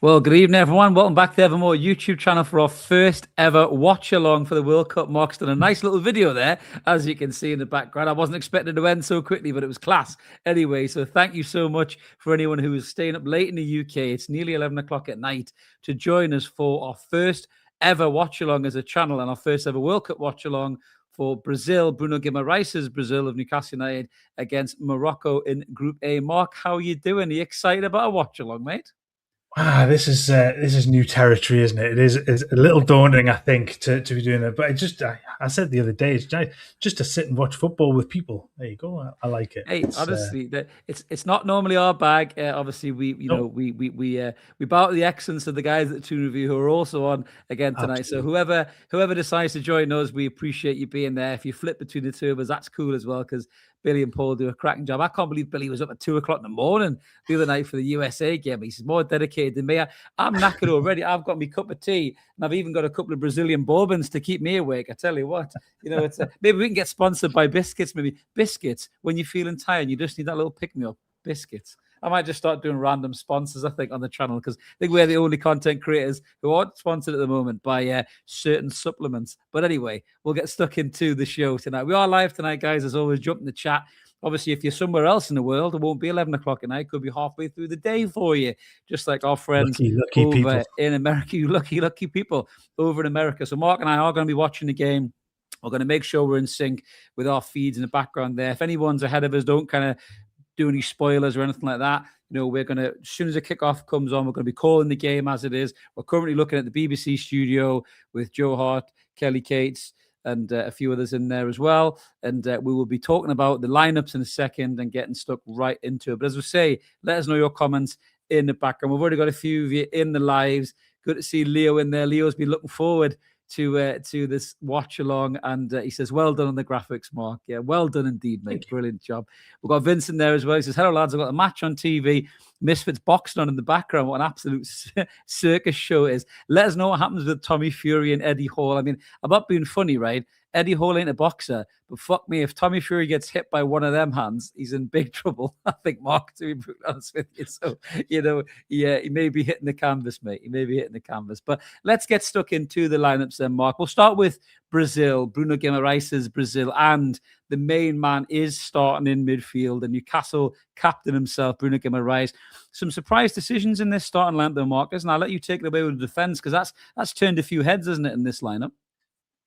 Well, good evening, everyone. Welcome back to Evermore YouTube channel for our first ever watch along for the World Cup. Mark's done a nice little video there, as you can see in the background. I wasn't expecting it to end so quickly, but it was class. Anyway, so thank you so much for anyone who is staying up late in the UK. It's nearly 11 o'clock at night to join us for our first ever watch along as a channel and our first ever World Cup watch along for Brazil. Bruno Guimaraes' Brazil of Newcastle United against Morocco in Group A. Mark, how are you doing? Are you excited about a watch along, mate? This is new territory, isn't it? It's a little daunting, I think, to be doing it. But I said the other day, it's just to sit and watch football with people. There you go. I like it. Hey, honestly, it's not normally our bag. Obviously, we bow to the excellence of the guys at the Toon Review who are also on again tonight. Absolutely. So whoever decides to join us, we appreciate you being there. If you flip between the two of us, that's cool as well, because Billy and Paul do a cracking job. I can't believe Billy was up at 2 o'clock in the morning the other night for the USA game. He's more dedicated than me. I'm knackered already. I've got my cup of tea, and I've even got a couple of Brazilian bourbons to keep me awake. I tell you what, it's maybe we can get sponsored by biscuits. Maybe biscuits when you're feeling tired and you just need that little pick-me-up. Biscuits. I might just start doing random sponsors, I think, on the channel, because I think we're the only content creators who aren't sponsored at the moment by certain supplements. But anyway, we'll get stuck into the show tonight. We are live tonight, guys. As always, jump in the chat. Obviously, if you're somewhere else in the world, it won't be 11 o'clock at night. It could be halfway through the day for you, just like our friends lucky over people in America. You lucky people over in America. So Mark and I are going to be watching the game. We're going to make sure we're in sync with our feeds in the background there. If anyone's ahead of us, don't kind of do any spoilers or anything like that. We're going to, as soon as the kickoff comes on, we're going to be calling the game as it is. We're currently looking at the BBC studio with Joe Hart, Kelly Cates, and a few others in there as well. And we will be talking about the lineups in a second and getting stuck right into it. But as we say, let us know your comments in the background. We've already got a few of you in the lives. Good to see Leo in there. Leo's been looking forward to this watch along, and he says, well done on the graphics, Mark. Yeah, well done indeed, mate. Brilliant job. We've got Vincent there as well. He says, hello lads, I've got a match on TV, Misfits boxing on in the background. What an absolute circus show it is. Let us know what happens with Tommy Fury and Eddie Hall. I mean, I'm not being funny, right? Eddie Hall ain't a boxer, but fuck me, if Tommy Fury gets hit by one of them hands, he's in big trouble. I think, Mark, to be honest with you. So, yeah, he may be hitting the canvas, mate. He may be hitting the canvas. But let's get stuck into the lineups then, Mark. We'll start with Brazil, Bruno Guimaraes' Brazil, and the main man is starting in midfield, the Newcastle captain himself, Bruno Guimaraes. Some surprise decisions in this starting lineup, though, Marcus, and I'll let you take it away with the defence, because that's turned a few heads, isn't it, in this lineup?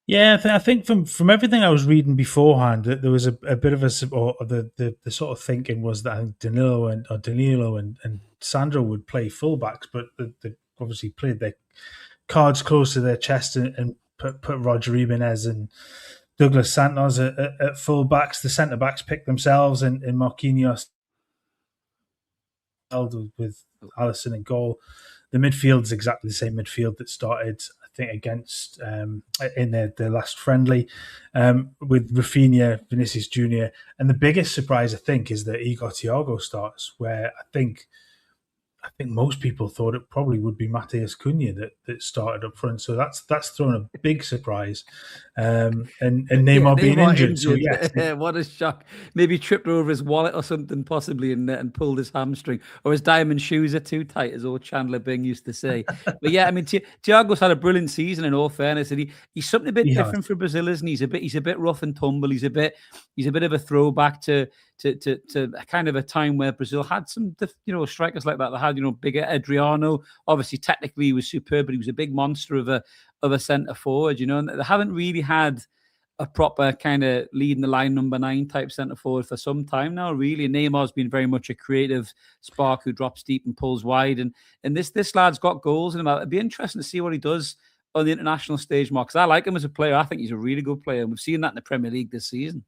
Yeah, I think from everything I was reading beforehand, that there was a bit of the sort of thinking was that I think Danilo and Sandro would play fullbacks, but they obviously played their cards close to their chest and put Roger Jimenez and Douglas Santos at fullbacks. The centre backs picked themselves, and Marquinhos with Alisson in goal. The midfield is exactly the same midfield that started, I think, against in their last friendly, with Rafinha, Vinicius Jr. And the biggest surprise, I think, is that Igor Thiago starts, where I think most people thought it probably would be Matheus Cunha that started up front. So that's thrown a big surprise. And Neymar being injured. So yes. What a shock. Maybe tripped over his wallet or something, possibly, and pulled his hamstring. Or his diamond shoes are too tight, as old Chandler Bing used to say. But yeah, I mean, Thiago's had a brilliant season, in all fairness, and he's something a bit different for Brazil, isn't he? He's a bit rough and tumble. He's a bit of a throwback to kind of a time where Brazil had some, strikers like that. They had, bigger Adriano. Obviously, technically, he was superb, but he was a big monster of a centre forward, and they haven't really had a proper kind of leading the line number 9 type centre forward for some time now, really. Neymar's been very much a creative spark who drops deep and pulls wide, and this lad's got goals in him. It'd be interesting to see what he does on the international stage, Mark, because I like him as a player. I think he's a really good player, and we've seen that in the Premier League this season.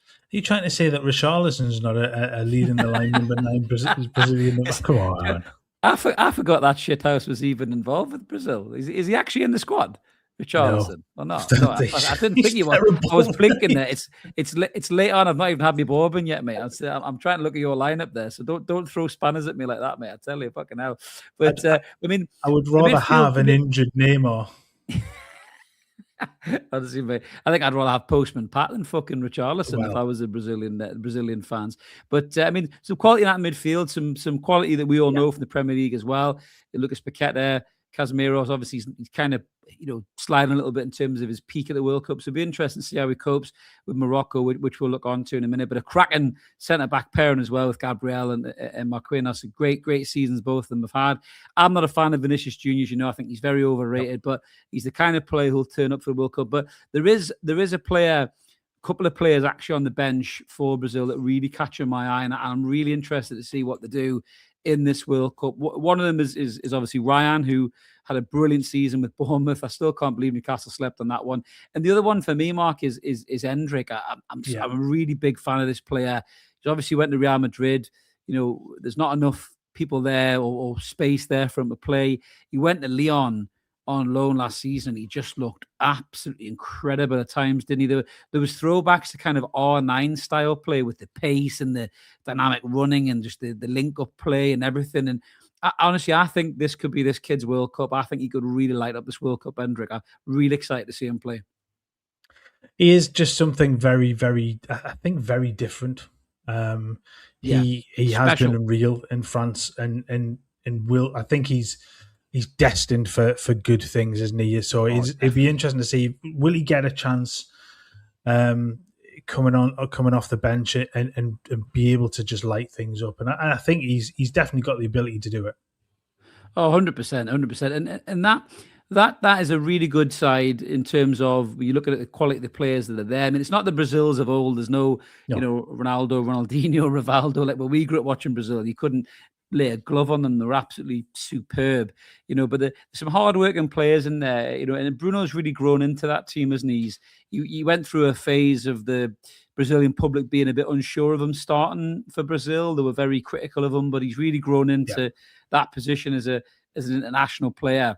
Are you trying to say that Richarlison's not a lead in the line number 9 Brazilian? Come on. I forgot that shithouse was even involved with Brazil. Is he actually in the squad, Richarlison? No, or not? No, I didn't think he was. I was blinking there. It's late on. I've not even had my bourbon yet, mate. I'm trying to look at your lineup there, so don't throw spanners at me like that, mate. I tell you, fucking hell. But I mean, I would rather have an injured Neymar. Honestly, mate, I think I'd rather have Postman Pat than fucking Richarlison if I Well, was a Brazilian fans. But I mean, some quality in that midfield, some quality that we all know from the Premier League as well. Lucas Paqueta, Casemiro's obviously he's kind of sliding a little bit in terms of his peak at the World Cup. So it'll be interesting to see how he copes with Morocco, which we'll look on to in a minute. But a cracking centre back pairing as well with Gabriel and Marquinhos. Great seasons both of them have had. I'm not a fan of Vinicius Junior. I think he's very overrated, but he's the kind of player who'll turn up for the World Cup. But there is a couple of players actually on the bench for Brazil that really catch my eye, and I'm really interested to see what they do in this World Cup. One of them is obviously Ryan, who had a brilliant season with Bournemouth. I still can't believe Newcastle slept on that one. And the other one for me, Mark, is Endrick. I'm a really big fan of this player. He obviously went to Real Madrid. There's not enough people there or space there for him to play. He went to Lyon on loan last season. He just looked absolutely incredible at times, didn't he? There was throwbacks to kind of R9 style play with the pace and the dynamic running and just the link-up play and everything. And honestly, I think this could be this kid's World Cup. I think he could really light up this World Cup, Endrick. I'm really excited to see him play. He is just something very, very, I think, very different. He has been unreal in France and will. I think he's destined for good things, isn't he? So it'd be interesting to see, will he get a chance coming off the bench and be able to just light things up? And I think he's definitely got the ability to do it. Oh, 100%. And that is a really good side in terms of when you look at the quality of the players that are there. I mean, it's not the Brazils of old. There's no. Ronaldo, Ronaldinho, Rivaldo. Like when we grew up watching Brazil, you couldn't lay a glove on them. They're absolutely superb, but there's some hard-working players in there, and Bruno's really grown into that team, isn't he? He went through a phase of the Brazilian public being a bit unsure of him starting for Brazil. They were very critical of him, but he's really grown into that position as an international player.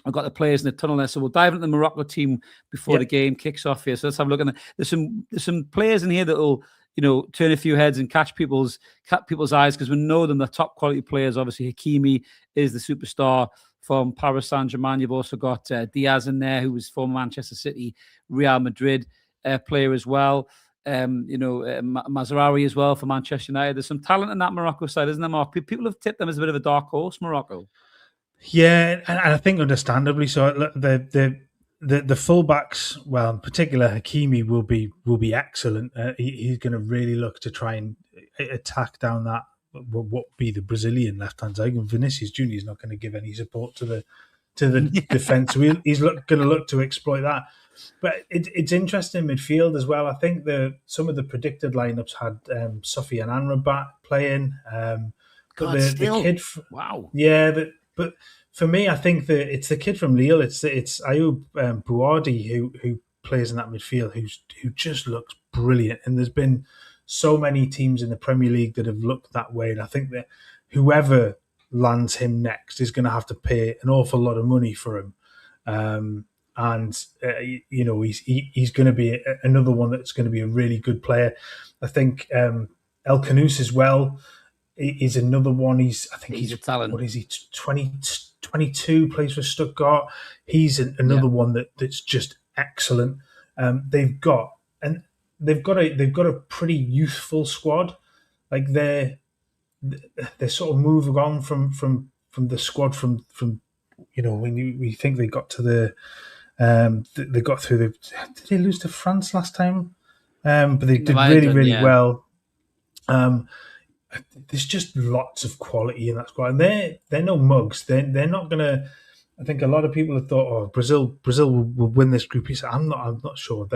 I've got the players in the tunnel there, so we'll dive into the Morocco team before the game kicks off here. So let's have a look at them. There's some players in here that will turn a few heads and catch people's eyes because we know them. The top quality players, obviously, Hakimi is the superstar from Paris Saint-Germain. You've also got Diaz in there, who was former Manchester City, Real Madrid player as well. Mazraoui as well for Manchester United. There's some talent in that Morocco side, isn't there, Mark? People have tipped them as a bit of a dark horse, Morocco. Yeah, and I think understandably so. The fullbacks, well, in particular, Hakimi will be excellent. He's going to really look to try and attack down that what be the Brazilian left hand side. And Vinicius Junior is not going to give any support to the defense. So he's going to look to exploit that. But it's interesting midfield as well. I think some of the predicted lineups had Sofiane Amrabat playing. The kid, wow, yeah, but for me, I think that it's the kid from Lille. It's Ayoub Bouardi who plays in that midfield who just looks brilliant. And there's been so many teams in the Premier League that have looked that way. And I think that whoever lands him next is going to have to pay an awful lot of money for him. He's going to be another one that's going to be a really good player. I think El Khanous as well is another one. He's a talent. What is he? 22, plays for Stuttgart. He's another one that's just excellent. They've got a pretty youthful squad. Like they're sort of moving on from the squad from when we think they got to the they got through the. Did they lose to France last time? But they did really well. There's just lots of quality in that squad, and they're no mugs. They're not gonna. I think a lot of people have thought, "Oh, Brazil will win this group." I'm not sure.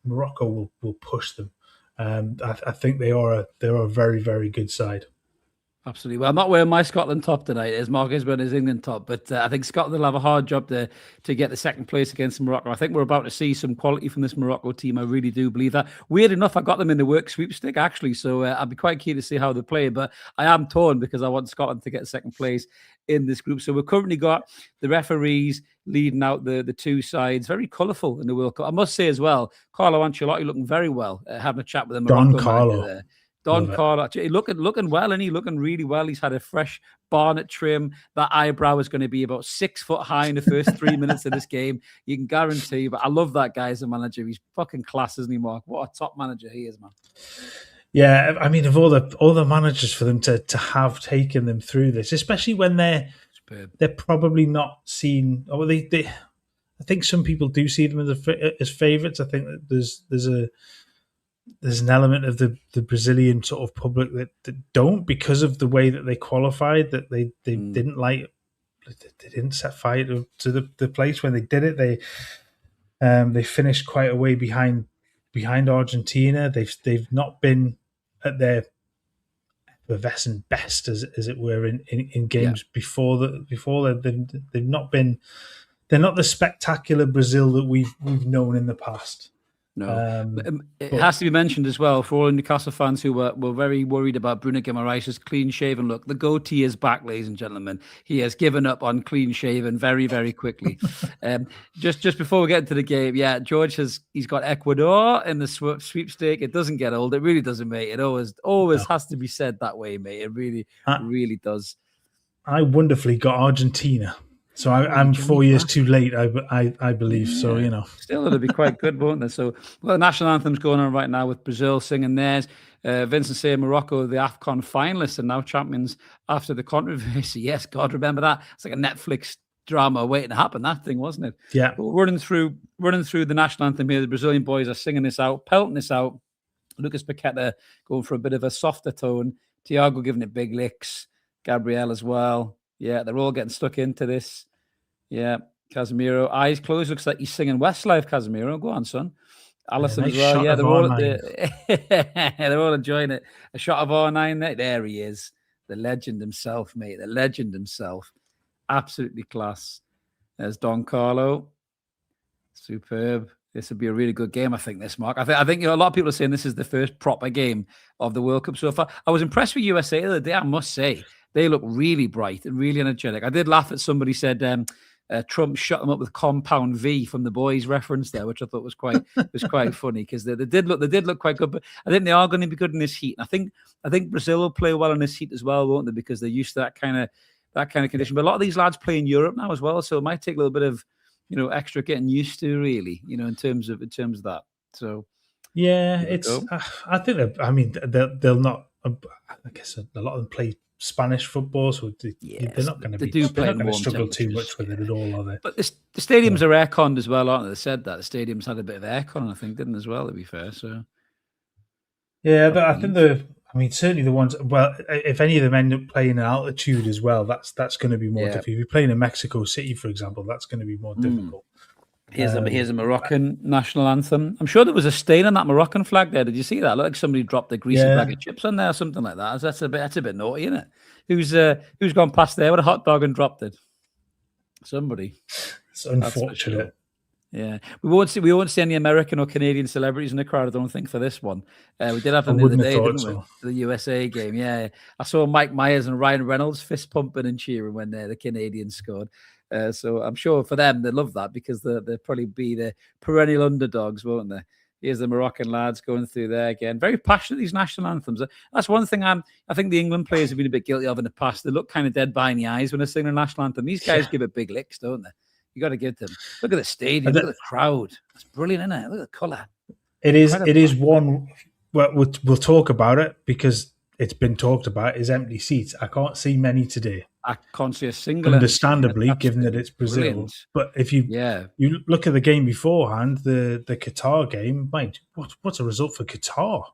Morocco will push them. I think they are a very, very good side. Absolutely. Well, I'm not wearing my Scotland top tonight, as Mark is wearing his England top, but I think Scotland will have a hard job to get the second place against Morocco. I think we're about to see some quality from this Morocco team. I really do believe that. Weird enough, I got them in the work sweepstake, actually, so I'd be quite keen to see how they play, but I am torn because I want Scotland to get second place in this group. So we've currently got the referees leading out the two sides. Very colourful in the World Cup. I must say as well, Carlo Ancelotti looking very well, having a chat with the Morocco manager there. Don Carlo, looking well, and he looking really well. He's had a fresh barnet trim. That eyebrow is going to be about 6 foot high in the first 3 minutes of this game. You can guarantee. But I love that guy as a manager. He's fucking class, isn't he, Mark? What a top manager he is, man. Yeah, I mean, of all the managers, for them to have taken them through this, especially when they're probably not seen. Or I think some people do see them as favourites. I think that there's an element of the Brazilian sort of public that don't, because of the way that they qualified, that they didn't like. They didn't set fire to the place when they did it. They finished quite a way behind Argentina. They've not been at their effervescent best, as it were, in games before that. They've not been. They're not the spectacular Brazil that we've known in the past. No, it has to be mentioned as well for all Newcastle fans who were very worried about Bruno Guimaraes' clean-shaven look. The goatee is back, ladies and gentlemen. He has given up on clean-shaven very, very quickly. Just before we get into the game, George he's got Ecuador in the sweepstake. It doesn't get old. It really doesn't, mate. It always has to be said that way, mate. It really does. I wonderfully got Argentina. So I'm 4 years too late, I believe. Yeah. So, Still, it'll be quite good, won't it? So, the national anthem's going on right now with Brazil singing theirs. Vincent saying Morocco, the AFCON finalists, and now champions after the controversy. Yes, God, remember that? It's like a Netflix drama waiting to happen, that thing, wasn't it? Yeah. But running through the national anthem here, the Brazilian boys are singing this out, pelting this out. Lucas Paqueta going for a bit of a softer tone. Thiago giving it big licks. Gabriel as well. Yeah, they're all getting stuck into this. Yeah, Casemiro, eyes closed. Looks like he's singing Westlife, Casemiro. Go on, son. Alisson as well. Yeah, they're all enjoying it. A shot of R9 there he is. The legend himself, mate. The legend himself. Absolutely class. There's Don Carlo. Superb. This would be a really good game, I think, this, Mark. I think a lot of people are saying this is the first proper game of the World Cup so far. I was impressed with USA the other day, I must say. They look really bright and really energetic. I did laugh at somebody said Trump shut them up with Compound V from the boys reference there, which I thought was quite funny, because they did look quite good. But I think they are going to be good in this heat. I think Brazil will play well in this heat as well, won't they? Because they're used to that kind of condition. But a lot of these lads play in Europe now as well, so it might take a little bit of extra getting used to, really, in terms of that. So yeah, it's. I think they'll not. I guess a lot of them play Spanish football, so they're not going to struggle too much with it at all, are they? But the stadiums are air-conned as well, aren't they? They said that the stadiums had a bit of aircon, I think, didn't as well, to be fair. So yeah, but I think certainly the ones. Well, if any of them end up playing in altitude as well, that's going to be more difficult. If you're playing in Mexico City, for example, that's going to be more difficult. Here's a Moroccan national anthem. I'm sure there was a stain on that Moroccan flag there. Did you see that? It looked like somebody dropped a greasy bag of chips on there or something like that. That's a bit naughty, isn't it? Who's gone past there with a hot dog and dropped it? Somebody. It's unfortunate. Sure. Yeah, we won't see any American or Canadian celebrities in the crowd, I don't think, for this one. We did have them the other day, didn't we? For the USA game. Yeah, I saw Mike Myers and Ryan Reynolds fist pumping and cheering when the Canadians scored. So I'm sure for them they love that, because they'll probably be the perennial underdogs, won't they? Here's the Moroccan lads going through there again. Very passionate, these national anthems. That's one thing I think the England players have been a bit guilty of in the past. They look kind of dead behind the eyes when they're singing a national anthem. These guys give it big licks, don't they? You got to give them. Look at the stadium. Look at the crowd. It's brilliant, isn't it? Look at the colour. It is one. Well, we'll talk about it, because it's been talked about. Is empty seats. I can't see many today. I can't see a single. Understandably, given that it's Brazil. Brilliant. But if you look at the game beforehand, the Qatar game, mate, what's a result for Qatar?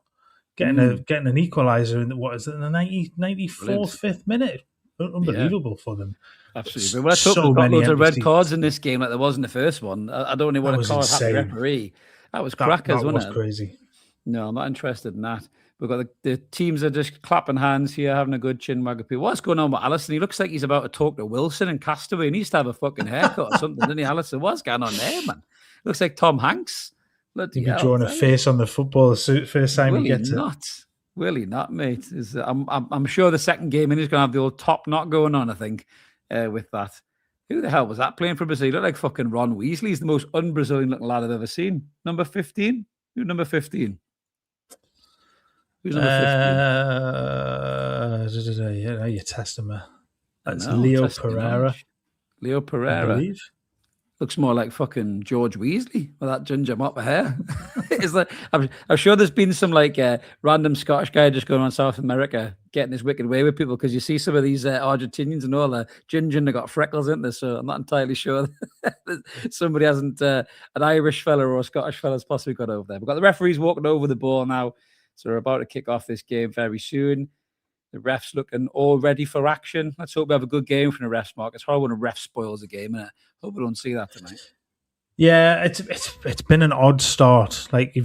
Getting an equaliser in the 94th, 5th minute. Unbelievable for them. Absolutely. But when I talk about loads of red cards in this game like there was in the first one, I don't know what a card had the referee. That was crackers, wasn't it? That was crazy. No, I'm not interested in that. We've got the teams are just clapping hands here, having a good chin wag of people. What's going on with Alisson? He looks like he's about to talk to Wilson and Castaway. He needs to have a fucking haircut or something, doesn't he, Alisson? What's going on there, man? Looks like Tom Hanks. He'll be drawing a face on the football suit first time he gets it. Will he not, mate? I'm sure the second game in he's going to have the old top knot going on, I think, with that. Who the hell was that playing for Brazil? He looked like fucking Ron Weasley. He's the most un-Brazilian looking lad I've ever seen. Number 15? Who's number 15? Who's number 15? You're testing me. That's I know, Leo testing your Pereira, knowledge. Leo I Pereira. believe. Looks more like fucking George Weasley with that ginger mop of hair. I'm sure there's been some like random Scottish guy just going around South America getting his wicked way with people, because you see some of these Argentinians and all the ginger and they got freckles, isn't there? So I'm not entirely sure that somebody hasn't an Irish fella or a Scottish fella has possibly got over there. We've got the referees walking over the ball now, so we're about to kick off this game very soon. The refs looking all ready for action. Let's hope we have a good game from the refs, Mark. It's hard when a ref spoils a game, and I hope we don't see that tonight. Yeah, it's been an odd start. Like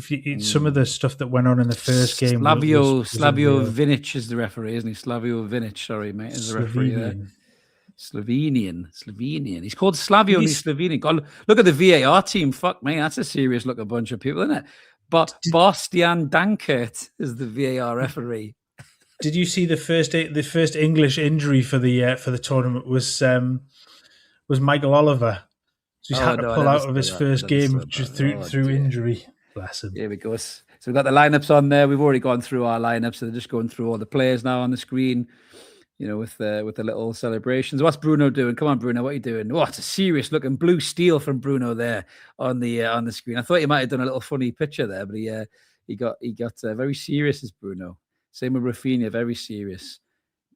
some of the stuff that went on in the first game. Slavio Vinic is the referee, isn't he? Slavio Vinic, sorry, mate, is the referee there. Slovenian. He's called Slavio and he's Slovenian. God, look at the VAR team. Fuck me, that's a serious looking bunch of people, isn't it? But Bastian Dankert is the VAR referee. Did you see the first English injury for the tournament was Michael Oliver? So he's had to pull out of his first game just through injury. Bless him. Here we go. So we've got the lineups on there. We've already gone through our lineups, so they're just going through all the players now on the screen. You know, with the little celebrations. What's Bruno doing? Come on, Bruno, what are you doing? Oh, it's a serious looking blue steel from Bruno there on the screen. I thought he might have done a little funny picture there, but he got very serious as Bruno. Same with Rafinha, very serious.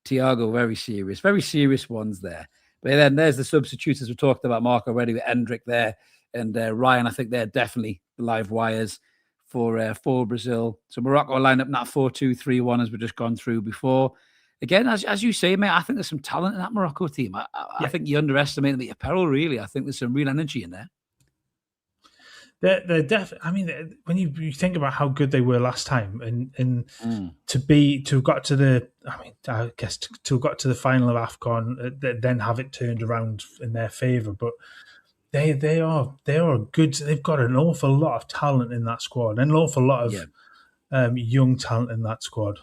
Thiago, very serious ones there. But then there's the substitutes, as we talked about, Mark, already, with Endrick there and Ryan. I think they're definitely the live wires for Brazil. So Morocco line up in that 4-2-3-1 as we've just gone through before. Again, as you say, mate, I think there's some talent in that Morocco team. I think you underestimate the apparel, really. I think there's some real energy in there. They're definitely. I mean, when you think about how good they were last time, and to have got to the, I guess to have got to the final of AFCON, then have it turned around in their favour. But they are good. They've got an awful lot of talent in that squad, and an awful lot of young talent in that squad.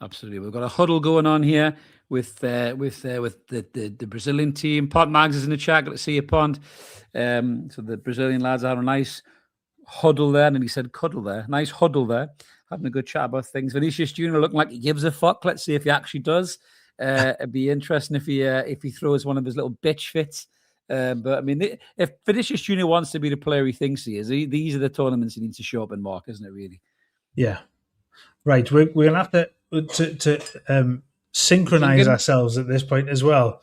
Absolutely, we've got a huddle going on here with the Brazilian team. Pont Mags is in the chat. Good to see you, Pont. So the Brazilian lads are a nice huddle there, and he said cuddle there. Nice huddle there, having a good chat about things. Vinicius Junior looking like he gives a fuck. Let's see if he actually does. It'd be interesting if he throws one of his little bitch fits. But I mean, if Vinicius Junior wants to be the player he thinks he is, these are the tournaments he needs to show up and mark, isn't it? Really? Yeah. Right. We're gonna have to synchronize ourselves at this point as well.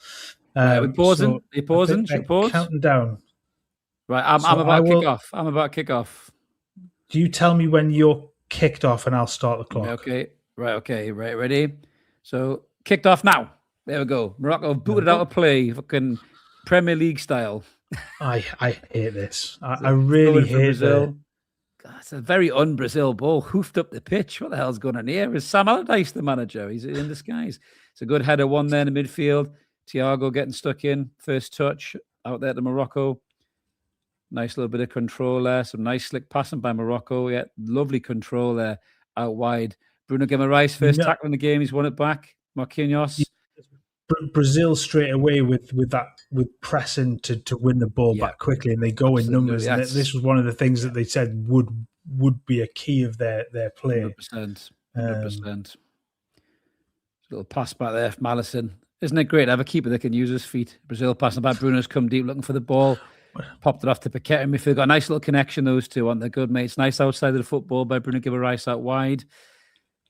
We're pausing. So You're pausing. Should pause? Counting down. Right. I'm about to kick off. I'm about to kick off. Do you tell me when you're kicked off, and I'll start the clock? Okay. Right. Okay. Right. Ready? So kicked off now. There we go. Morocco booted out of play, fucking Premier League style. I hate this. I really hate Brazil. It's a very un-Brazil ball, hoofed up the pitch. What the hell's going on here? Is Sam Allardyce the manager? He's in disguise. It's a good header one there in the midfield. Thiago getting stuck in. First touch out there to Morocco. Nice little bit of control there. Some nice slick passing by Morocco. Yeah, lovely control there out wide. Bruno Guimaraes, first tackle in the game. He's won it back. Marquinhos. Brazil straight away with pressing to win the ball back quickly, and they go in numbers. And this was one of the things that they said would be a key of their play. 100%. Little pass back there from Alisson. Isn't it great to have a keeper that can use his feet? Brazil passing back. Bruno's come deep looking for the ball. Popped it off to Paqueta in midfield. Got a nice little connection, those two, aren't they? Good mates. Nice outside of the football by Bruno Guimaraes out wide.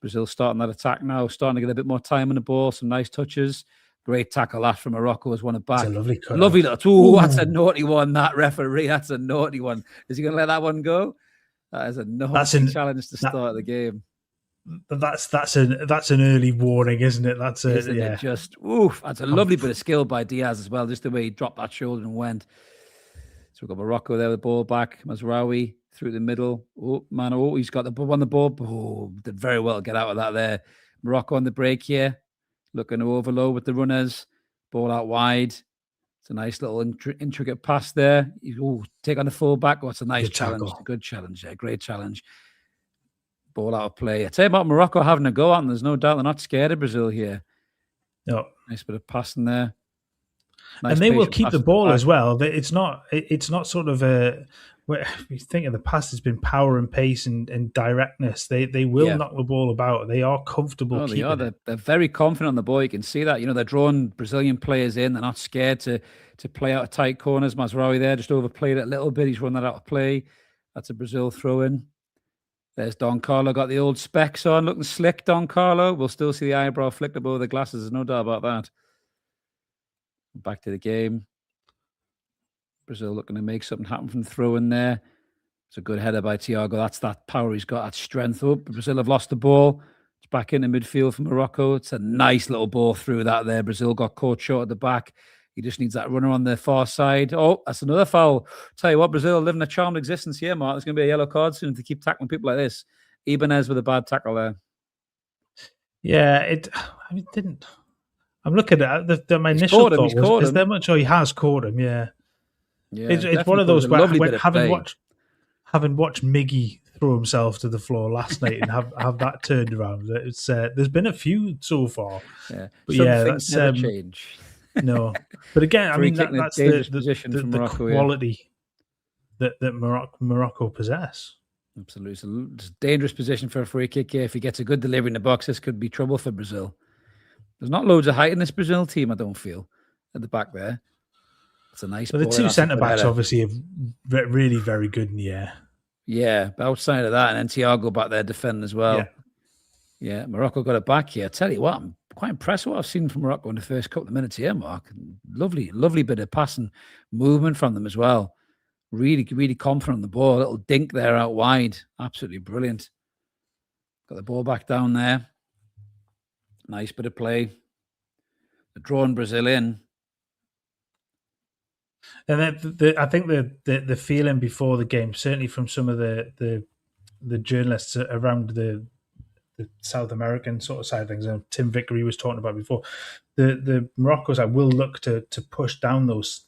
Brazil starting that attack now, starting to get a bit more time on the ball. Some nice touches. Great tackle that from Morocco has won it back. That's a lovely cut. Lovely little. That's a naughty one, that referee. That's a naughty one. Is he going to let that one go? That is a naughty challenge to start the game. That's an early warning, isn't it? That's it just oof. That's a lovely bit of skill by Diaz as well. Just the way he dropped that shoulder and went. So we've got Morocco there with the ball back. Mazraoui through the middle. Oh man, he's got the ball. Oh, did very well to get out of that there. Morocco on the break here. Looking to overload with the runners. Ball out wide. It's a nice little intricate pass there. Take on the fullback. It's a nice challenge. A good challenge. Yeah, great challenge. Ball out of play. I tell you about Morocco having a go at them. There's no doubt they're not scared of Brazil here. No. Nice bit of passing there. Nice, and they will keep the ball as well. It's not sort of if you think in the past, it's been power and pace and directness. They will knock the ball about. They are comfortable they are. keeping it. They're very confident on the ball. You can see that. They're drawing Brazilian players in. They're not scared to play out of tight corners. Mazraoui there just overplayed it a little bit. He's run that out of play. That's a Brazil throw in. There's Don Carlo, got the old specs on, looking slick, Don Carlo. We'll still see the eyebrow flicked up over the glasses. There's no doubt about that. Back to the game. Brazil looking to make something happen from the throw in there. It's a good header by Thiago. That's that power he's got, that strength up. Brazil have lost the ball. It's back into midfield for Morocco. It's a nice little ball through that there. Brazil got caught short at the back. He just needs that runner on the far side. Oh, that's another foul. Tell you what, Brazil living a charmed existence here, Mark. There's going to be a yellow card soon if they keep tackling people like this. Ibanez with a bad tackle there. Yeah, didn't. I'm looking at it. My initial thought was, is there much? Oh, he has caught him, yeah. It's one of those where having watched Miggy throw himself to the floor last night and have that turned around. It's there's been a few so far. Yeah, but that's never change. No, but again, I mean that's the quality that Morocco possess. Absolutely, it's a dangerous position for a free kick here. If he gets a good delivery in the box, this could be trouble for Brazil. There's not loads of height in this Brazil team, I don't feel, at the back there. It's a nice. But the two centre backs obviously are really very good in the air. Yeah, but outside of that, and then Thiago back there defending as well. Yeah, Morocco got it back here. I tell you what, I'm quite impressed with what I've seen from Morocco in the first couple of minutes here, Mark. Lovely bit of passing movement from them as well. Really, really confident on the ball. A little dink there out wide. Absolutely brilliant. Got the ball back down there. Nice bit of play. They're drawing Brazil in. And I think the feeling before the game, certainly from some of the journalists around the South American sort of side of things, and Tim Vickery was talking about before, the Morocco's will look to push down those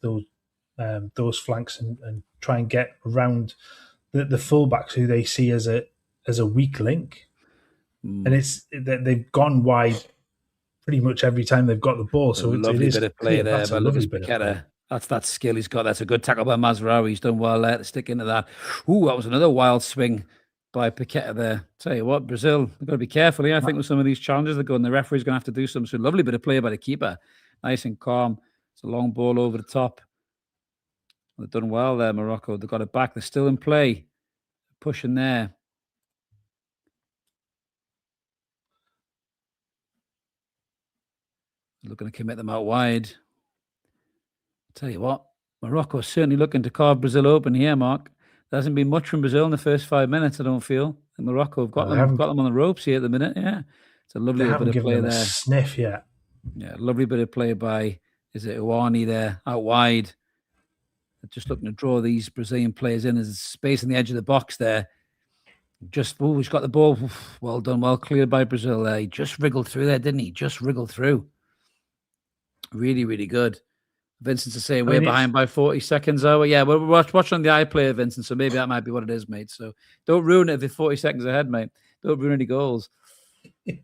flanks and try and get around the fullbacks who they see as a weak link, and they've gone wide pretty much every time they've got the ball. So it is bit of play there by Lucas Paqueta. That's that skill he's got. That's a good tackle by Mazraoui. He's done well there to stick into that. Ooh, that was another wild swing by Paqueta there. Tell you what, Brazil, they've got to be careful here. I think with some of these challenges they're going, the referee's going to have to do something. So lovely bit of play by the keeper. Nice and calm. It's a long ball over the top. They've done well there, Morocco. They've got it back. They're still in play. Pushing there. Looking to commit them out wide. Tell you what, Morocco is certainly looking to carve Brazil open here, Mark. There hasn't been much from Brazil in the first 5 minutes, I don't feel. And Morocco have got them on the ropes here at the minute. Yeah, it's a lovely bit of play there. A sniff yet. Yeah, lovely bit of play by, is it Uwani there, out wide. They're just looking to draw these Brazilian players in. There's space on the edge of the box there. He's got the ball. Well done, well cleared by Brazil there. He just wriggled through there, didn't he? Just wriggled through. Really, really good. Vincent's to say we're behind by 40 seconds. Oh, yeah, we're watching on the iPlayer, Vincent, so maybe that might be what it is, mate. So don't ruin it if it's 40 seconds ahead, mate. Don't ruin any goals.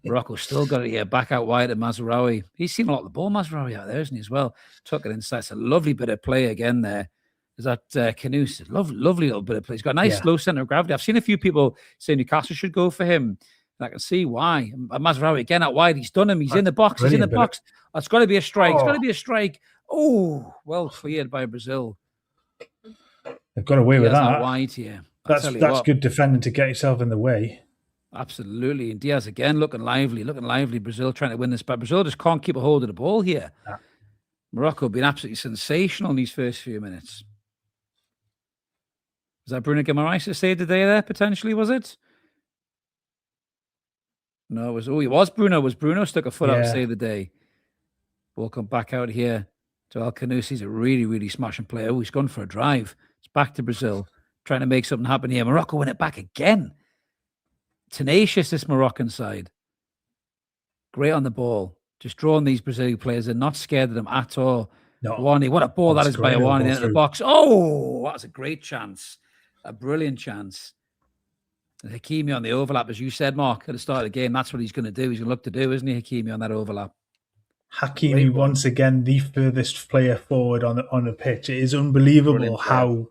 Morocco still got it here, back out wide at Mazraoui. He's seen a lot of the ball, Mazraoui, out there, isn't he, as well? Took it inside. It's a lovely bit of play again there. Is that Canoes? Lovely little bit of play. He's got a nice low centre of gravity. I've seen a few people say Newcastle should go for him. And I can see why. Mazraoui again out wide. He's done him. He's in the box. He's in the box. It's got to be a strike. It's got to be a strike. Oh, well cleared by Brazil. They've got away with that. Wide here. That's good defending to get yourself in the way. Absolutely. And Diaz again looking lively. Brazil trying to win this, but Brazil just can't keep a hold of the ball here. Yeah. Morocco been absolutely sensational in these first few minutes. Was that Bruno Guimaraes that saved the day there, potentially, was it? No, it was Bruno. It was Bruno stuck a foot out to save the day. We'll come back out here to El Canoes. He's a really, really smashing player. Oh, he's gone for a drive. It's back to Brazil, trying to make something happen here. Morocco win it back again. Tenacious, this Moroccan side. Great on the ball. Just drawing these Brazilian players in, not scared of them at all. No. Awani, what a ball that is by Awani into the box. Oh, that's a great chance. A brilliant chance. Hakimi on the overlap, as you said, Mark, at the start of the game. That's what he's going to do. He's going to look to do, isn't he, Hakimi, on that overlap? Hakimi, once again, the furthest player forward on the pitch. It is unbelievable how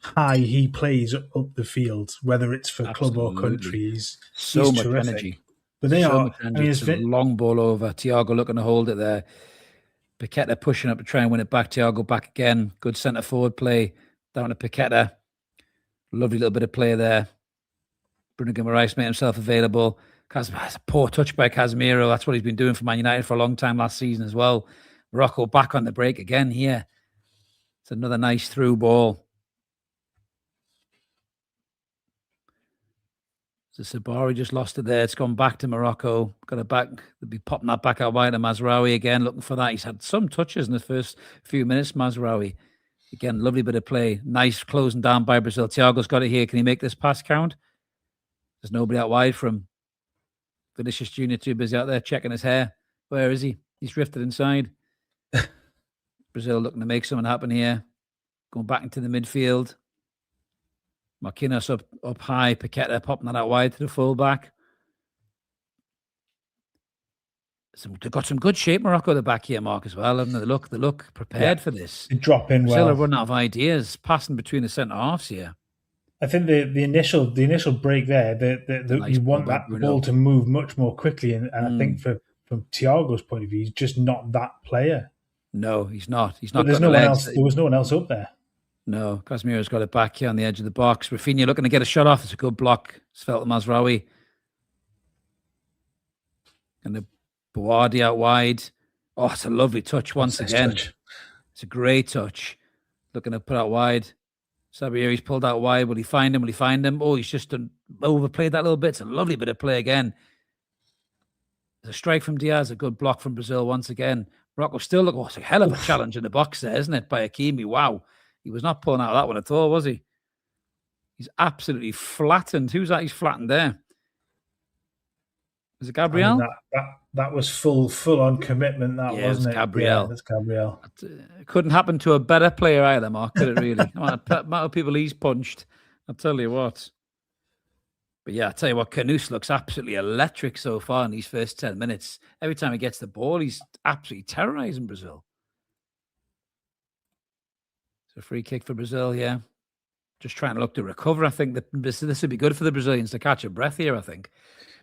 high he plays up the field, whether it's for club or country. He's much terrific. energy. But they so are. much energy. It's a long ball over. Thiago looking to hold it there. Paqueta pushing up to try and win it back. Thiago back again. Good centre forward play down to Paqueta. Lovely little bit of play there. Bruno Guimaraes made himself available. It's a poor touch by Casemiro. That's what he's been doing for Man United for a long time last season as well. Morocco back on the break again here. It's another nice through ball. So Sabari just lost it there. It's gone back to Morocco. Got it back. They'll be popping that back out wide to Mazraoui again, looking for that. He's had some touches in the first few minutes, Mazraoui. Again, lovely bit of play. Nice closing down by Brazil. Thiago's got it here. Can he make this pass count? There's nobody out wide for him. Vinicius Jr. too busy out there checking his hair. Where is he? He's drifted inside. Brazil looking to make something happen here. Going back into the midfield. Marquinhos up high. Paqueta popping that out wide to the fullback. They've got some good shape, Morocco, at the back here, Mark, as well. Haven't they? They look prepared for this. They drop in Brazil well. are running out of ideas, passing between the centre halves here. I think the initial break there, you want that ball to move much more quickly, and I think from Thiago's point of view, he's just not that player. No, he's not. He's not. But there's no one else. There was no one else up there. No, Casemiro's got it back here on the edge of the box. Rafinha looking to get a shot off. It's a good block. It's felt Mazraoui. And the Bouardi out wide. Oh, it's a lovely touch once again. It's a great touch. Looking to put out wide. Sabiri's pulled out wide. Will he find him? Will he find him? Oh, he's just overplayed that little bit. It's a lovely bit of play again. There's a strike from Diaz. A good block from Brazil once again. Morocco still look. Oh, it's a hell of a challenge in the box there, isn't it? By Hakimi. Wow. He was not pulling out that one at all, was he? He's absolutely flattened. Who's that he's flattened there? Was it Gabriel? That was full on commitment, wasn't it? Gabriel. Yeah, that's Gabriel. It couldn't happen to a better player either, Mark, could it really? The amount of people he's punched, I'll tell you what. But yeah, I'll tell you what, Canus looks absolutely electric so far in these first 10 minutes. Every time he gets the ball, he's absolutely terrorizing Brazil. A free kick for Brazil, yeah. Just trying to look to recover. I think that this would be good for the Brazilians to catch a breath here, I think.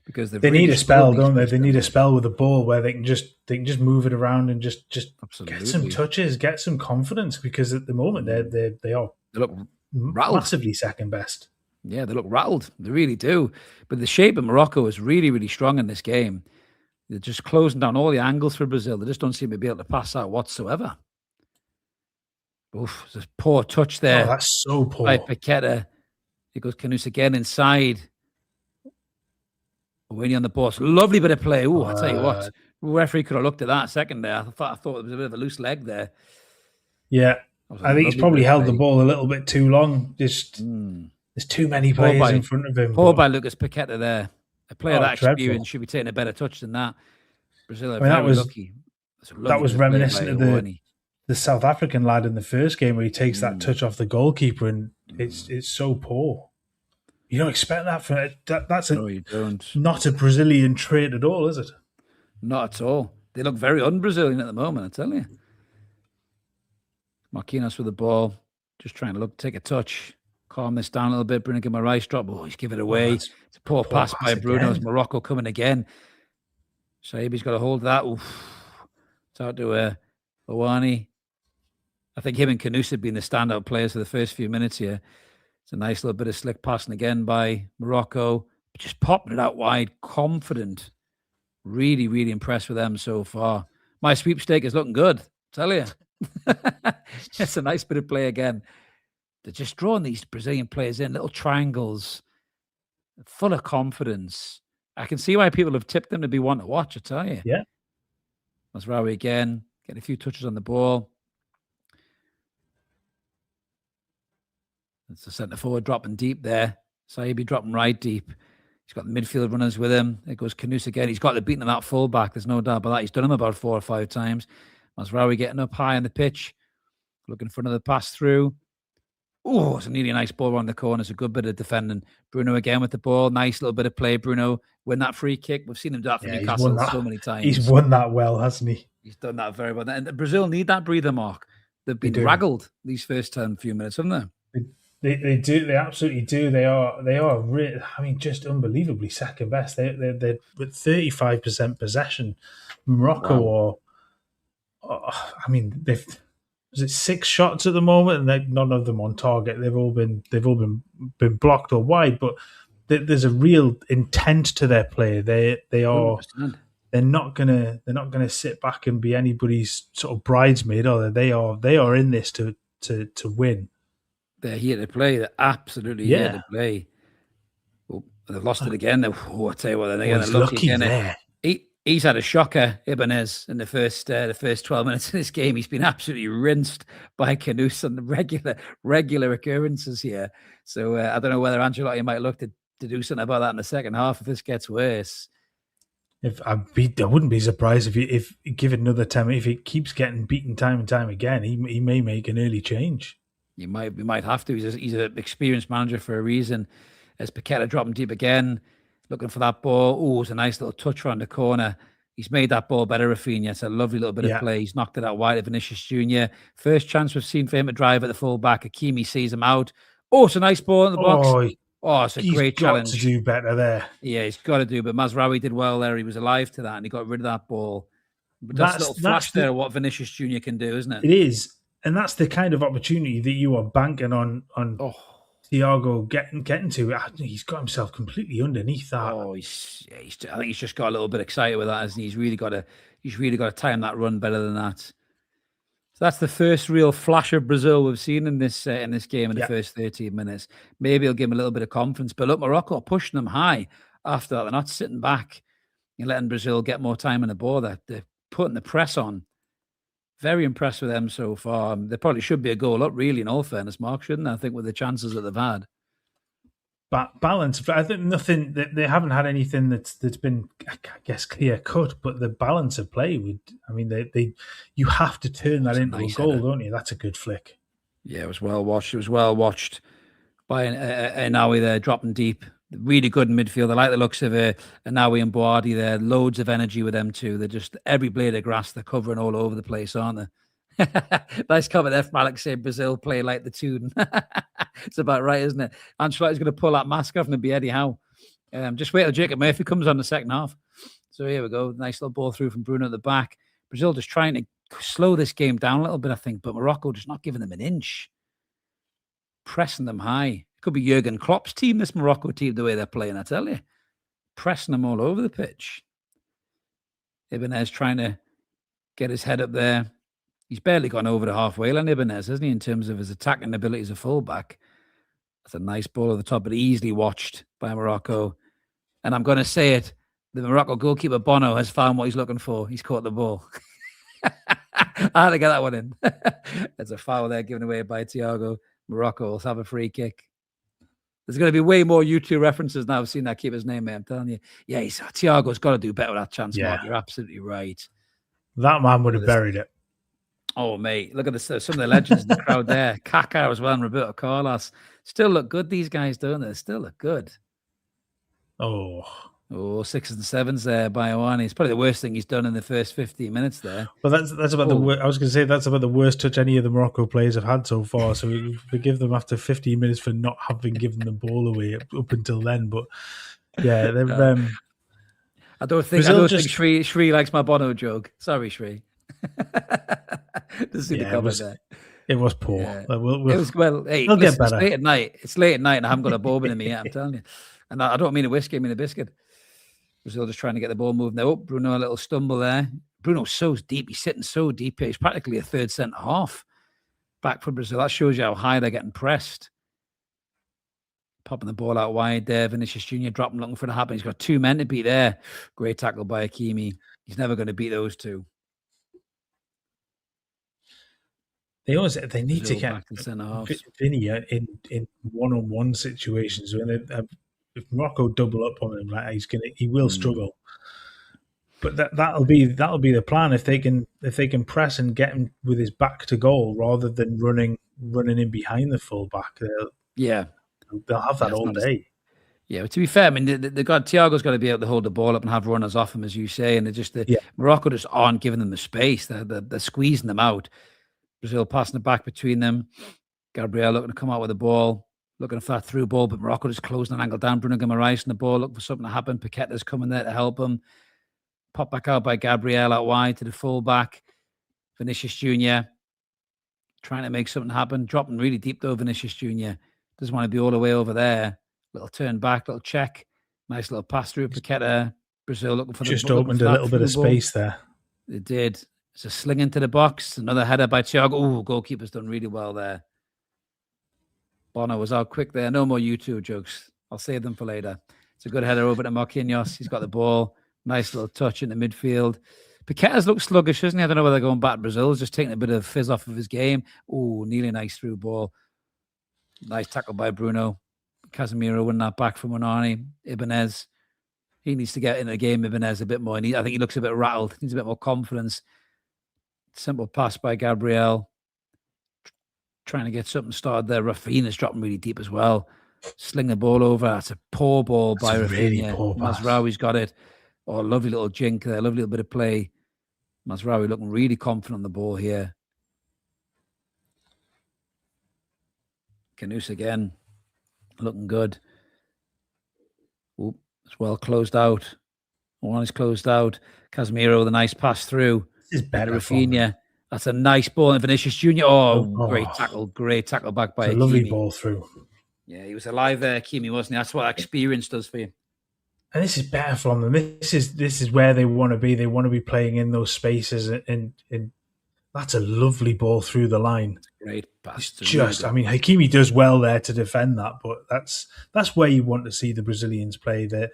Because they need a spell, don't they? They need a spell with the ball where they can just move it around and just get some touches, get some confidence, because at the moment they look massively second best. Yeah, they look rattled. They really do. But the shape of Morocco is really, really strong in this game. They're just closing down all the angles for Brazil. They just don't seem to be able to pass out whatsoever. Oof, there's a poor touch there. Oh, that's so poor. By Paqueta. It goes Canus again inside. Winnie on the post. Lovely bit of play. Ooh, I'll tell you what. The referee could have looked at that a second there. I thought it was a bit of a loose leg there. Yeah. I think he's probably held the ball a little bit too long. There's too many players in front of him. Poor by Lucas Paqueta there. A player that experience should be taking a better touch than that. Brazil are very lucky. That was reminiscent of the South African lad in the first game where he takes that touch off the goalkeeper, and it's so poor. You don't expect that from that's you don't. Not a Brazilian trait at all, is it? Not at all. They look very un-Brazilian at the moment, I tell you. Marquinhos with the ball, just trying to take a touch, calm this down a little bit. Bruno Guimaraes drop. Oh, he's given it away. It's a poor pass by Bruno. It's Morocco coming again. Shaibi's got a hold of that. Oof. It's out to Owani. I think him and Canus have been the standout players for the first few minutes here. It's a nice little bit of slick passing again by Morocco. Just popping it out wide, confident. Really, really impressed with them so far. My sweepstake is looking good, tell you. It's a nice bit of play again. They're just drawing these Brazilian players in, little triangles, full of confidence. I can see why people have tipped them to be one to watch, I tell you. Yeah. Mazraoui again, getting a few touches on the ball. It's the centre forward dropping deep there. Saibi dropping right deep. He's got the midfield runners with him. There goes Canus again. He's got the beating of that fullback. There's no doubt about that. He's done him about 4 or 5 times. Mazraoui getting up high on the pitch. Looking for another pass through. Oh, it's a really nice ball around the corner. It's a good bit of defending. Bruno again with the ball. Nice little bit of play. Bruno win that free kick. We've seen him do that for Newcastle so many times. He's won that well, hasn't he? He's done that very well. And Brazil need that breather, Mark. They've been raggled these first few minutes, haven't they? They do. They absolutely do. They are. I mean, just unbelievably second best. They're with 35% possession. Morocco Wow. I mean, they've is it 6 shots at the moment, and none of them on target. They've all been blocked or wide, but there's a real intent to their play. They are 100%. they're not gonna sit back and be anybody's sort of bridesmaid, are they? They are in this to win. They're here to play. They're absolutely here Yeah. to play. Oh, they've lost it again. I tell you what, they're Oh, going to he's look lucky again. there. He's had a shocker, Ibanez, in the first 12 minutes of this game. He's been absolutely rinsed by Canus on the regular occurrences here. So I don't know whether Ancelotti might look to do something about that in the second half if this gets worse. I wouldn't be surprised if given another time, if he keeps getting beaten time and time again, he may make an early change. We might have to. He's an experienced manager for a reason. As Paqueta dropping deep again, looking for that ball. Oh, it's a nice little touch around the corner. He's made that ball better, Rafinha. It's a lovely little bit of play. He's knocked it out wide of Vinicius Jr. First chance we've seen for him to drive at the full-back. Hakimi sees him out. Oh, it's a nice ball in the box. Oh, it's a great challenge. He's got to do better there. Yeah, he's got to do. But Mazraoui did well there. He was alive to that, and he got rid of that ball. But that's a little flash there of what Vinicius Jr. can do, isn't it? It is. And that's the kind of opportunity that you are banking on Thiago getting to. He's got himself completely underneath that. Oh, I think he's just got a little bit excited with that, hasn't he? He's really got to time that run better than that. So that's the first real flash of Brazil we've seen in this game in the first 13 minutes. Maybe it'll give him a little bit of confidence. But look, Morocco are pushing them high after that. They're not sitting back and letting Brazil get more time in the ball. They're putting the press on. Very impressed with them so far. There probably should be a goal up, really, in all fairness, Mark, shouldn't they? I think with the chances that they've had. But balance, I think nothing. They haven't had anything that's been, I guess, clear cut. But the balance of play you have to turn that into a goal, don't you? That's a good flick. Yeah, it was well watched. It was well watched by Enawi there, dropping deep. Really good in midfield. I like the looks of Enawi and Boadi there. Loads of energy with them too. They're just every blade of grass. They're covering all over the place, aren't they? Nice comment there from Alex saying Brazil play like the tune. It's about right, isn't it? Ancelotti's going to pull that mask off and it'll be Eddie Howe. Just wait till Jacob Murphy comes on the second half. So here we go. Nice little ball through from Bruno at the back. Brazil just trying to slow this game down a little bit, I think, but Morocco just not giving them an inch. Pressing them high. Could be Jurgen Klopp's team, this Morocco team, the way they're playing, I tell you. Pressing them all over the pitch. Ibanez trying to get his head up there. He's barely gone over the halfway line, Ibanez, hasn't he, in terms of his attacking ability as a fullback. That's a nice ball at the top, but easily watched by Morocco. And I'm going to say it, the Morocco goalkeeper, Bono, has found what he's looking for. He's caught the ball. I had to get that one in. There's a foul there given away by Thiago. Morocco will have a free kick. There's going to be way more YouTube references now. I've seen that keeper's name, mate. I'm telling you. Yeah, Thiago's got to do better with that chance, Mark. You're absolutely right. That man would have buried it. Oh, mate. Look at this. Some of the legends in the crowd there. Kaká as well and Roberto Carlos. Still look good, these guys, don't they? Still look good. Oh, 6s and 7s there by Ioane. It's probably the worst thing he's done in the first 15 minutes there. Well, that's about the worst. I was going to say that's about the worst touch any of the Morocco players have had so far. So we forgive them after 15 minutes for not having given the ball away up until then. But yeah, they've. I don't think Shri likes my Bono joke. Sorry, Shri. It was poor. Yeah. It was Hey, it'll get better. It's late at night. And I haven't got a bourbon in me yet. I'm telling you. And I don't mean a whiskey. I mean a biscuit. Brazil just trying to get the ball moving. Now, Bruno, a little stumble there. Bruno's so deep. He's sitting so deep here. He's practically a third centre half back for Brazil. That shows you how high they're getting pressed. Popping the ball out wide there. Vinicius Jr. dropping, looking for the happen. He's got 2 men to beat there. Great tackle by Hakimi. He's never going to beat those two. They need to get Vinny in one-on-one situations when if Morocco double up on him, like he will struggle. But that'll be the plan if they can press and get him with his back to goal rather than running in behind the fullback. They'll have that all day. Yeah, but to be fair, I mean, Thiago's got to be able to hold the ball up and have runners off him, as you say, and Morocco just aren't giving them the space. They're squeezing them out. Brazil passing it back between them. Gabriel looking to come out with the ball. looking for that through ball, but Morocco just closing an angle down. Bruno Guimaraes on the ball, looking for something to happen. Paqueta's coming there to help him. Pop back out by Gabriel out wide to the fullback. Vinicius Jr. trying to make something happen. Dropping really deep though, Vinicius Jr. Doesn't want to be all the way over there. Little turn back, little check. Nice little pass through. Paqueta. Brazil looking for just opened a little bit of space there. It did. It's a sling into the box. Another header by Thiago. Oh, goalkeeper's done really well there. Bono was out quick there. No more YouTube jokes. I'll save them for later. It's a good header over to Marquinhos. He's got the ball. Nice little touch in the midfield. Paqueta's looked sluggish, isn't he? I don't know whether they're going back to Brazil. He's just taking a bit of fizz off of his game. Oh, nearly nice through ball. Nice tackle by Bruno. Casemiro winning that back from Onani. Ibanez. He needs to get in the game, Ibanez, a bit more. I think he looks a bit rattled. Needs a bit more confidence. Simple pass by Gabriel. Trying to get something started there. Rafinha's dropping really deep as well. Sling the ball over. That's a poor ball by Rafinha. Really poor pass. Mazraoui's got it. Oh, lovely little jink there. Lovely little bit of play. Mazraoui looking really confident on the ball here. Kanouse again. Looking good. Oop, it's well closed out. One is closed out. Casemiro with a nice pass through. This is better. Rafinha. That's a nice ball. And Vinicius Jr. Oh, great tackle. Great tackle back by Hakimi. Lovely ball through. Yeah, he was alive there, Hakimi, wasn't he? That's what experience does for you. And this is better from them. This is where they want to be. They want to be playing in those spaces, and that's a lovely ball through the line. Great pass. I mean, Hakimi does well there to defend that, but that's where you want to see the Brazilians play. That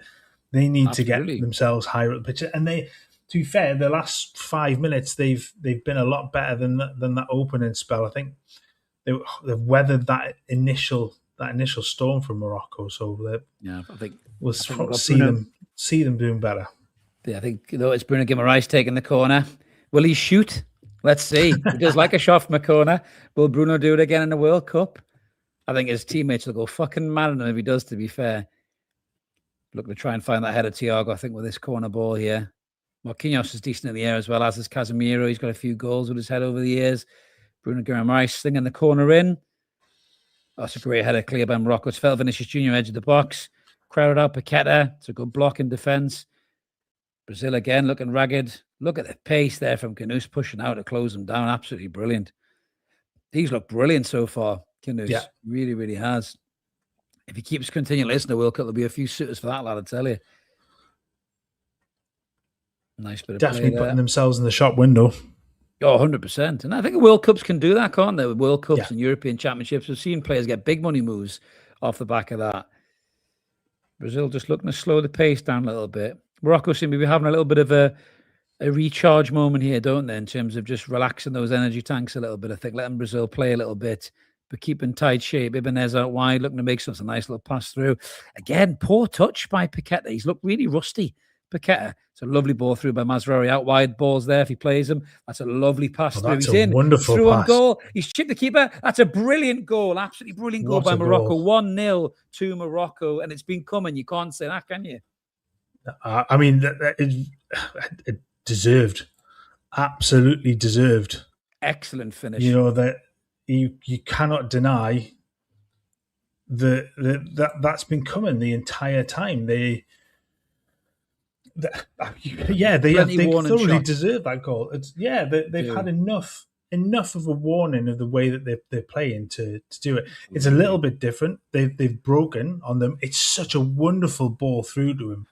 they need to get themselves higher up the pitch. And they, to be fair, the last 5 minutes they've been a lot better than that opening spell. I think they've weathered that initial storm from Morocco. So I think we'll see them doing better. Yeah, I think it's Bruno Guimaraes taking the corner. Will he shoot? Let's see. He does like a shot from a corner. Will Bruno do it again in the World Cup? I think his teammates will go fucking mad at him if he does, to be fair. Looking to try and find that head of Thiago, I think, with this corner ball here. Marquinhos is decent in the air as well, as is Casemiro. He's got a few goals with his head over the years. Bruno Guimaraes slinging the corner in. That's a great header clear by Morocco. It's felt Vinicius Jr. edge of the box. Crowded out Paqueta. It's a good block in defence. Brazil again looking ragged. Look at the pace there from Kanouse pushing out to close him down. Absolutely brilliant. He's looked brilliant so far, Kanouse. Yeah. Really, really has. If he keeps continuing to listen to World Cup, there'll be a few suitors for that, lad, I tell you. Nice bit of definitely play putting themselves in the shop window. Oh, 100%. And I think World Cups can do that, can't they? With World Cups and European Championships, we've seen players get big money moves off the back of that. Brazil just looking to slow the pace down a little bit. Morocco seem to be having a little bit of a recharge moment here, don't they, in terms of just relaxing those energy tanks a little bit. I think letting Brazil play a little bit, but keeping tight shape. Ibanez out wide, looking to make some nice little pass through. Again, poor touch by Paqueta. He's looked really rusty, Paqueta. It's a lovely ball through by Mazraoui. Out wide, balls there if he plays them. That's a lovely pass through. He's in. Wonderful through pass. On goal. He's chipped the keeper. That's a brilliant goal. Absolutely brilliant goal by Morocco. 1-0 to Morocco. And it's been coming. You can't say that, can you? I mean, it deserved. Absolutely deserved. Excellent finish. You know, that you cannot deny that's been coming the entire time. They thoroughly deserve that goal. They've had enough of a warning of the way that they're playing to do it. It's a little bit different. They've broken on them. It's such a wonderful ball through to him.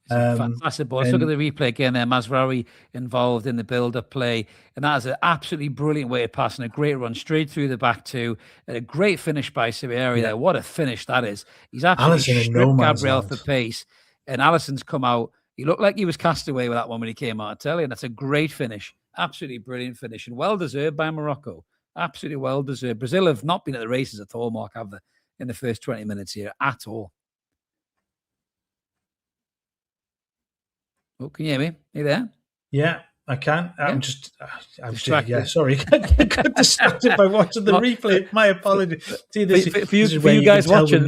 Fantastic ball. Let's look at the replay again there. Mazraoui involved in the build-up play. And that is an absolutely brilliant way of passing. A great run straight through the back two. And a great finish by Siberi there. What a finish that is. He's absolutely stripped Gabriel for pace. And Alisson's come out. He looked like he was cast away with that one when he came out, I tell you. And that's a great finish. Absolutely brilliant finish. And well-deserved by Morocco. Absolutely well-deserved. Brazil have not been at the races at all, Mark, have they? In the first 20 minutes here at all. Oh, can you hear me? Are you there? Yeah, I can. I'm distracted. Sorry. I got distracted by watching the replay. My apologies. See, for you guys watching,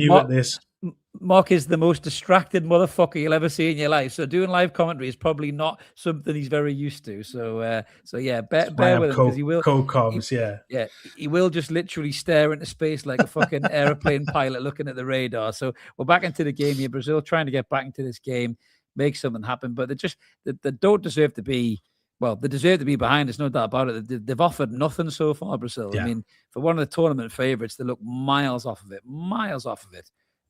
Mark is the most distracted motherfucker you'll ever see in your life. So doing live commentary is probably not something he's very used to. So yeah, bear with him because he will. Co-coms, yeah. Yeah, he will just literally stare into space like a fucking airplane pilot looking at the radar. So we're back into the game here. Brazil trying to get back into this game, make something happen, but they don't deserve to be. Well, they deserve to be behind. There's no doubt about it. They've offered nothing so far, Brazil. Yeah. I mean, for one of the tournament favorites, they look miles off of it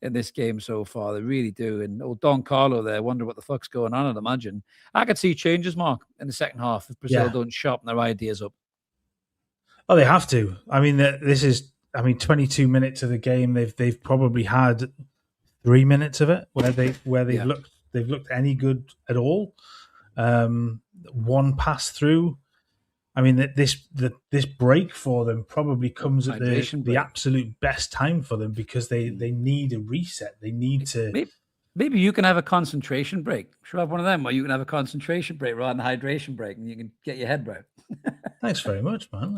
in this game so far. They really do. And old Don Carlo there, wonder what the fuck's going on, I'd imagine. I could see changes, Mark, in the second half if Brazil don't sharpen their ideas up. Oh, they have to. I mean, 22 minutes of the game, they've probably had 3 minutes of it where they've looked any good at all. One pass through. I mean, this break for them probably comes at the absolute best time for them because they need a reset. They need to. Maybe you can have a concentration break. Should I have one of them where you can have a concentration break rather than a hydration break and you can get your head right. Thanks very much, man.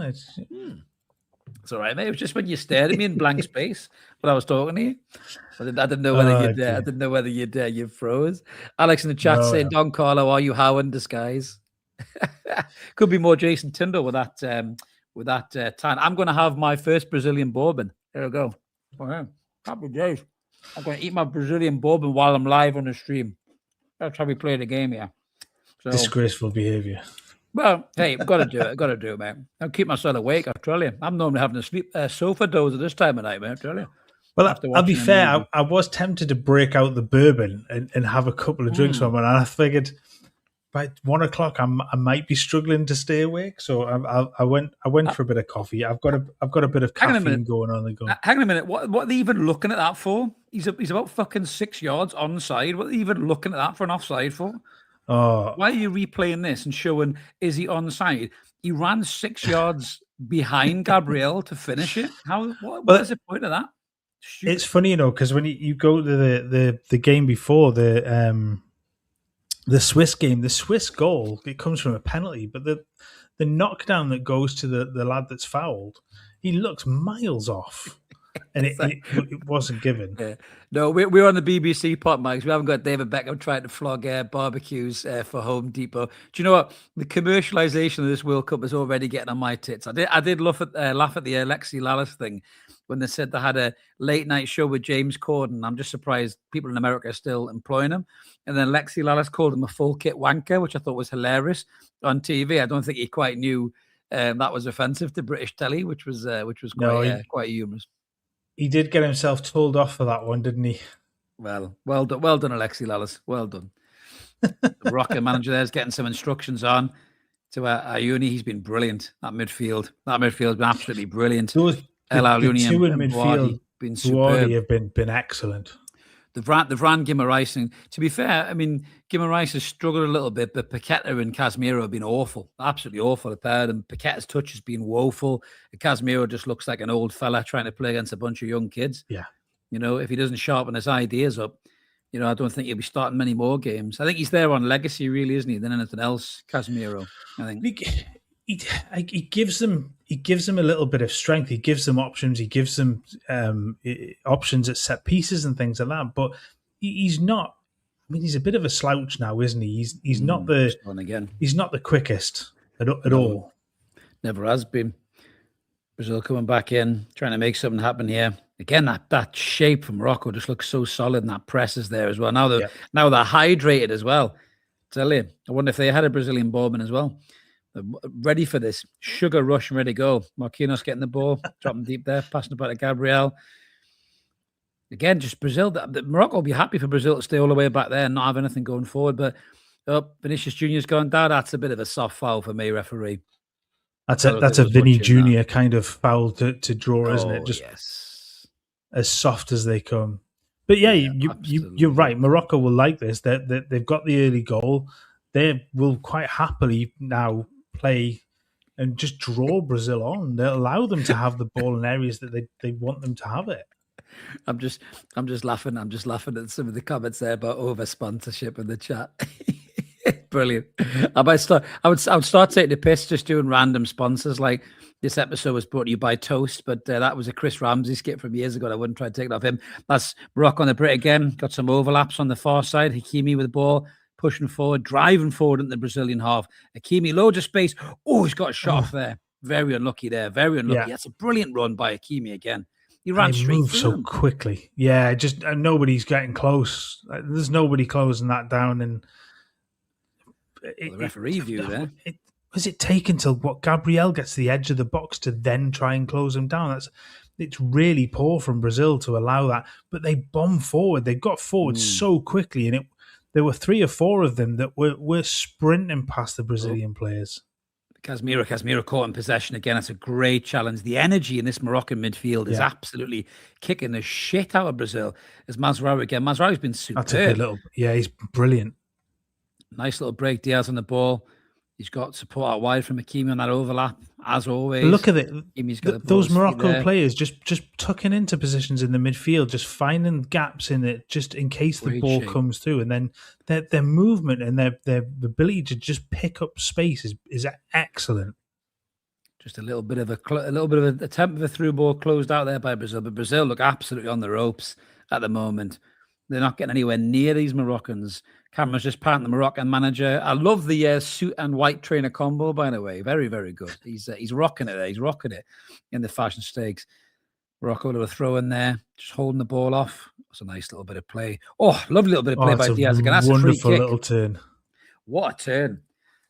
It's all right, mate. It was just when you stared at me in blank space when I was talking to you. I didn't know whether I didn't know whether you froze. Alex in the chat saying, "Don Carlo, are you Howard in disguise?" Could be more Jason Tyndall with that tan. I'm going to have my first Brazilian bourbon. There we go. Okay. Happy days. I'm going to eat my Brazilian bourbon while I'm live on the stream. That's how we play the game here. So, disgraceful behaviour. Well, hey, got to do it, man. I'll keep myself awake, I tell you. I'm normally having a sleep sofa doze at this time of night, man, I tell you. Well, I'll be fair, I was tempted to break out the bourbon and have a couple of drinks from it, and I figured by 1 o'clock I might be struggling to stay awake, so I went for a bit of coffee. I've got a bit of caffeine going on. Hang on a minute, what are they even looking at that for? He's about fucking 6 yards onside. What are they even looking at that for an offside for? Oh, why are you replaying this and showing is he onside? He ran 6 yards behind Gabriel to finish it. What is the point of that? Stupid. It's funny, because when you go to the game before the Swiss game, the Swiss goal, it comes from a penalty, but the knockdown that goes to the lad that's fouled, he looks miles off. And it wasn't given. Yeah. No, we're on the BBC pot, Mike. We haven't got David Beckham trying to flog barbecues for Home Depot. Do you know what? The commercialization of this World Cup is already getting on my tits. I did laugh at the Alexi Lalas thing when they said they had a late night show with James Corden. I'm just surprised people in America are still employing him. And then Alexi Lalas called him a full kit wanker, which I thought was hilarious on TV. I don't think he quite knew that was offensive to British telly, which was quite humorous. He did get himself told off for that one, didn't he? Well done, Alexi Lalas. Well done. The Moroccan manager there's getting some instructions on to Ayuni. He's been brilliant. That midfield's been absolutely brilliant. The two in midfield been superb. Have been excellent. They've ran Guimaraes, and to be fair, I mean, Guimaraes has struggled a little bit, but Paqueta and Casemiro have been awful, absolutely awful. The pair of them. Paqueta's touch has been woeful. Casemiro just looks like an old fella trying to play against a bunch of young kids. Yeah. If he doesn't sharpen his ideas up, I don't think he'll be starting many more games. I think he's there on legacy, really, isn't he, than anything else, Casemiro, I think. He gives them a little bit of strength. He gives them options. He gives them options at set pieces and things like that. But he's not. I mean, he's a bit of a slouch now, isn't he? He's not the he's not the quickest at all. Never has been. Brazil coming back in, trying to make something happen here. Again, that shape from Morocco just looks so solid, and that press is there as well. Now they're hydrated as well. Tell you, I wonder if they had a Brazilian bourbon as well. Ready for this sugar rush and ready to go. Marquinhos getting the ball, dropping deep there, passing about to Gabriel. Again, just Brazil. Morocco will be happy for Brazil to stay all the way back there and not have anything going forward. But Vinicius Junior's gone down. That's a bit of a soft foul for me, referee. That's a Vinny Junior kind of foul to draw, isn't it? Just as soft as they come. But you're right. Morocco will like this. They've got the early goal. They will quite happily now play and just draw Brazil on. They'll allow them to have the ball in areas that they want them to have it. I'm just laughing. I'm just laughing at some of the comments there about over sponsorship in the chat. Brilliant. I would start taking the piss just doing random sponsors. Like this episode was brought to you by Toast, but that was a Chris Ramsey skit from years ago. I wouldn't try to take it off him. That's Morocco on the Brit again. Got some overlaps on the far side. Hakimi with the ball, pushing forward, driving forward in the Brazilian half. Hakimi, loads of space. Oh, he's got a shot off there. Very unlucky there. Very unlucky. Yeah. That's a brilliant run by Hakimi again. He ran straight moved through so him. quickly. Yeah, just nobody's getting close. There's nobody closing that down. And the referee view there. Was it taken till what Gabriel gets to the edge of the box to then try and close him down? It's really poor from Brazil to allow that. But they bomb forward. They got forward so quickly, and there were 3 or 4 of them that were sprinting past the Brazilian players. Casemiro caught in possession again. That's a great challenge. The energy in this Moroccan midfield is absolutely kicking the shit out of Brazil. As Mazraoui again. Mazraoui's been superb. That's a good little. Yeah, he's brilliant. Nice little break. Diaz on the ball. He's got support out wide from Hakimi on that overlap, as always. But look at it. Those Morocco players just tucking into positions in the midfield, just finding gaps in it, just in case the ball comes through. And then their movement and their ability to just pick up space is excellent. Just a little bit of an attempt of a through ball closed out there by Brazil. But Brazil look absolutely on the ropes at the moment. They're not getting anywhere near these Moroccans. Cameron's just patting the Moroccan manager. I love the suit and white trainer combo, by the way. Very, very good. He's rocking it there. He's rocking it in the fashion stakes. Morocco, a little throw in there, just holding the ball off. It's a nice little bit of play. Oh, lovely little bit of play by Diaz again. That's a free kick. Wonderful little turn. What a turn.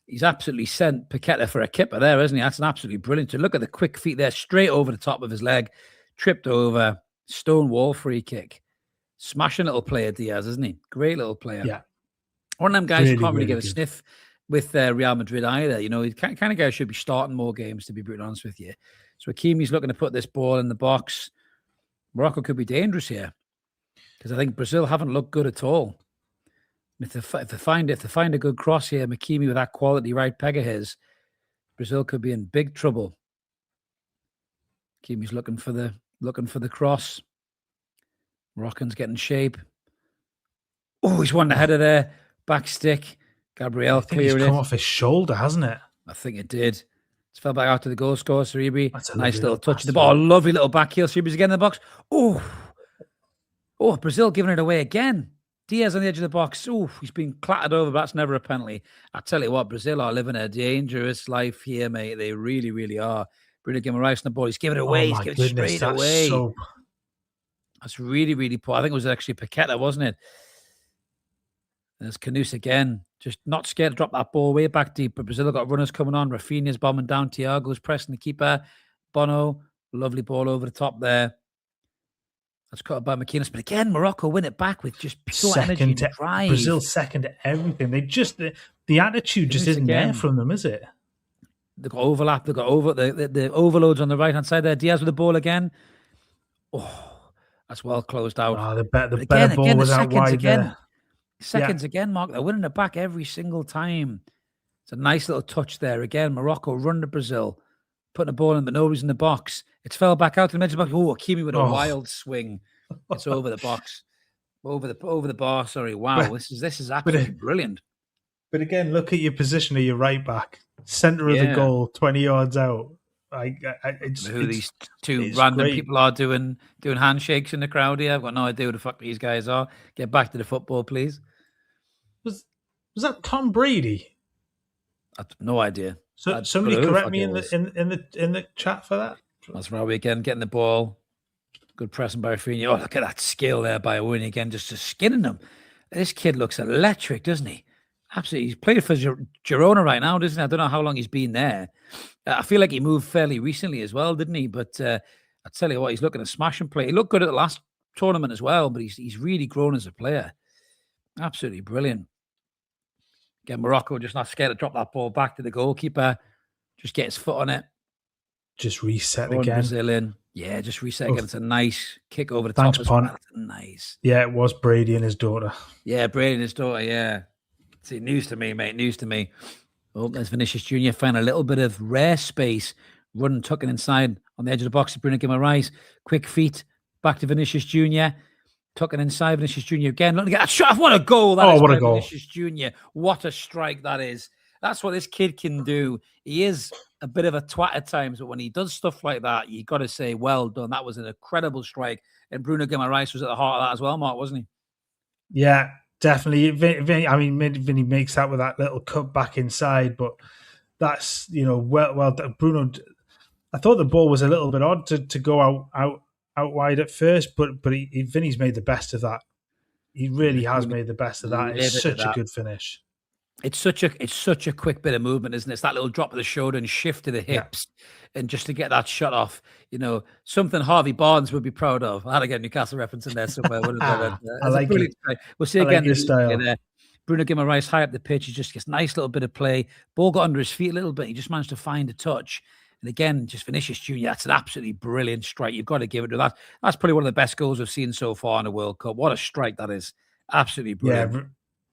He's absolutely sent Paqueta for a kipper there, isn't he? That's an absolutely brilliant turn. Look at the quick feet there, straight over the top of his leg. Tripped over. Stone wall free kick. Smashing little player, Diaz, isn't he? Great little player. Yeah. One of them guys who can't really get a sniff with Real Madrid either. You know, he's kind of guy who should be starting more games, to be brutally honest with you. So Hakimi's looking to put this ball in the box. Morocco could be dangerous here because I think Brazil haven't looked good at all. If they find a good cross here, Hakimi with that quality right peg of his, Brazil could be in big trouble. Hakimi's looking for the cross. Moroccan's getting shape. Oh, he's won the header there. Back stick. Gabriel clearing it. It's come off his shoulder, hasn't it? I think it did. It's fell back out to the goal scorer, Cerebri. Nice little touch of the ball. Lovely little back heel. Cerebri's again in the box. Oh, Brazil giving it away again. Diaz on the edge of the box. Oh, he's been clattered over, but that's never a penalty. I tell you what, Brazil are living a dangerous life here, mate. They really, really are. Bruno Guimaraes on the ball. He's giving it away. He's giving it straight away. That's really, really poor. I think it was actually Paqueta, wasn't it? There's Canus again. Just not scared to drop that ball way back deep. But Brazil got runners coming on. Rafinha's bombing down. Thiago's pressing the keeper. Bono, lovely ball over the top there. That's cut by McInnes. But again, Morocco win it back with just pure energy and drive. Brazil second to everything. They just the attitude just isn't there from them, is it? They've got overlap. They've got the overloads on the right hand side there. Diaz with the ball again. Oh. That's well closed out. Oh, the better ball was out wide there. Seconds again, Mark. They're winning it back every single time. It's a nice little touch there. Again, Morocco run to Brazil, putting the ball in, but nobody's in the box. It's fell back out to the middle box. Oh, Hakimi with a wild swing. It's over the box. Over the bar, sorry. Wow, this is absolutely brilliant. But again, look at your position of your right back. Center of the goal, 20 yards out. These two random people are doing handshakes in the crowd here. I've got no idea who the fuck these guys are. Get back to the football, please. Was that Tom Brady? I have no idea. So somebody correct me in the chat for that. That's right. We again getting the ball. Good pressing by Rafinha. Oh, look at that skill there by Owen again, just skinning them. This kid looks electric, doesn't he? Absolutely. He's played for Girona right now, doesn't he? I don't know how long he's been there. I feel like he moved fairly recently as well, didn't he? But I tell you what, he's looking to smash and play. He looked good at the last tournament as well, but he's really grown as a player. Absolutely brilliant. Again, Morocco just not scared to drop that ball back to the goalkeeper. Just get his foot on it. Just reset again. Brazil in. Yeah, just reset again. It's a nice kick over the top as well. Nice. Yeah, it was Brady and his daughter. Yeah, Brady and his daughter, yeah. See, news to me, mate. News to me. Oh, there's Vinicius Jr. found a little bit of rare space, running, tucking inside on the edge of the box to Bruno Guimaraes. Quick feet, back to Vinicius Jr. Tucking inside Vinicius Jr. again. Looking to get that shot. What a goal that is what a by goal. Vinicius Jr. What a strike that is. That's what this kid can do. He is a bit of a twat at times, but when he does stuff like that, you got to say, well done. That was an incredible strike. And Bruno Guimaraes was at the heart of that as well, Mark, wasn't he? Yeah, definitely. Vinny makes that with that little cut back inside, but that's, well done. Bruno, I thought the ball was a little bit odd to go out wide at first, but Vinny's made the best of that. He really has made the best of that. It's such a good finish. It's such a quick bit of movement, isn't it? It's that little drop of the shoulder and shift to the hips, and just to get that shot off, something Harvey Barnes would be proud of. I had to get a Newcastle reference in there somewhere. I like it. We'll see again. Like style. There. Bruno Guimaraes high up the pitch. He just gets a nice little bit of play. Ball got under his feet a little bit. He just managed to find a touch. And again, just Vinicius Jr., that's an absolutely brilliant strike. You've got to give it to that. That's probably one of the best goals we've seen so far in the World Cup. What a strike that is. Absolutely brilliant. Yeah,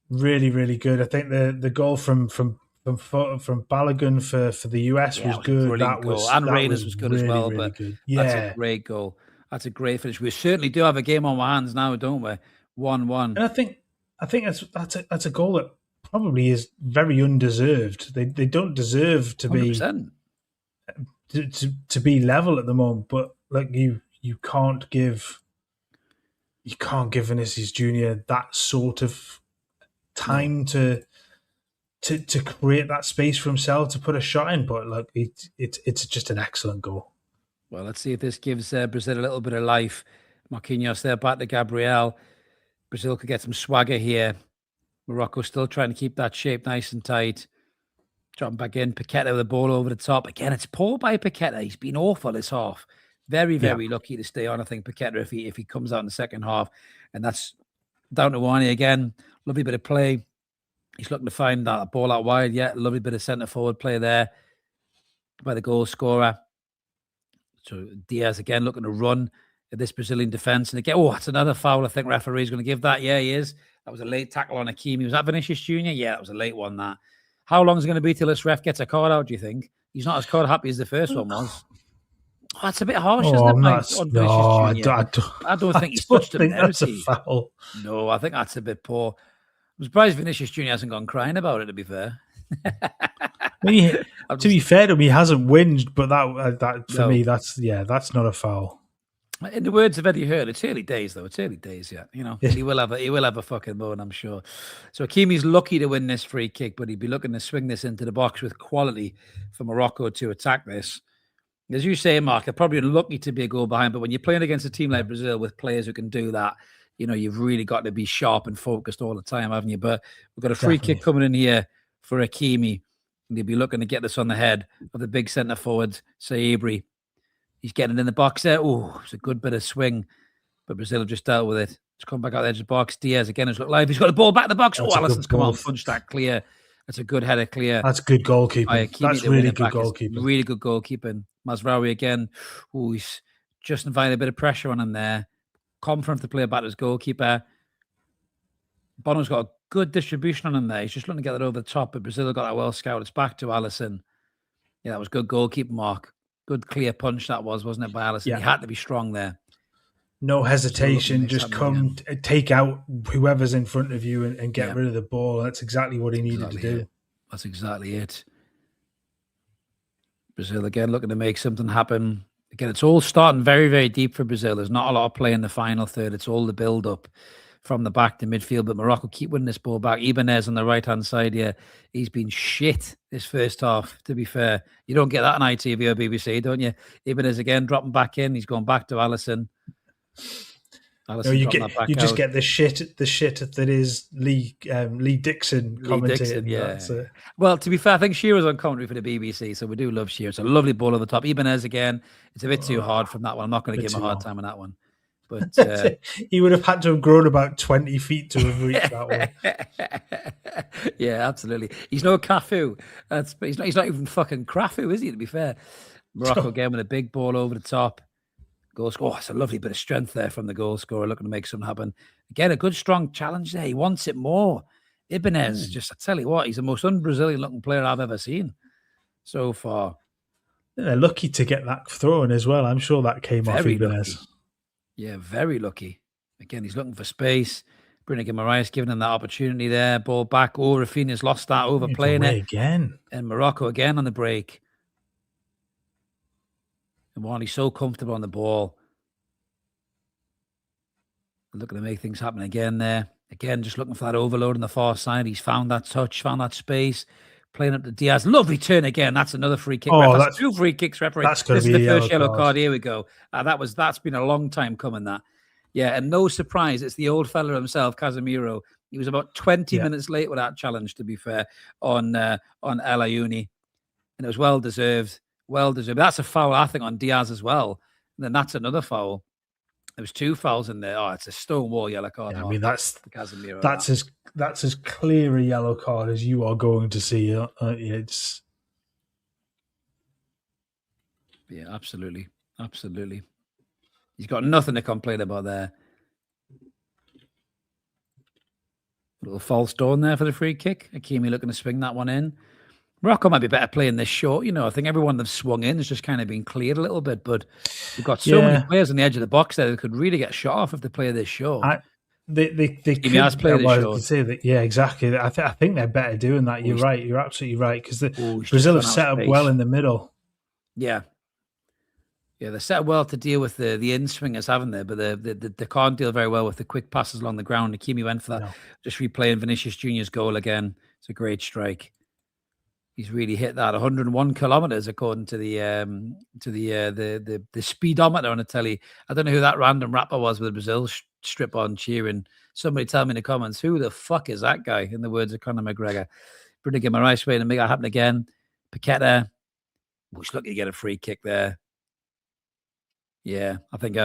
really, really good. I think the goal from Balogun for the US was good. That was, and Raiders was good really, as well. Really but good. Yeah, that's a great goal. That's a great finish. We certainly do have a game on our hands now, don't we? 1-1. And I think that's a goal that probably is very undeserved. They don't deserve to 100%. To be level at the moment. But like you can't give Vinicius Jr. that sort of time to create that space for himself to put a shot in. But look, it's just an excellent goal. Well, let's see if this gives Brazil a little bit of life. Marquinhos there, back to Gabriel. Brazil could get some swagger here. Morocco still trying to keep that shape nice and tight. Dropping back in. Paqueta with the ball over the top. Again, it's poor by Paqueta. He's been awful this half. Very, very lucky to stay on, I think, Paqueta, if he comes out in the second half. And that's down to Wani again. Lovely bit of play. He's looking to find that ball out wide. Yeah, lovely bit of centre-forward play there by the goal scorer. So Diaz again looking to run at this Brazilian defence. And again, that's another foul. I think referee's going to give that. Yeah, he is. That was a late tackle on Hakimi. Was that Vinicius Jr.? Yeah, that was a late one, that. How long is it going to be till this ref gets a card out, do you think? He's not as card happy as the first one was. Oh, that's a bit harsh, isn't it? I don't think he's touched him. That's a foul. No, I think that's a bit poor. I'm surprised Vinicius Jr. hasn't gone crying about it, to be fair. To be fair to him, he hasn't whinged, but that for me, that's not a foul. In the words of Eddie Hearn, it's early days, though. It's early days, yeah. He will have a fucking moan, I'm sure. So Hakimi's lucky to win this free kick, but he'd be looking to swing this into the box with quality for Morocco to attack this. As you say, Mark, they're probably unlucky to be a goal behind, but when you're playing against a team like Brazil with players who can do that, you've really got to be sharp and focused all the time, haven't you? But we've got a free kick coming in here for Hakimi, and he'll be looking to get this on the head of the big centre forward, Saibri. He's getting it in the box there. Oh, it's a good bit of swing, but Brazil have just dealt with it. It's come back out the edge of the box. Diaz again has looked live. He's got the ball back in the box. Alisson's come on, punched that clear. That's a good header clear. That's good goalkeeping. That's really good goalkeeping. Really good goalkeeping. Mazraoui again. Oh, he's just invited a bit of pressure on him there. Confident to play back as goalkeeper. Bono's got a good distribution on him there. He's just looking to get that over the top, but Brazil got that well scouted. It's back to Alisson. Yeah, that was good goalkeeping, Mark. Good clear punch that was, wasn't it, by Alisson? Yeah. He had to be strong there. No hesitation. Just take out whoever's in front of you and get rid of the ball. That's exactly what he needed to do. That's exactly it. Brazil again looking to make something happen. Again, it's all starting very, very deep for Brazil. There's not a lot of play in the final third. It's all the build-up from the back to midfield. But Morocco keep winning this ball back. Ibanez on the right-hand side here. He's been shit this first half, to be fair. You don't get that on ITV or BBC, don't you? Ibanez again dropping back in. He's going back to Alisson. No, you just get the shit that is Lee Dixon commentating. Yeah. Well, to be fair, I think Shearer's on commentary for the BBC, so we do love Shearer. It's a lovely ball over the top. Ibanez again. It's a bit too hard from that one. I'm not going to give him a hard time on that one. But he would have had to have grown about 20 feet to have reached that one. Yeah, absolutely. He's no Cafu. He's not even fucking Crafu, is he? To be fair, Morocco again with a big ball over the top. Goal score. Oh, it's a lovely bit of strength there from the goal scorer, looking to make something happen. Again, a good, strong challenge there. He wants it more. Ibanez, I tell you what, he's the most un-Brazilian looking player I've ever seen so far. They're lucky to get that throw in as well. I'm sure that came off Ibanez. Lucky. Yeah, very lucky. Again, he's looking for space. Bruno Guimaraes giving him that opportunity there. Ball back. Oh, Rafinha's lost that, overplaying it. Again. And Morocco again on the break. And Warney's so comfortable on the ball. Looking to make things happen again there. Again, just looking for that overload on the far side. He's found that touch, found that space. Playing up to Diaz. Lovely turn again. That's another free kick. Oh, that's 2 free kicks, referee. That's going to be the first yellow card. Here we go. That's been a long time coming, that. Yeah, and no surprise, it's the old fella himself, Casemiro. He was about 20 minutes late with that challenge, to be fair, on El Ayouni. And it was well deserved. Well deserved. That's a foul, I think, on Diaz as well. And then that's another foul. There was 2 fouls in there. Oh, it's a stonewall yellow card. Yeah, I mean, that's Casemiro. That's as clear a yellow card as you are going to see. It's absolutely. He's got nothing to complain about there. A little false dawn there for the free kick. Hakimi looking to swing that one in. Morocco might be better playing this short. I think everyone they've swung in has just kind of been cleared a little bit, but we've got so many players on the edge of the box there that could really get shot off if they play this short. They could play this short. Say that, yeah, exactly. I think they're better doing that. You're right. You're absolutely right, because Brazil have set up well in the middle. Yeah. Yeah, they're set well to deal with the in-swingers, haven't they? But they can't deal very well with the quick passes along the ground. Hakimi went for that. No. Just replaying Vinicius Junior's goal again. It's a great strike. He's really hit that 101 kilometers according to the speedometer on the telly. I don't know who that random rapper was with the Brazil strip on cheering. Somebody tell me in the comments, who the fuck is that guy? In the words of Conor McGregor. Bruno Guimaraes waiting to make that happen again. Paqueta, he's looking to get a free kick there. Yeah, I think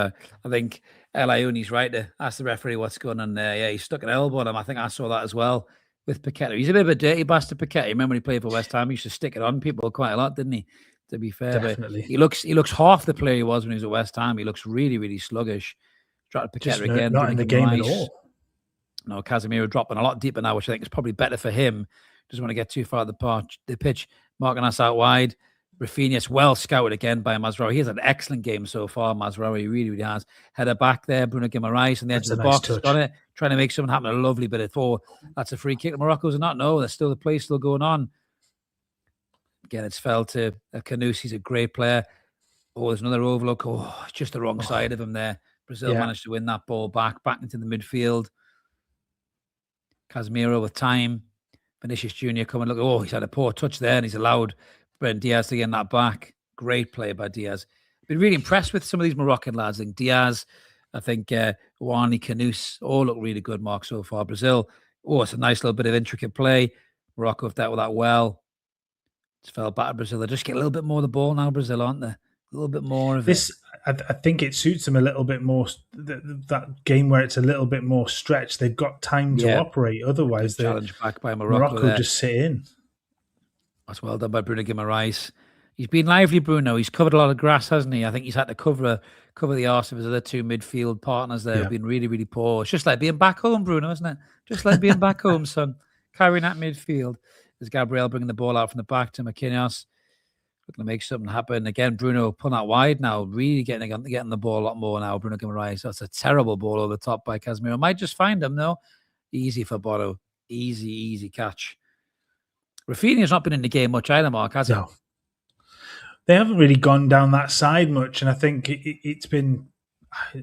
El Ayouni's right to ask the referee what's going on there. Yeah, he stuck an elbow on him. I think I saw that as well with Paqueta. He's a bit of a dirty bastard, Paqueta. Remember when he played for West Ham? He used to stick it on people quite a lot, didn't he? To be fair, definitely. But he looks half the player he was when he was at West Ham. He looks really, really sluggish. Tried Paqueta again. Not in the game at all. No, Casemiro dropping a lot deeper now, which I think is probably better for him. Doesn't want to get too far at the pitch. Marking us out wide. Rafinha's well scouted again by Mazraoui. He has an excellent game so far, Mazraoui. He really, really has. Header back there, Bruno Guimaraes on the edge of the box. Got it. Trying to make something happen. A lovely bit of 4. That's a free kick. Morocco's not. No, there's still the play still going on. Again, it's fell to Kanoussi. He's a great player. Oh, there's another overlook. Oh, it's just the wrong side of him there. Brazil managed to win that ball back into the midfield. Casemiro with time. Vinicius Junior coming. Look, oh, he's had a poor touch there, and he's allowed Brent Diaz to get that back. Great play by Diaz. Been really impressed with some of these Moroccan lads. I think Diaz, Wani, Kanoussi, all look really good, Mark, so far. Brazil, it's a nice little bit of intricate play. Morocco have dealt with that well. It's fell back to Brazil. They just get a little bit more of the ball now, Brazil, aren't they? A little bit more of it. I think it suits them a little bit more, that game where it's a little bit more stretched. They've got time to operate. Otherwise, they challenge back by Morocco just sit in. That's well done by Bruno Guimaraes. He's been lively, Bruno. He's covered a lot of grass, hasn't he? I think he's had to cover the arse of his other 2 midfield partners there. Have been really, really poor. It's just like being back home, Bruno, isn't it? Just like being back home, son. Carrying that midfield. There's Gabriel bringing the ball out from the back to McInnes. Looking to make something happen. Again, Bruno pulling out wide now. Really getting the ball a lot more now, Bruno Guimaraes. That's a terrible ball over the top by Casemiro. Might just find him, though. Easy for Bono. Easy catch. Rafinha's not been in the game much either, Mark, has he? No. They haven't really gone down that side much, and I think it's been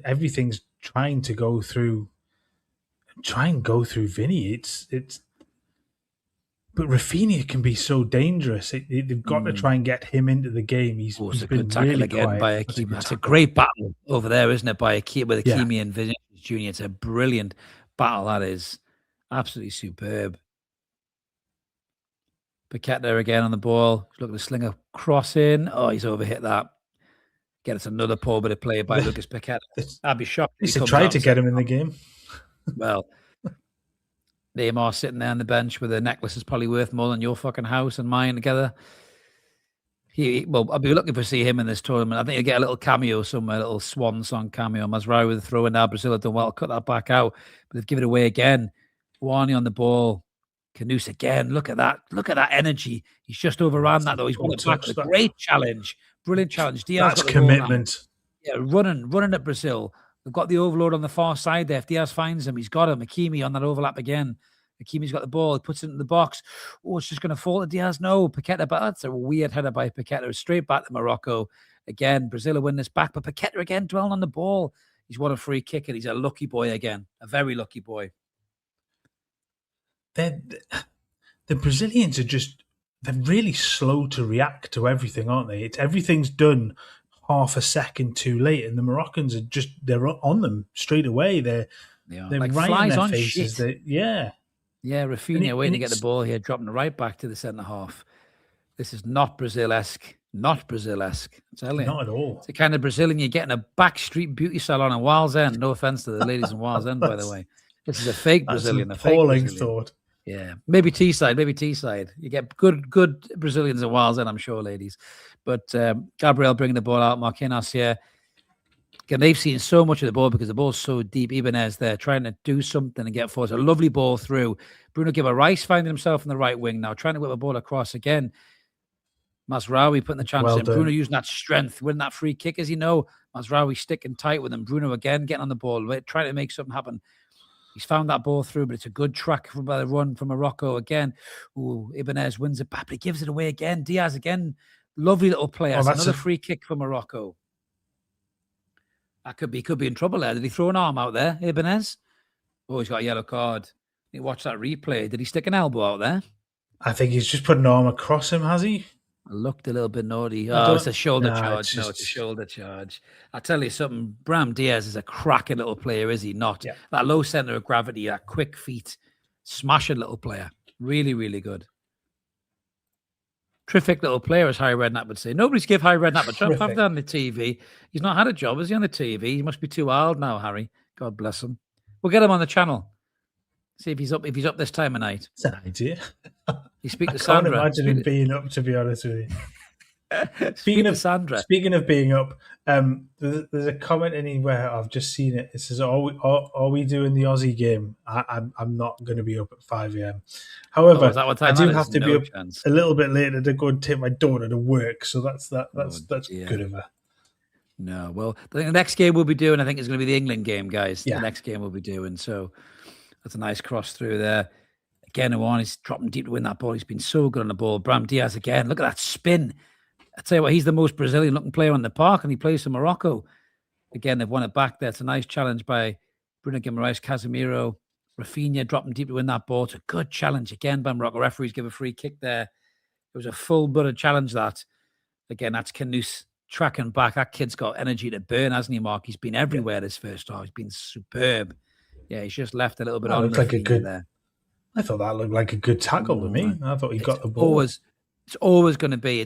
everything's trying to go through Vinny. It's but Rafinha can be so dangerous. They've got to try and get him into the game. He's been good tackle really again quiet. By Hakimi. That's a great battle over there, isn't it? By Hakimi and Vinicius Junior. It's a brilliant battle. That is absolutely superb. Paqueta again on the ball. He's looking to sling a cross in. Oh, he's overhit that. Again, it's another poor bit of play by Lucas Paqueta. I'd be shocked. He tried to get him in the game. Well, Neymar sitting there on the bench with a necklace is probably worth more than your fucking house and mine together. I'll be looking to see him in this tournament. I think he'll get a little cameo somewhere, a little swan song cameo. Mazraoui with a throw in now. Brazil have done well. Cut that back out. But they've given it away again. Wani on the ball. Kanoussi again. Look at that. Look at that energy. He's just overran that, though. He's won it back with a great challenge. Brilliant challenge. Diaz That's commitment. running at Brazil. They've got the overload on the far side there. If Diaz finds him, he's got him. Hakimi on that overlap again. Hakimi's got the ball. He puts it in the box. Oh, it's just going to fall to Diaz. No, Paqueta. But that's a weird header by Paqueta. Straight back to Morocco. Again, Brazil will win this back. But Paqueta again dwelling on the ball. He's won a free kick and he's a lucky boy again. A very lucky boy. The Brazilians they're really slow to react to everything, aren't they? Everything's done half a second too late, and the Moroccans they're on them straight away. They're like right flies in their on faces. shit. Yeah, Rafinha waiting to get the ball here, dropping it right back to the centre half. This is not Brazil-esque. Not Brazil-esque. I'm telling you. Not at all. It's the kind of Brazilian you get in a backstreet beauty salon in Wales End. No offense to the ladies in Wales End, by the way. This is a fake Brazilian. That's an appalling thought. Yeah, maybe Teesside. You get good Brazilians in Wales End, I'm sure, ladies. But Gabriel bringing the ball out, Marquinhos here. Again, they've seen so much of the ball because the ball's so deep. Ibanez there trying to do something and get forward. It's a lovely ball through. Bruno Guimaraes finding himself in the right wing now, trying to whip the ball across again. Mazraoui putting the chance in. Bruno using that strength, winning that free kick, as you know. Mazraoui sticking tight with him. Bruno again getting on the ball, trying to make something happen. He's found that ball through, but it's a good track by the run from Morocco again. Ooh, Ibanez wins it back, but he gives it away again. Diaz again, lovely little play. That's another free kick for Morocco. That could be in trouble there. Did he throw an arm out there, Ibanez? Oh, he's got a yellow card. You watch that replay. Did he stick an elbow out there? I think he's just put an arm across him, has he? Looked a little bit naughty. Oh, it's a shoulder charge. No, it's a shoulder charge. I'll tell you something. Brahim Diaz is a cracking little player, is he not? Yeah. That low center of gravity, that quick feet, smashing little player. Really, really good. Terrific little player, as Harry Redknapp would say. Nobody's give Harry Redknapp a job. Have that on the TV. He's not had a job, is he, on the TV? He must be too old now, Harry. God bless him. We'll get him on the channel. See if he's up this time of night. That's an idea. You speak to Sandra. I can't imagine him being up, to be honest with you. Speaking of Sandra. Speaking of being up, there's a comment anywhere, I've just seen it. It says, are we doing the Aussie game? I'm not going to be up at 5 a.m. However, I do have to be up a little bit later to go and take my daughter to work. So that's good of her. No, well, the next game we'll be doing, I think, is going to be the England game, guys. Yeah. The next game we'll be doing. So that's a nice cross through there. Again, Iwan is dropping deep to win that ball. He's been so good on the ball. Brahim Diaz again. Look at that spin. I tell you what, he's the most Brazilian-looking player on the park, and he plays for Morocco. Again, they've won it back there. It's a nice challenge by Bruno Guimaraes, Casemiro, Rafinha dropping deep to win that ball. It's a good challenge again by Morocco. Referees give a free kick there. It was a full-blooded challenge, that. Again, that's Kanouse tracking back. That kid's got energy to burn, hasn't he, Mark? He's been everywhere this first half. He's been superb. Yeah, he's just left a little bit on Rafinha there. I thought that looked like a good tackle to me. I thought he got the ball. It's always going to be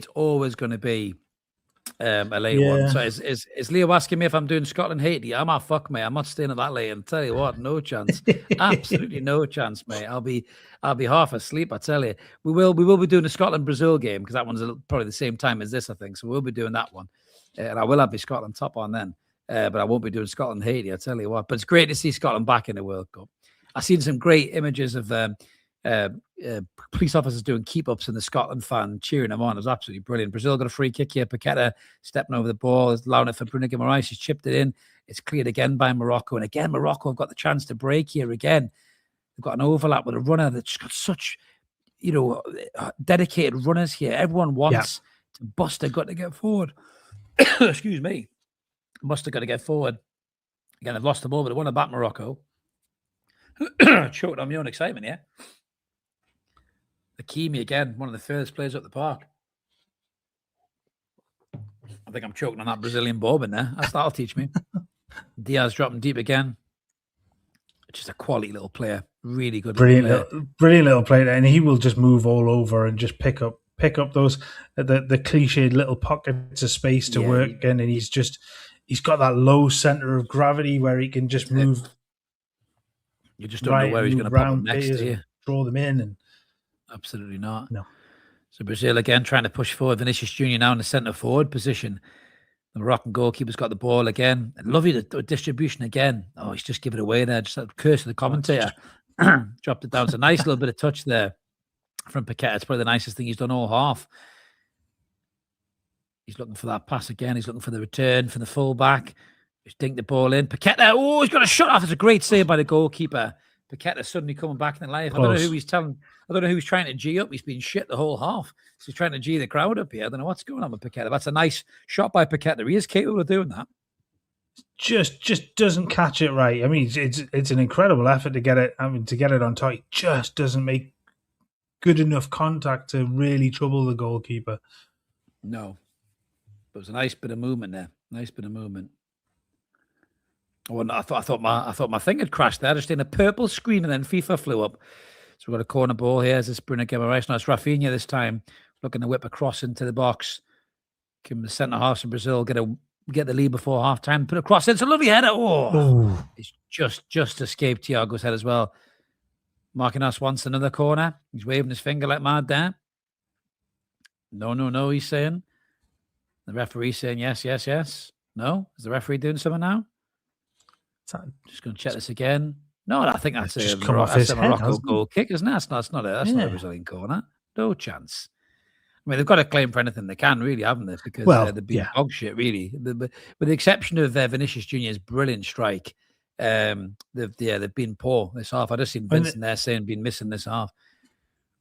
a late one. So is Leo asking me if I'm doing Scotland Haiti? I'm fuck, mate. I'm not staying at that late. And tell you what, no chance. Absolutely no chance, mate. I'll be half asleep. I tell you, we will be doing the Scotland Brazil game, because that one's probably the same time as this, I think. So we'll be doing that one, and I will have the Scotland top on then. But I won't be doing Scotland Haiti. I tell you what. But it's great to see Scotland back in the World Cup. I've seen some great images of police officers doing keep-ups and the Scotland fan cheering them on. It was absolutely brilliant. Brazil got a free kick here. Paqueta stepping over the ball, is allowing it for Bruno Guimaraes. He's chipped it in. It's cleared again by Morocco. And again, Morocco have got the chance to break here again. They've got an overlap with a runner that's got such, dedicated runners here. Everyone wants to bust their gut to get forward. Excuse me. Must have got to get forward. Again, they've lost the ball, but they won it back, Morocco. Choked on my own excitement, yeah. Hakimi again, one of the furthest players up the park. I think I'm choking on that Brazilian bob in there. That'll teach me. Diaz dropping deep again. Just a quality little player. Really good. Brilliant little player. And he will just move all over and just pick up those the cliched little pockets of space to work in. And he's got that low center of gravity where he can just move. You just don't know where he's going to pop them next to you. Draw them in. And absolutely not. No. So Brazil again trying to push forward. Vinicius Jr. now in the centre forward position. The Moroccan goalkeeper's got the ball again. Lovely the distribution again. Oh, he's just given it away there. Just that curse of the commentator. Dropped it down. It's a nice little bit of touch there from Paqueta. It's probably the nicest thing he's done all half. He's looking for that pass again. He's looking for the return from the fullback. Just dink the ball in. Paqueta, oh, he's got a shot off. It's a great save by the goalkeeper. Paqueta suddenly coming back in life. I don't know who he's telling. I don't know who he's trying to G up. He's been shit the whole half. So he's trying to G the crowd up here. I don't know what's going on with Paqueta. That's a nice shot by Paqueta. He is capable of doing that. Just doesn't catch it right. I mean, it's an incredible effort to get it. I mean, to get it on top, it just doesn't make good enough contact to really trouble the goalkeeper. No, but it was a nice bit of movement there. Nice bit of movement. Oh, I thought my thing had crashed there. Just in a purple screen, and then FIFA flew up. So we've got a corner ball here. This Bruno Guimaraes. Now it's Rafinha this time, looking to whip across into the box. Give him the centre half of Brazil. Get the lead before half time. Put a cross in. It's a lovely header. Oh, it's just escaped Thiago's head as well. Marquinhos wants another corner. He's waving his finger like mad there. No, he's saying. The referee's saying yes. No? Is the referee doing something now? Just going to check this again. No, I think that's a Morocco goal kick, isn't it? That's not a Brazilian corner. No chance. I mean, they've got to claim for anything they can, really, haven't they? Because they've been dog shit, really. With the exception of Vinicius Junior's brilliant strike, they've been poor this half. I just seen Vincent there saying been missing this half.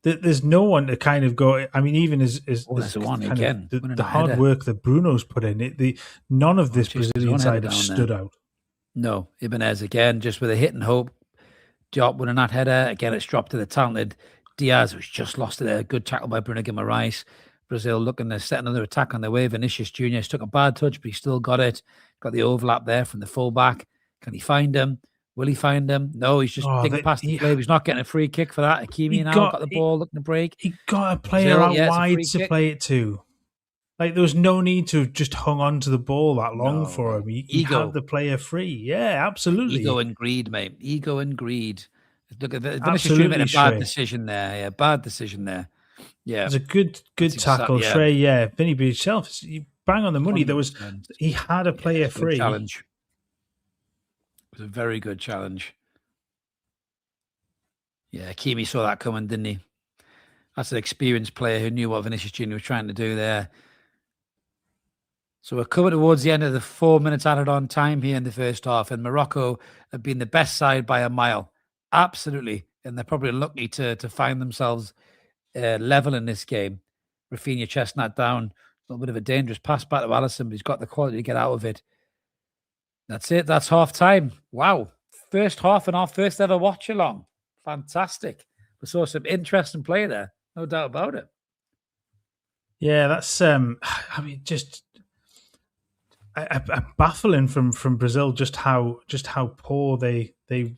There's no one to kind of go. I mean, even as the hard work that Bruno's put in, none of this Brazilian side have stood out. No, Ibanez again, just with a hit and hope. Diop winning that header. Again, it's dropped to the talented Diaz, who's just lost it. A good tackle by Bruno Guimaraes. Brazil looking to set another attack on their way. Vinicius Junior took a bad touch, but he still got it. Got the overlap there from the fullback. Can he find him? Will he find him? No, he's just thinking past the play. He's not getting a free kick for that. Hakimi now got the ball, looking to break. He got a player out wide to play it to. Like, there was no need to have just hung on to the ball that long for him. He had the player free. Yeah, absolutely. Ego and greed, mate. Ego and greed. Look at Vinicius Junior made a bad decision there. Yeah, bad decision there. Yeah, it was a good tackle, Trey. Yeah, Vinny beat himself. You bang on the money. 100%. He had a player free. Challenge. It was a very good challenge. Yeah, Hakimi saw that coming, didn't he? That's an experienced player who knew what Vinicius Junior was trying to do there. So we're coming towards the end of the 4 minutes added on time here in the first half, and Morocco have been the best side by a mile. Absolutely. And they're probably lucky to find themselves level in this game. Rafinha chestnut down. A little bit of a dangerous pass back to Alisson, but he's got the quality to get out of it. That's it. That's half time. Wow. First half and our first ever watch along. Fantastic. We saw some interesting play there. No doubt about it. Yeah, that's just baffling from Brazil just how poor they've been.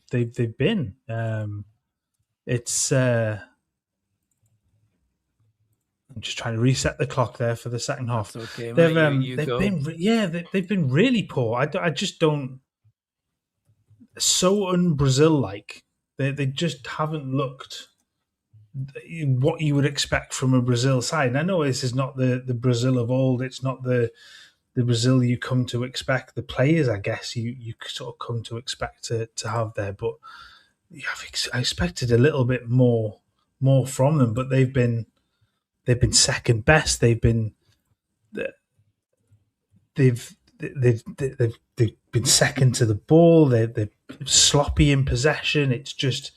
It's I'm just trying to reset the clock there for the second half. That's okay, they've been really poor. I just don't. So un-Brazil like. They just haven't looked what you would expect from a Brazil side. And I know this is not the Brazil of old. It's not the Brazil you come to expect. The players, I guess, you sort of come to expect to have there. But I expected a little bit more from them. But they've been second best. They've been second to the ball. They're sloppy in possession. It's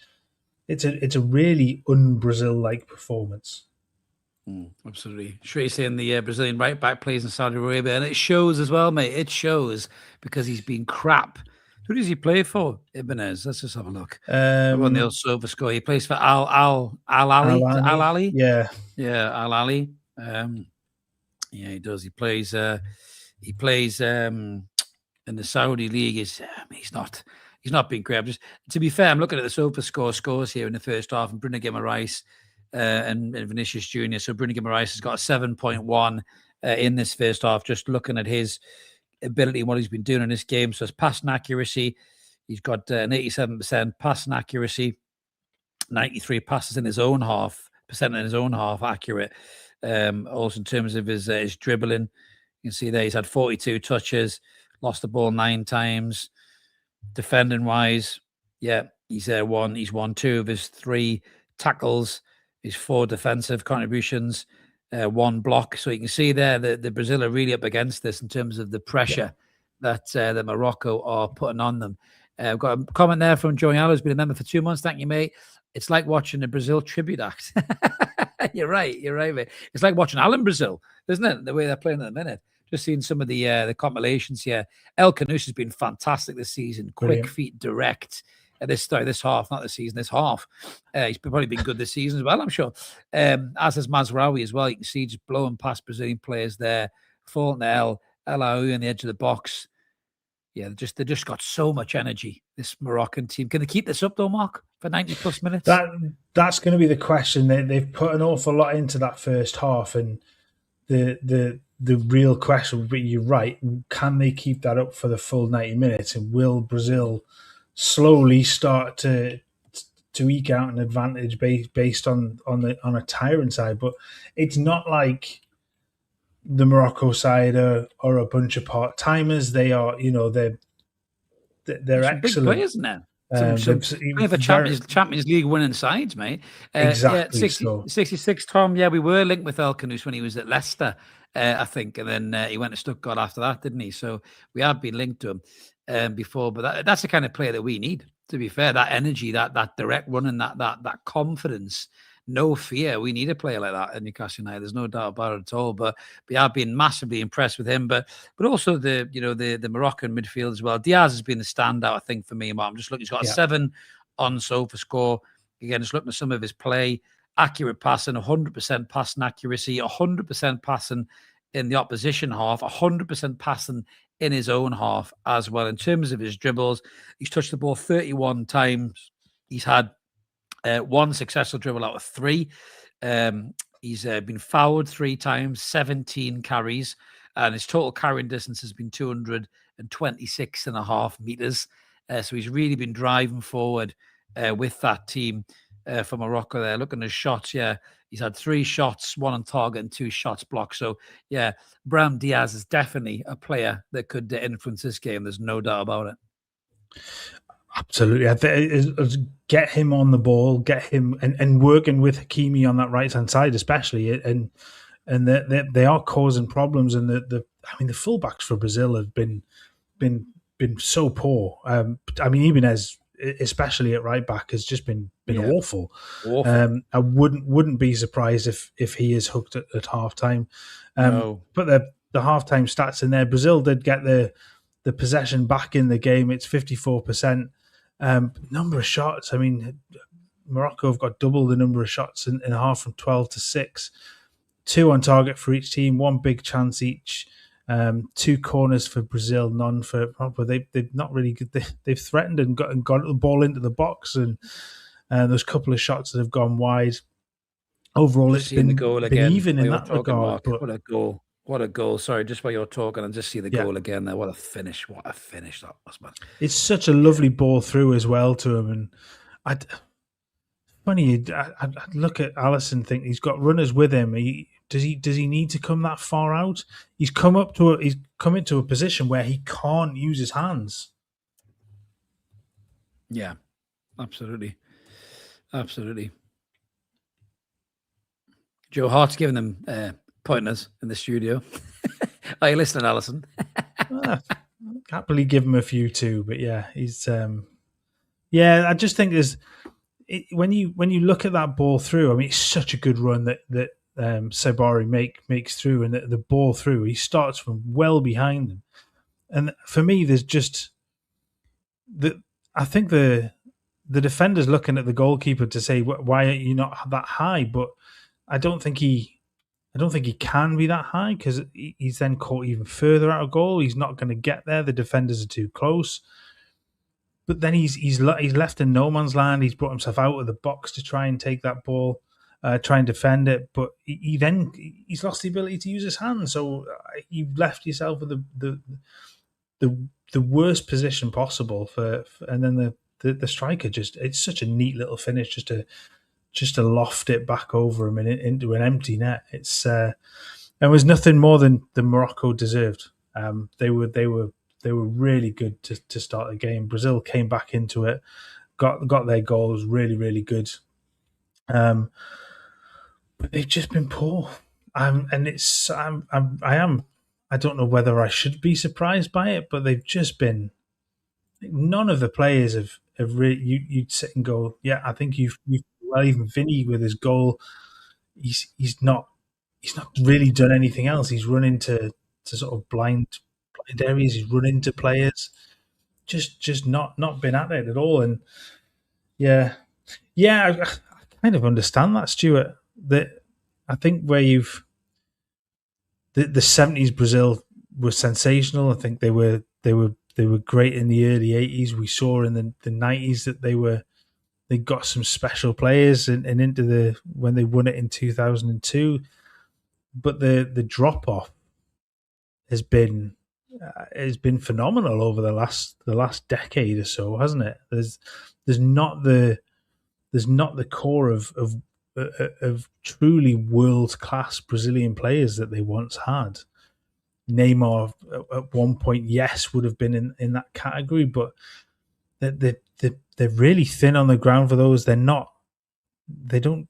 a really un-Brazil like performance. Absolutely. Shrey saying the Brazilian right back plays in Saudi Arabia, and it shows as well, mate. It shows because he's been crap. Who does he play for? Ibanez. Let's just have a look. On the old silver score, he plays for Al Ali. Yeah, Al Ali. Yeah, he does. He plays. He plays in the Saudi league. He's not been great. To be fair, I'm looking at the silver scores here in the first half, and Bruno Guimaraes and Vinicius Junior. So Bruno Guimaraes has got a 7.1 in this first half. Just looking at his ability and what he's been doing in this game. So his passing accuracy, he's got an 87% passing accuracy, 93 passes in his own half, accurate. Also in terms of his dribbling, you can see there he's had 42 touches, lost the ball 9 times. Defending wise, yeah, he's won 2 of his 3 tackles, his 4 defensive contributions, 1 block. So you can see there that the Brazil are really up against this in terms of the pressure that Morocco are putting on them. I've got a comment there from Joey Allen, who's been a member for 2 months. Thank you, mate. It's like watching a Brazil tribute act. You're right, mate. It's like watching Alan Brazil, isn't it? The way they're playing at the minute. Just seeing some of the compilations here. El Canous has been fantastic this season. Quick feet, direct. This half, not this season, this half. He's probably been good this season as well, I'm sure. As has Mazraoui as well. You can see just blowing past Brazilian players there. Fulton El Aoui on the edge of the box. Yeah, they just got so much energy, this Moroccan team. Can they keep this up though, Mark, for 90 plus minutes? That's going to be the question. They've put an awful lot into that first half, and the real question would be, you're right, can they keep that up for the full 90 minutes? And will Brazil slowly start to eke out an advantage based on a tyrant side? But it's not like the Morocco side are a bunch of part timers. They are, they're excellent big players now. Champions League winning sides, mate. Exactly. 66, Tom. Yeah, we were linked with El Canous when he was at Leicester, I think, and then he went to Stuttgart after that, didn't he? So we have been linked to him before, but that's the kind of player that we need. To be fair, that energy, that direct running, that confidence. No fear. We need a player like that at Newcastle United. There's no doubt about it at all. But we have been massively impressed with him. But also the Moroccan midfield as well. Diaz has been the standout, I think, for me. I'm just looking. He's got a 7 on SOFA score. Again, just looking at some of his play, accurate passing, 100% passing accuracy, 100% passing in the opposition half, 100% passing in his own half as well. In terms of his dribbles, he's touched the ball 31 times. He's had 1 successful dribble out of 3. He's been fouled 3 times, 17 carries, and his total carrying distance has been 226.5 meters. So he's really been driving forward with that team for Morocco there. Looking at his shots, he's had 3 shots, 1 on target and 2 shots blocked. So, Brahim Diaz is definitely a player that could influence this game. There's no doubt about it. Absolutely. I think get him on the ball, get him and working with Hakimi on that right hand side, especially, and they are causing problems. And the fullbacks for Brazil have been so poor. Even especially at right back, has just been awful. I wouldn't be surprised if he is hooked at half time. No. But the half time stats in there, Brazil did get the possession back in the game. It's 54%. Number of shots, Morocco have got double the number of shots in half, from 12 to 6. 2 on target for each team, 1 big chance each. 2 corners for Brazil, none for Morocco. They've not really good. They've threatened and got the ball into the box, and there's a couple of shots that have gone wide. Overall, it's been, the goal again, even in that regard. But what a goal. What a goal. Sorry, just while you're talking, and just see the goal again there. What a finish. What a finish that was, man. It's such a lovely ball through as well to him. And I look at Alisson, think he's got runners with him. Does he need to come that far out? He's come into a position where he can't use his hands. Yeah, absolutely. Absolutely. Joe Hart's giving them pointers in the studio. Are you listening, Alisson? Happily give him a few too, but he's I just think when you look at that ball through, it's such a good run that Sabari makes through, and the ball through, he starts from well behind them. And for me, there's just I think the defender's looking at the goalkeeper to say, why are you not that high? But I don't think he can be that high, because he's then caught even further out of goal. He's not going to get there. The defenders are too close. But then he's left in no man's land. He's brought himself out of the box to try and take that ball, try and defend it. But he's lost the ability to use his hands. So you've left yourself with the worst position possible and then the striker it's such a neat little finish just to loft it back over him and into an empty net. It was nothing more than Morocco deserved. They were really good to start the game. Brazil came back into it, got their goals, really, really good. But they've just been poor. I am I don't know whether I should be surprised by it, but they've just been. None of the players have really. You'd sit and go, yeah, I think you've well, even Vinny with his goal, he's not really done anything else. He's run into sort of blind areas. He's run into players, just not been at it at all. And yeah, I kind of understand that, Stuart. That I think where you've the 70s Brazil was sensational. I think they were great in the early 80s. We saw in the 90s that they got some special players and into when they won it in 2002. But the drop off has been phenomenal over the last decade or so, hasn't it? There's not the core of truly world class Brazilian players that they once had. Neymar at one point, yes, would have been in that category, but they're really thin on the ground for those. They're not. They don't.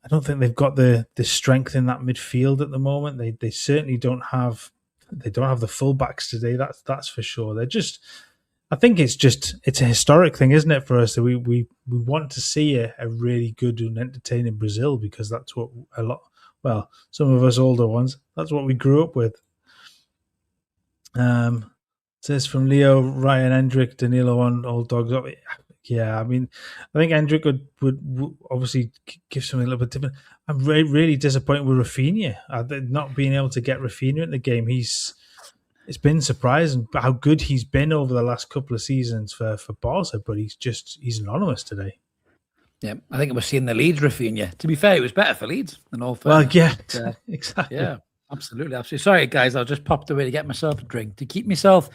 I don't think they've got the strength in that midfield at the moment. They certainly don't have. They don't have the fullbacks today. That's for sure. They're just. I think it's a historic thing, isn't it, for us that we want to see a really good and entertaining Brazil, because that's what some of us older ones, that's what we grew up with. Says from Leo, Ryan Hendrick, Danilo on Old Dogs. Yeah, I mean, I think Hendrick would obviously give something a little bit different. I'm really disappointed with Rafinha. Not being able to get Rafinha in the game. It's been surprising how good he's been over the last couple of seasons for Barca, but he's anonymous today. Yeah, I think it was seeing the Leeds Rafinha. To be fair, it was better for Leeds than all fairness. Well, yeah, exactly. Yeah, absolutely. Sorry, guys, I just popped away to get myself a drink to keep myself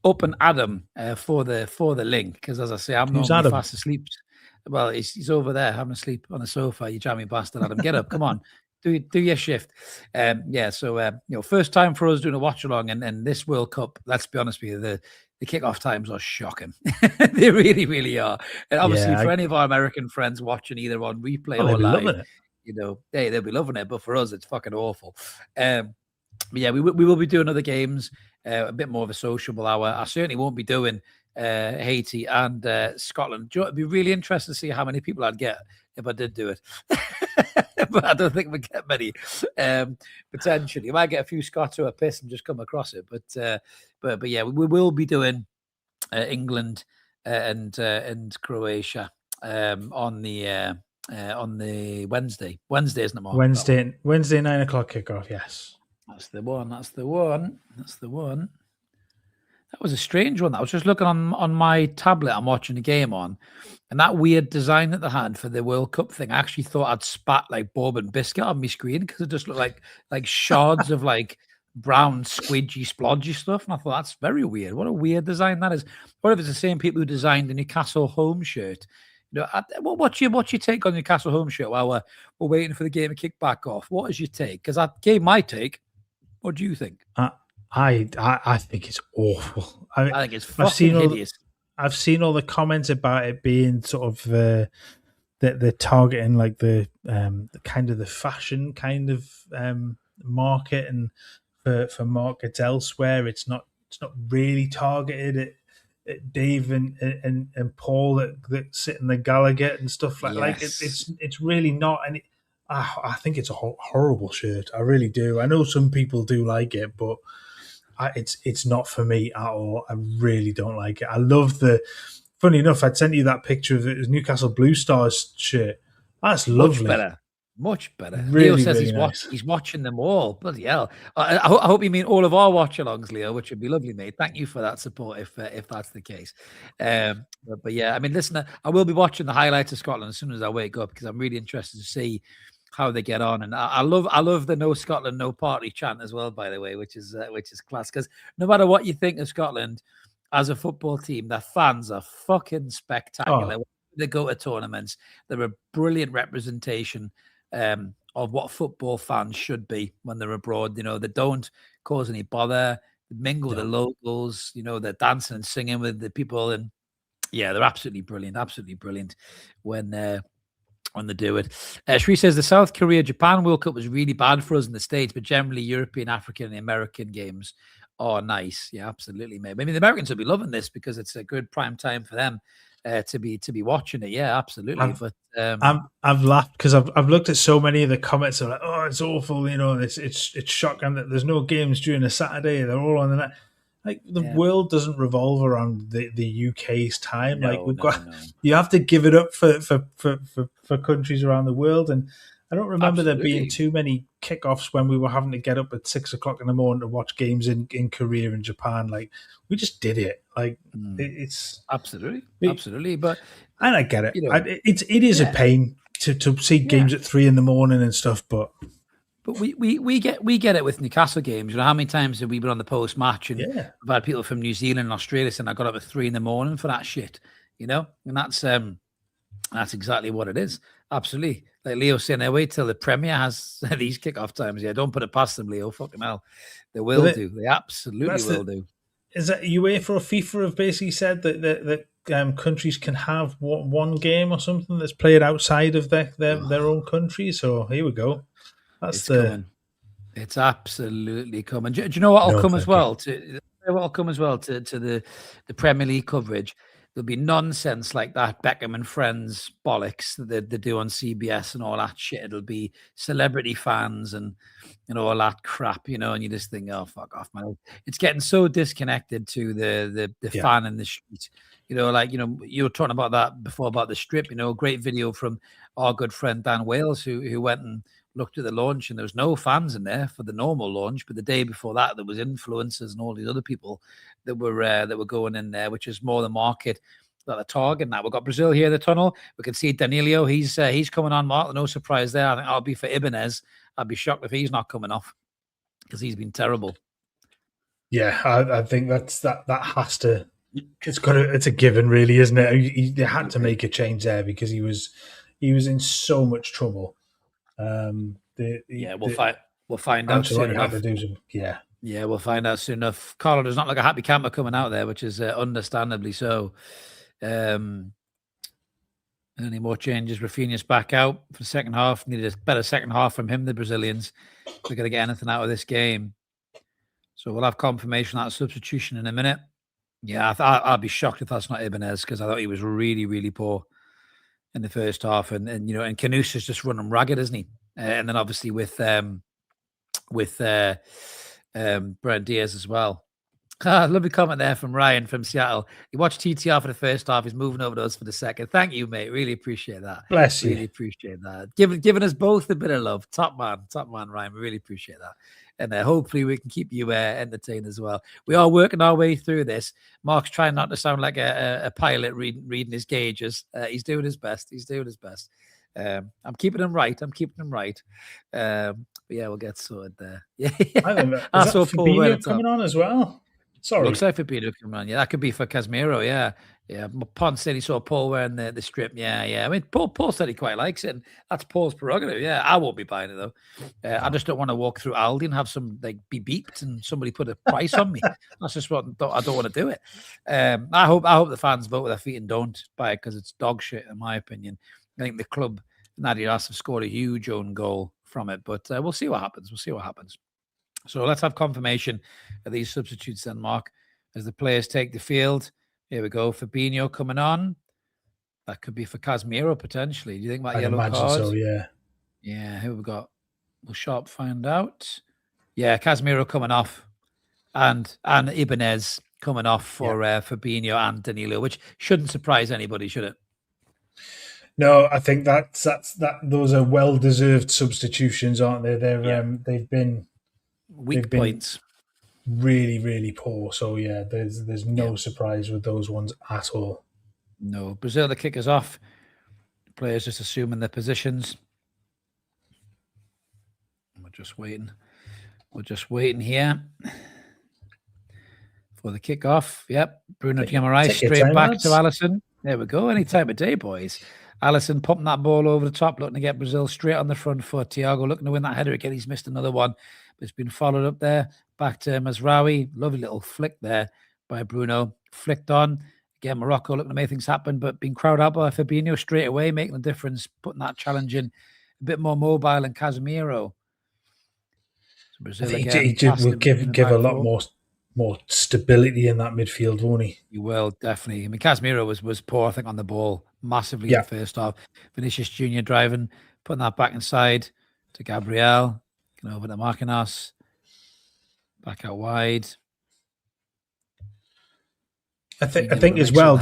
up and Adam for the link, because as I say, I'm normally fast asleep. Well, he's over there having a sleep on the sofa. You jammy bastard, Adam. Get up, come on. Do your shift. So first time for us doing a watch along, and this World Cup, let's be honest with you, the kickoff times are shocking. They really, really are. And obviously, for any of our American friends watching either on replay or live, they'll be loving it. But for us, it's fucking awful. But yeah, we will be doing other games, a bit more of a sociable hour. I certainly won't be doing Haiti and Scotland. It'd be really interesting to see how many people I'd get if I did do it. But I don't think we get many. Potentially, you might get a few Scots who are pissed and just come across it. But yeah, we will be doing England and Croatia on the Wednesday. Wednesday, isn't it, Mark? Wednesday 9 o'clock kickoff. Yes, that's the one. That was a strange one. I was just looking on my tablet. I'm watching the game on, and that weird design that they had for the World Cup thing, I actually thought I'd spat like bourbon biscuit on my screen, because it just looked like shards of like brown squidgy splodgy stuff. And I thought, that's very weird. What a weird design that is. What if it's the same people who designed the Newcastle home shirt? What's your take on Newcastle home shirt while we're waiting for the game to kick back off? What is your take? Because I gave my take. What do you think? I think it's awful. I think it's fucking hideous. I've seen all the comments about it being sort of the targeting like the kind of the fashion kind of market, and for markets elsewhere, it's not really targeted at Dave and Paul that sit in the Gallagher and stuff like it's really not. And I think it's a horrible shirt. I really do. I know some people do like it, but it's not for me at all. I really don't like it. I love funny enough, I'd sent you that picture of it was Newcastle Blue Stars shirt. That's lovely. Much better. Really, Leo says really he's watching them all. Bloody hell. I hope you mean all of our watch-alongs, Leo, which would be lovely, mate. Thank you for that support if that's the case. But yeah, I mean, listen, I will be watching the highlights of Scotland as soon as I wake up, because I'm really interested to see how they get on. And I love the no Scotland, no party chant as well, by the way, which is class. Because no matter what you think of Scotland as a football team, their fans are fucking spectacular. Oh. They go to tournaments. They're a brilliant representation of what football fans should be when they're abroad. They don't cause any bother. They mingle with the locals. They're dancing and singing with the people. And yeah, they're absolutely brilliant. Absolutely brilliant when when they do it. Shree says the South Korea-Japan World Cup was really bad for us in the States, but generally European, African, and American games are nice. Yeah, absolutely, mate. I mean, the Americans will be loving this because it's a good prime time for them to be watching it. Yeah, absolutely. I've laughed because I've looked at so many of the comments. Are like, oh, it's awful. You know, it's shocking that there's no games during a Saturday. They're all on the net. Like the world doesn't revolve around the UK's time. No, like you have to give it up for countries around the world. And I don't remember there being too many kickoffs when we were having to get up at 6 o'clock in the morning to watch games in Korea and Japan. Like we just did it. Like it's absolutely. But and I get it. You know, it is a pain to see games at 3 a.m. and stuff, but we get it with Newcastle games. You know, how many times have we been on the post match and we've had people from New Zealand and Australia saying I got up at 3 a.m. for that shit. You know, and that's exactly what it is. Absolutely. Like Leo's saying, they wait till the Premier has these kickoff times. Yeah, don't put it past them, Leo. Fucking hell. They will do. They absolutely will do. Is that UEFA or FIFA have basically said that countries can have one game or something that's played outside of their own country? So here we go. Coming. It's absolutely coming. Do you know what will come as well? What'll come as well to the Premier League coverage? There'll be nonsense like that Beckham and Friends bollocks that they do on CBS and all that shit. It'll be celebrity fans and all that crap, and you just think, oh, fuck off, man. It's getting so disconnected to the fan in the street. You were talking about that before about the strip, great video from our good friend Dan Wales who went and looked at the launch, and there was no fans in there for the normal launch, but the day before that there was influencers and all these other people that were going in there, which is more the market that they're targeting. Now we've got Brazil here in the tunnel. We can see Danilo. He's coming on, Mark. No surprise there. I think I'll be for Ibanez. I'd be shocked if he's not coming off because he's been terrible. Yeah, I think that has to. It's a given, really, isn't it? They had to make a change there because he was in so much trouble. We'll find out soon enough. Yeah, we'll find out soon enough. Carlo does not look a happy camper coming out there, which is understandably so. Any more changes? Rafinha's back out for the second half. Needed a better second half from him, the Brazilians. They're going to get anything out of this game. So we'll have confirmation of that substitution in a minute. Yeah, I'd be shocked if that's not Ibanez because I thought he was really, really poor in the first half, and Canus is just running ragged, isn't he? And then obviously with Brent Diaz as well. Lovely comment there from Ryan from Seattle. He watched TTR for the first half. He's moving over to us for the second. Thank you, mate. Really appreciate that. Bless you. Really appreciate that. Giving us both a bit of love. Top man, Ryan. We really appreciate that. And hopefully we can keep you entertained as well. We are working our way through this. Mark's trying not to sound like a pilot reading his gauges. He's doing his best. I'm keeping him right. But yeah, we'll get sorted there. Yeah. I saw Fabinho coming on as well. Sorry. Looks like Fabinho coming on. Yeah, that could be for Casemiro. Yeah. Pon said he saw Paul wearing the strip. Yeah. I mean, Paul said he quite likes it, and that's Paul's prerogative. Yeah, I won't be buying it though. I just don't want to walk through Aldi and have some be beeped and somebody put a price on me. That's just what I don't want to do it. I hope the fans vote with their feet and don't buy it because it's dog shit, in my opinion. I think the club and Adidas have scored a huge own goal from it, but we'll see what happens. So let's have confirmation of these substitutes then, Mark, as the players take the field. Here we go. Fabinho coming on. That could be for Casemiro potentially. Do you think that yellow card? So, yeah. Yeah, who we got? Will Sharp find out? Yeah, Casemiro coming off, and Ibanez coming off for Fabinho and Danilo, which shouldn't surprise anybody, should it? No, I think that's those are well-deserved substitutions, aren't they? They've been weak points. Really, really poor. So yeah, there's no surprise with those ones at all. No, Brazil the kickers off. Players just assuming their positions. We're just waiting here for the kickoff. Yep, Bruno Guimaraes straight back to Alisson. There we go. Any time of day, boys. Alisson pumping that ball over the top, looking to get Brazil straight on the front foot. Thiago looking to win that header again. He's missed another one, but it's been followed up there. Back to Mazraoui. Lovely little flick there by Bruno. Flicked on. Again, Morocco looking to make things happen, but being crowded out by Fabinho straight away, making the difference, putting that challenge in, a bit more mobile than Casemiro. So I Brazil think again. he just will give a lot more stability in that midfield, won't he? He will, definitely. I mean, Casemiro was poor, I think, on the ball massively in the first half. Vinicius Junior driving, putting that back inside to Gabriel, going over to Marquinhos, back out wide. I think as well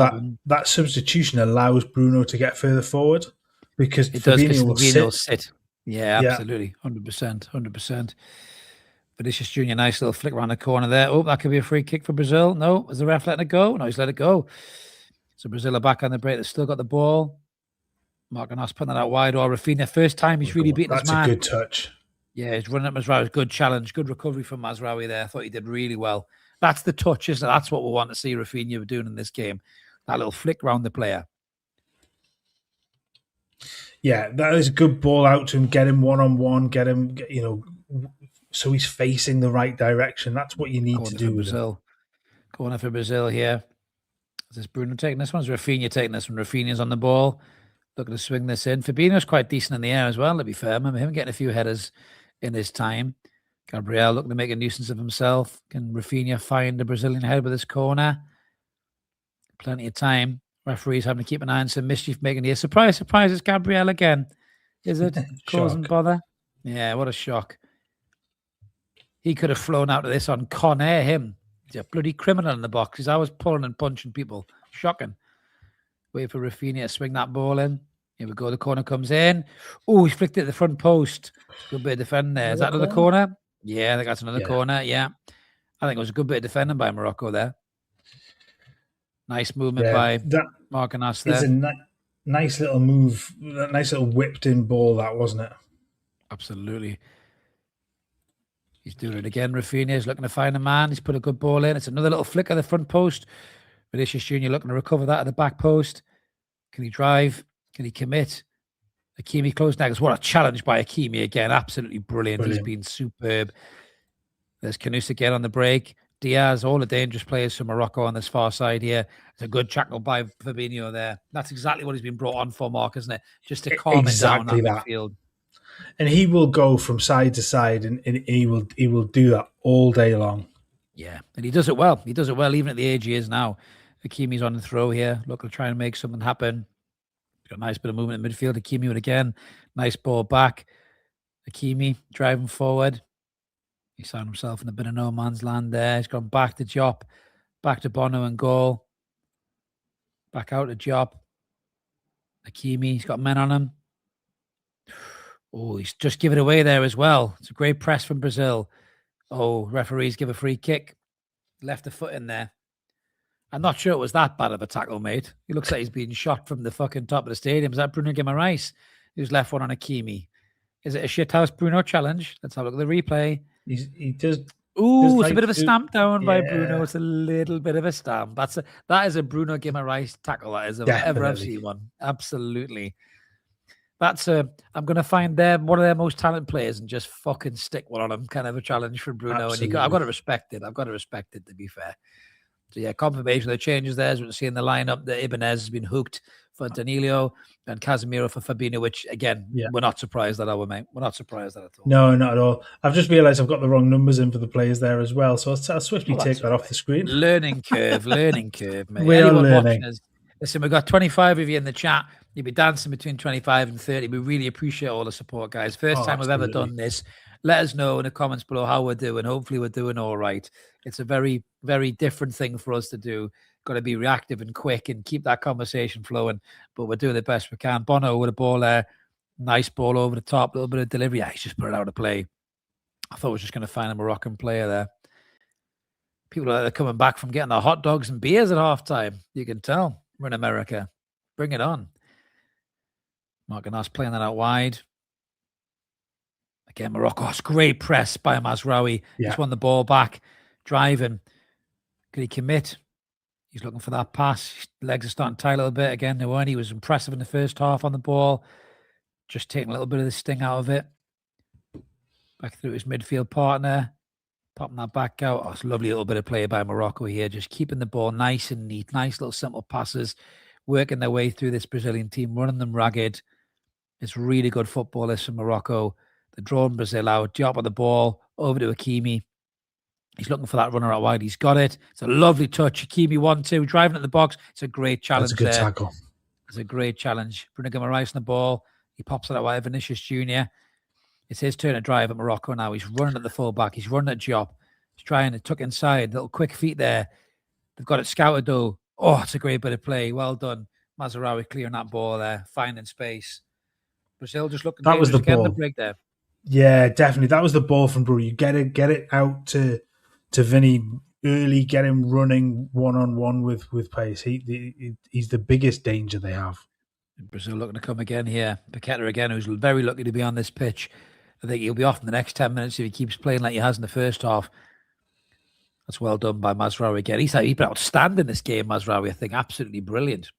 that substitution allows Bruno to get further forward because Fabinho will sit. Yeah, absolutely. 100%. 100%. Vinicius Junior, nice little flick around the corner there. Oh, that could be a free kick for Brazil. No, is the ref letting it go? No, he's let it go. So Brazil are back on the break. They've still got the ball. Marquinhos putting that out wide. Or Rafinha, first time he's really beaten his man. That's a good touch. Yeah, he's running up Mazraoui. Good challenge. Good recovery from Mazraoui there. I thought he did really well. That's the touch, isn't it? That's what we want to see Rafinha doing in this game. That little flick round the player. Yeah, that is a good ball out to him. Get him one-on-one. Get him, so he's facing the right direction. That's what you need to do. Brazil. Corner for Brazil here. Is this Bruno taking this one? Is Rafinha taking this one? Rafinha's on the ball. Looking to swing this in. Fabinho's quite decent in the air as well, to be fair. I remember him getting a few headers in his time. Gabriel looking to make a nuisance of himself. Can Rafinha find the Brazilian head with this corner? Plenty of time. Referees having to keep an eye on some mischief making here. Surprise, it's Gabriel again. Is it? Causing bother? Yeah, what a shock. He could have flown out of this on Con Air, him. He's a bloody criminal in the box. He's always pulling and punching people. Shocking. Wait for Rafinha to swing that ball in. Here we go. The corner comes in. Oh, he flicked it at the front post. Good bit of defending there. Is that another corner? Yeah, I think that's another corner. Yeah. I think it was a good bit of defending by Morocco there. Nice movement by Marquinhos there. It's a nice little move. Nice little whipped in ball, that, wasn't it? Absolutely. He's doing it again. Rafinha is looking to find a man. He's put a good ball in. It's another little flick of the front post. Vinicius Junior looking to recover that at the back post. Can he drive? Can he commit? Hakimi close next. What a challenge by Hakimi again. Absolutely brilliant. He's been superb. There's Canus again on the break. Diaz, all the dangerous players from Morocco on this far side here. It's a good tackle by Fabinho there. That's exactly what he's been brought on for, Mark, isn't it? Just to calm it down on that field. And he will go from side to side, and he will do that all day long. Yeah, and he does it well. He does it well, even at the age he is now. Hakimi's on the throw here, looking to try and make something happen. Got a nice bit of movement in midfield. Hakimi with again. Nice ball back. Hakimi driving forward. He found himself in a bit of no man's land there. He's gone back to Diop. Back to Bono and goal. Back out to Diop. Hakimi, he's got men on him. Oh, he's just given it away there as well. It's a great press from Brazil. Oh, referees give a free kick. Left a foot in there. I'm not sure it was that bad of a tackle, mate. He looks like he's being shot from the fucking top of the stadium. Is that Bruno Guimaraes who's left one on Hakimi? Is it a shithouse Bruno challenge? Let's have a look at the replay. He does. Ooh, it's a bit of a stamp down by Bruno. It's a little bit of a stamp. That is a Bruno Guimaraes tackle. That is, if ever I've seen one. Absolutely. That's I'm going to find one of their most talented players and just fucking stick one on them. Kind of a challenge for Bruno. Absolutely. And I've got to respect it. To be fair. So yeah, confirmation of the changes there. As we can see in the lineup, the Ibanez has been hooked for Danilo and Casemiro for Fabinho, which again, we're not surprised at, mate. We're not surprised at all. No, not at all. I've just realised I've got the wrong numbers in for the players there as well. So I'll swiftly take that off the screen. Learning curve, mate. We are learning. Listen, we've got 25 of you in the chat. You'll be dancing between 25 and 30. We really appreciate all the support, guys. First time we've ever done this. Let us know in the comments below how we're doing. Hopefully we're doing all right. It's a very, very different thing for us to do. Got to be reactive and quick and keep that conversation flowing. But we're doing the best we can. Bono with a ball there. Nice ball over the top. A little bit of delivery. Yeah, he's just put it out of play. I thought I was just going to find a Moroccan player there. People are coming back from getting their hot dogs and beers at halftime. You can tell. We're in America. Bring it on. Marquinhos playing that out wide. Again, Morocco. It's great press by Mazraoui. He's won the ball back. Driving. Could he commit? He's looking for that pass. His legs are starting to tie a little bit again. He was impressive in the first half on the ball. Just taking a little bit of the sting out of it. Back through his midfield partner. Popping that back out. Oh, it's a lovely little bit of play by Morocco here. Just keeping the ball nice and neat. Nice little simple passes. Working their way through this Brazilian team. Running them ragged. It's really good football, this from Morocco. They're drawing Brazil out. Diop on the ball. Over to Hakimi. He's looking for that runner out wide. He's got it. It's a lovely touch. Hakimi 1-2. Driving at the box. It's a great challenge. That's a good tackle. It's a great challenge. Bruno Guimaraes on the ball. He pops it out wide. Vinicius Jr. It's his turn to drive at Morocco now. He's running at the fullback. He's running at Diop. He's trying to tuck inside. Little quick feet there. They've got it scouted though. Oh, it's a great bit of play. Well done. Mazraoui clearing that ball there. Finding space. Brazil just looking. That was the ball. The break there. Yeah, definitely. That was the ball from Bruno. You get it out to Vinny early. Get him running 1-on-1 with pace. He's the biggest danger they have. Brazil looking to come again here. Paqueta again, who's very lucky to be on this pitch. I think he'll be off in the next 10 minutes if he keeps playing like he has in the first half. That's well done by Mazraoui again. He's been outstanding this game, Mazraoui. I think absolutely brilliant.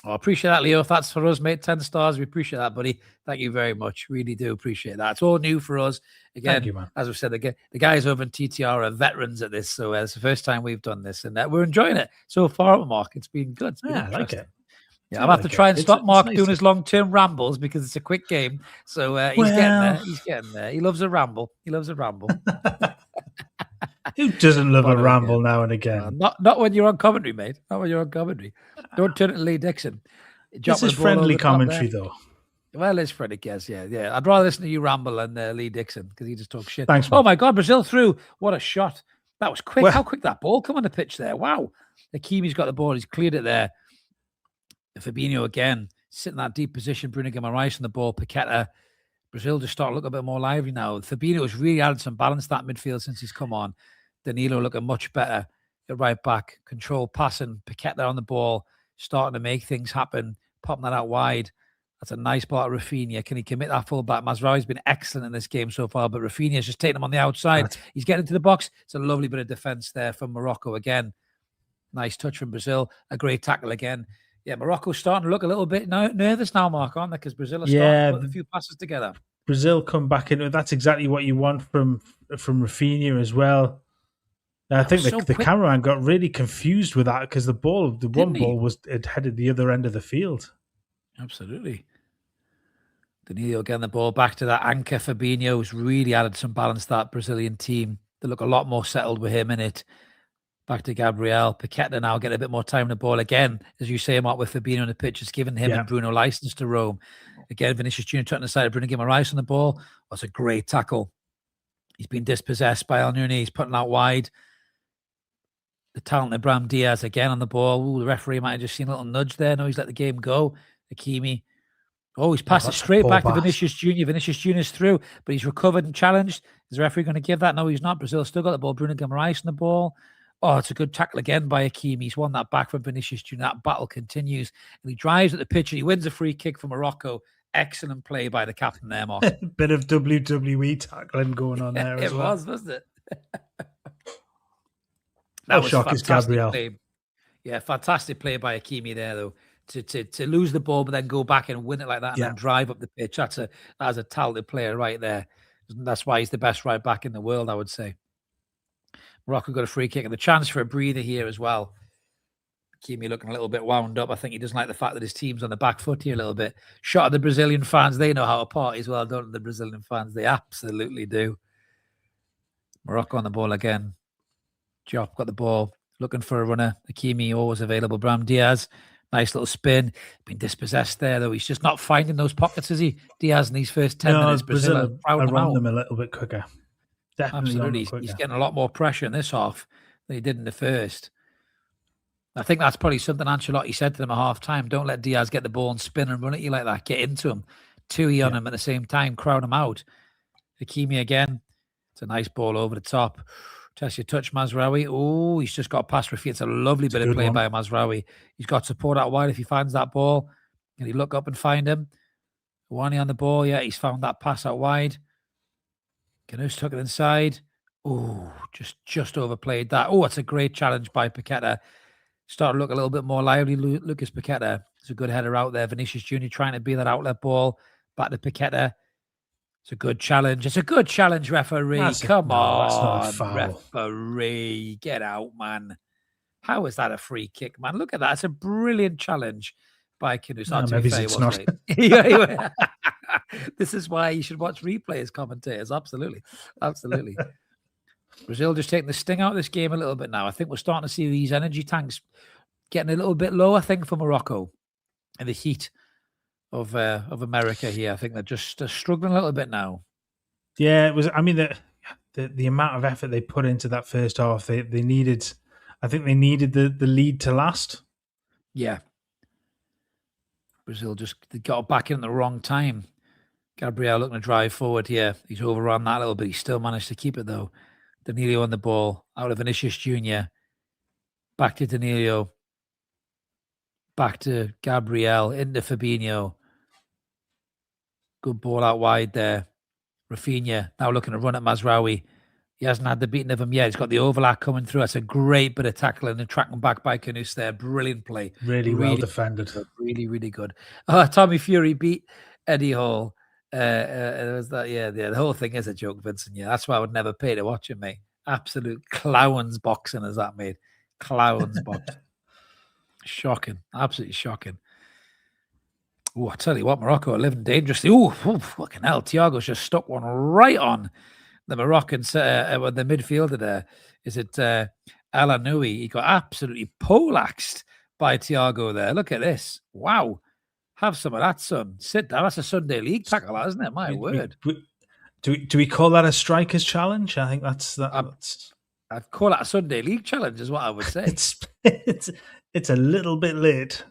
I appreciate that, Leo. If that's for us, mate, 10 stars. We appreciate that, buddy. Thank you very much. Really do appreciate that. It's all new for us. Again, thank you, man. As I've said, the guys over in TTR are veterans at this, so it's the first time we've done this, and we're enjoying it so far, Mark. It's been good. It's been I like it. Yeah, I'll have to try and stop Mark doing his long-term rambles because it's a quick game. So he's getting there. He's getting there. He loves a ramble. Who doesn't love a ramble now and again? Not when you're on commentary, mate. Not when you're on commentary. Don't turn it to Lee Dixon. This is friendly commentary, though. Well, it's friendly, guess. Yeah. I'd rather listen to you ramble than Lee Dixon because he just talks shit. Thanks, man. Oh my God, Brazil through. What a shot! That was quick. How quick that ball come on the pitch there? Wow. Hakimi's got the ball. He's cleared it there. Fabinho again, sitting in that deep position. Bruno Guimaraes on the ball. Paqueta. Brazil just start looking a bit more lively now. Fabinho has really added some balance to that midfield since he's come on. Danilo looking much better at right back. Control passing. Paqueta on the ball, starting to make things happen. Popping that out wide. That's a nice ball at Rafinha. Can he commit that full back? Mazraoui's been excellent in this game so far, but Rafinha's just taking him on the outside. He's getting into the box. It's a lovely bit of defense there from Morocco again. Nice touch from Brazil. A great tackle again. Yeah, Morocco's starting to look a little bit nervous now, Mark, aren't they? Because Brazil are starting to put a few passes together. Brazil come back into it. That's exactly what you want from Rafinha as well. I think the cameraman got really confused with that because the one ball had headed the other end of the field. Absolutely. Danilo getting the ball back to that anchor. Fabinho has really added some balance to that Brazilian team. They look a lot more settled with him in it. Back to Gabriel. Paqueta now getting a bit more time on the ball. Again, as you say, Mark, with Fabinho on the pitch, it's given him and Bruno license to roam. Again, Vinicius Jr. turning aside, Bruno Guimaraes on the ball. That's a great tackle. He's been dispossessed by El Nuni. He's putting out wide. The talented Brahim Diaz again on the ball. Ooh, the referee might have just seen a little nudge there. No, he's let the game go. Hakimi. Oh, he's passed it straight back to Vinicius Jr. Vinicius Jr.'s through, but he's recovered and challenged. Is the referee going to give that? No, he's not. Brazil still got the ball. Bruno Guimaraes on the ball. Oh, it's a good tackle again by Hakimi. He's won that back from Vinicius Jr. That battle continues. And he drives at the pitch and he wins a free kick for Morocco. Excellent play by the captain there, Mark. Bit of WWE tackling going on there as well. It was, wasn't it? That was shock is Gabriel. Play. Yeah, fantastic play by Hakimi there, though. To lose the ball, but then go back and win it like that and then drive up the pitch. That's a talented player right there. That's why he's the best right back in the world, I would say. Morocco got a free kick and the chance for a breather here as well. Hakimi looking a little bit wound up. I think he doesn't like the fact that his team's on the back foot here a little bit. Shot at the Brazilian fans. They know how to party as well, don't the Brazilian fans? They absolutely do. Morocco on the ball again. Diop got the ball. Looking for a runner. Hakimi always available. Brahim Diaz. Nice little spin. Been dispossessed there, though. He's just not finding those pockets, is he? Diaz in these first 10 minutes. Brazil around them a little bit quicker. Definitely. Absolutely. He's getting a lot more pressure in this half than he did in the first. I think that's probably something Ancelotti said to them at half time. Don't let Diaz get the ball and spin and run at you like that. Get into him. Two on him at the same time. Crowd him out. Hakimi again. It's a nice ball over the top. Test your touch, Mazraoui. Oh, he's just got past Rafi. It's a lovely bit of play by Mazraoui. He's got support out wide if he finds that ball. Can he look up and find him? Wani on the ball. Yeah, he's found that pass out wide. Canoes took it inside. Oh, just overplayed that. Oh, it's a great challenge by Paqueta. Started to look a little bit more lively. Lucas Paqueta. It's a good header out there. Vinicius Jr. trying to be that outlet ball. Back to Paqueta. It's a good challenge. It's a good challenge, referee. Come on, that's not a foul. referee. Get out, man. How is that a free kick, man? Look at that. It's a brilliant challenge by Kudus. No, maybe it's not. This is why you should watch replays, commentators. Absolutely. Absolutely. Brazil just taking the sting out of this game a little bit now. I think we're starting to see these energy tanks getting a little bit low, I think, for Morocco in the heat of America here. I think they're just struggling a little bit now. Yeah, it was. I mean, the amount of effort they put into that first half, they needed. I think they needed the lead to last. Yeah. Brazil just got back in at the wrong time. Gabriel looking to drive forward here. He's overrun that a little bit. He still managed to keep it, though. Danilo on the ball. Out of Vinicius Jr. Back to Danilo. Back to Gabriel. Into Fabinho. Good ball out wide there. Rafinha now looking to run at Mazraoui. He hasn't had the beating of him yet. He's got the overlap coming through. That's a great bit of tackling and tracking back by Kudus there. Brilliant play. Really well defended. Really, really good. Tommy Fury beat Eddie Hall. It was that, the whole thing is a joke, Vincent. Yeah, that's why I would never pay to watch him, mate. Absolute clowns boxing is that, mate. Clowns boxing. Shocking. Absolutely shocking. Oh, I tell you what, Morocco are living dangerously. Oh, fucking hell. Thiago's just stuck one right on the Moroccan, the midfielder there. Is it El Anoui? He got absolutely poleaxed by Thiago there. Look at this. Wow. Have some of that, son. Sit down. That's a Sunday league tackle, isn't it? My word. Do we call that a striker's challenge? I think that's. I'd call it a Sunday league challenge, is what I would say. It's a little bit late.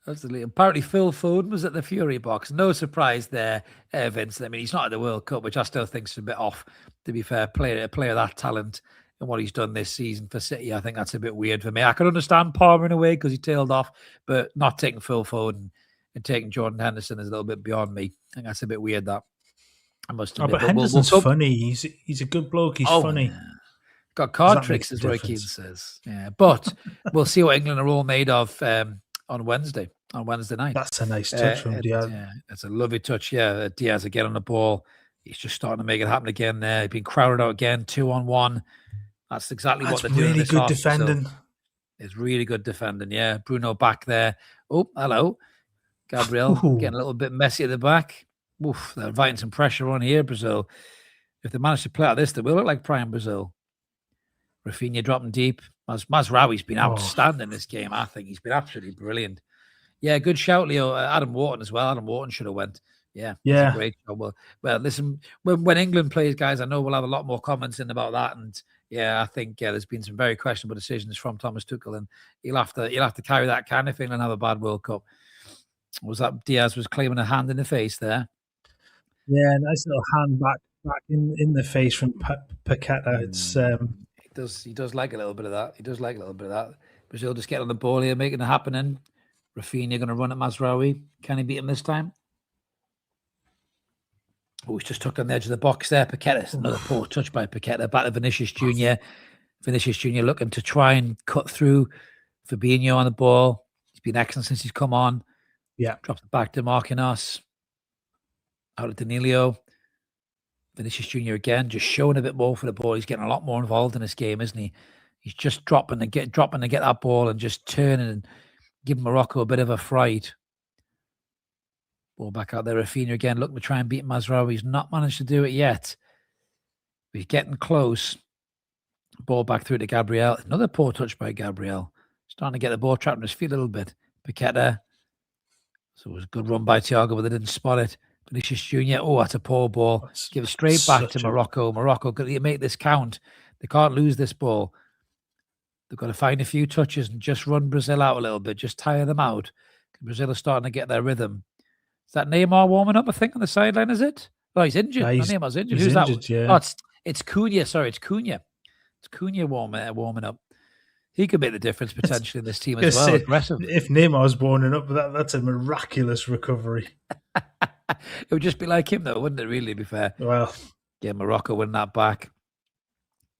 Absolutely. Apparently, Phil Foden was at the Fury box. No surprise there, Vince. I mean, he's not at the World Cup, which I still think is a bit off, to be fair. A player of that talent and what he's done this season for City, I think that's a bit weird for me. I can understand Palmer in a way because he tailed off, but not taking Phil Foden and taking Jordan Henderson is a little bit beyond me. I think that's a bit weird, that. I must admit. But Henderson's funny. He's a good bloke. He's funny. Yeah. Got card tricks, as Roy Keane says. Yeah, but we'll see what England are all made of on Wednesday night. That's a nice touch from Diaz. Yeah, it's a lovely touch. Yeah, Diaz again on the ball. He's just starting to make it happen again there. He's been crowded out again, 2-on-1. That's exactly what they're doing. Really good defending. It's really good defending, yeah. Bruno back there. Oh, hello. Gabriel getting a little bit messy at the back. Oof, they're inviting some pressure on here, Brazil. If they manage to play out this, they will look like prime Brazil. Rafinha dropping deep. Mazraoui's been outstanding this game, I think. He's been absolutely brilliant. Yeah, good shout, Leo. Adam Wharton as well. Adam Wharton should have went. Yeah. Great job. Well, listen, when England plays, guys, I know we'll have a lot more comments in about that. And yeah, I think there's been some very questionable decisions from Thomas Tuchel, and he'll have to carry that can if England have a bad World Cup. Was that Diaz was claiming a hand in the face there? Yeah, nice little hand back in the face from Paqueta. It's he does like a little bit of that. Brazil just get on the ball here, making it happening. Rafinha going to run at Mazraoui. Can he beat him this time? Oh, he's just tucked on the edge of the box there. Paqueta, another poor touch by Paqueta. Back to Vinicius Jr. Vinicius Jr. looking to try and cut through. Fabinho on the ball. He's been excellent since he's come on. Yeah. Drops it back to Marquinhos. Out of Danilo. Vinicius Jr. again, just showing a bit more for the ball. He's getting a lot more involved in this game, isn't he? He's just dropping to get that ball and just turning and giving Morocco a bit of a fright. Ball back out there. Rafinha again looking to try and beat Mazraoui. He's not managed to do it yet. But he's getting close. Ball back through to Gabriel. Another poor touch by Gabriel. Starting to get the ball trapped in his feet a little bit. Paqueta. So it was a good run by Thiago, but they didn't spot it. Vinicius Jr. Oh, that's a poor ball. Give it straight back to Morocco. Morocco, got to make this count. They can't lose this ball. They've got to find a few touches and just run Brazil out a little bit. Just tire them out. Brazil are starting to get their rhythm. Is that Neymar warming up, I think, on the sideline, is it? Oh, he's injured. Neymar's injured. Who's injured, that? Yeah. Oh, it's Cunha. Sorry, it's Cunha. It's Cunha warming up. He could make the difference potentially in this team as well. Aggressive. If Neymar's warming up, that's a miraculous recovery. It would just be like him, though, wouldn't it, really, to be fair? Well, yeah, Morocco winning that back.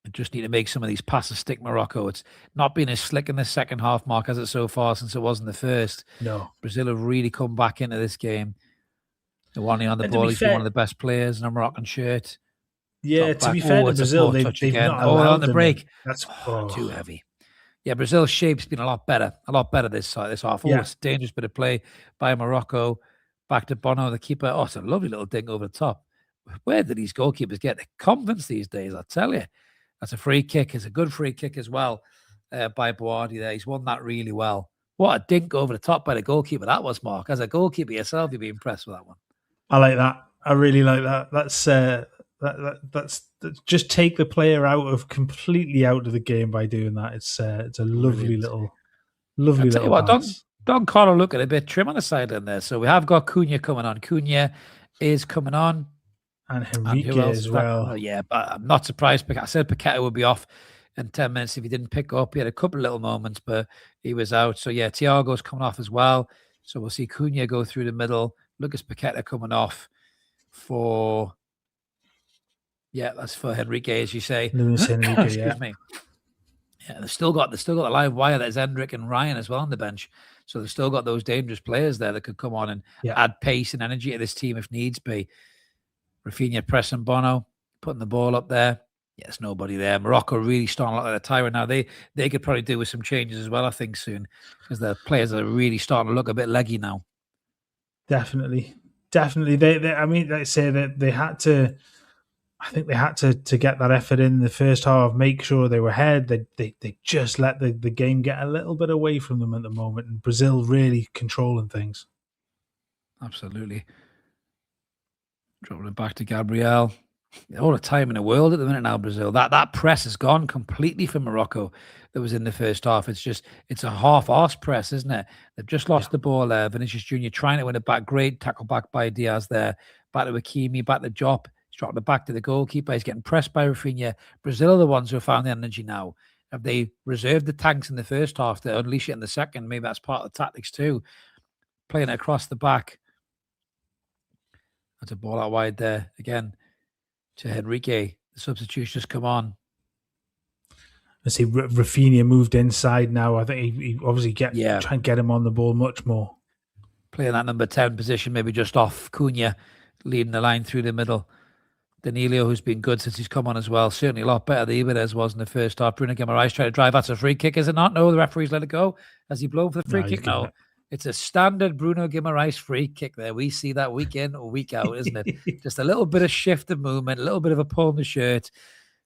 They just need to make some of these passes stick, Morocco. It's not been as slick in the second half, Mark, has it so far since it was in the first. No. Brazil have really come back into this game. The one on the And to ball, be he's been one fair, of the best players in a Moroccan shirt. yeah, Drop to back. be fair to It's a Brazil, poor touch they've again. not On allowed the them break. in. That's Too heavy. Yeah, Brazil's shape's been a lot better this half. Yeah. It's a dangerous bit of play by Morocco. Back to Bono, the keeper. Oh, it's a lovely little ding over the top. Where do these goalkeepers get the confidence these days? I tell you, that's a free kick. It's a good free kick as well by Boadi there. He's won that really well. What a dink over the top by the goalkeeper that was, Mark. As a goalkeeper yourself, you'd be impressed with that one. I like that. I really like that. That's just take the player completely out of the game by doing that. It's a lovely little pass. Don Carlo looking a bit trim on the sideline there. So we have got Cunha coming on. Cunha is coming on. And Henrique as well. Yeah, but I'm not surprised. I said Paqueta would be off in 10 minutes if he didn't pick up. He had a couple of little moments, but he was out. So yeah, Thiago's coming off as well. So we'll see Cunha go through the middle. Lucas Paqueta coming off for... Yeah, that's for Henrique, as you say. Luis Henrique, Excuse me. Yeah, they've still got the live wire. There's Hendrick and Ryan as well on the bench. So they've still got those dangerous players there that could come on and add pace and energy to this team if needs be. Rafinha pressing Bono, putting the ball up there. Yeah, there's nobody there. Morocco really starting a lot like a tyrant now. They could probably do with some changes as well, I think, soon, because the players are really starting to look a bit leggy now. Definitely. They I mean, like I say that they had to. I think they had to get that effort in the first half, make sure they were ahead. They just let the game get a little bit away from them at the moment, and Brazil really controlling things. Absolutely. Dropping it back to Gabriel. All the time in the world at the minute now, Brazil. That press has gone completely from Morocco that was in the first half. It's a half-arse press, isn't it? They've just lost the ball there. Vinicius Jr. trying to win it back. Great tackle back by Diaz there. Back to Hakimi, back to Jop. He's dropping it back to the goalkeeper. He's getting pressed by Rafinha. Brazil are the ones who have found the energy now. Have they reserved the tanks in the first half to unleash it in the second? Maybe that's part of the tactics too. Playing it across the back. That's a ball out wide there again to Henrique. The substitutes just come on. I see Rafinha moved inside now. I think he obviously try and get him on the ball much more. Playing that number 10 position, maybe just off Cunha, leading the line through the middle. Danilo, who's been good since he's come on as well, certainly a lot better than Ibanez was in the first half. Bruno Guimaraes tried to drive. That's a free kick, is it not? No, the referee's let it go. Has he blown for the free kick? No. It's a standard Bruno Guimaraes free kick there. We see that week in or week out, isn't it? Just a little bit of shift of movement, a little bit of a pull in the shirt.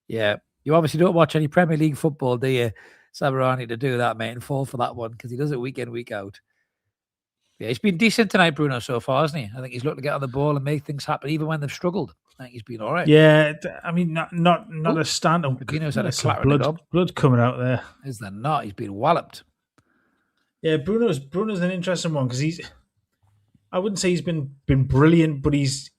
Yeah. You obviously don't watch any Premier League football, do you, Sabarani, to do that, mate, and fall for that one because he does it week in, week out. Yeah, he's been decent tonight, Bruno, so far, hasn't he? I think he's looking to get on the ball and make things happen, even when they've struggled. I think he's been all right. Yeah, I mean, not a stand-up. Bruno's had a clatter blood coming out there. Is there not? He's been walloped. Yeah, Bruno's an interesting one because I wouldn't say he's been brilliant, but he's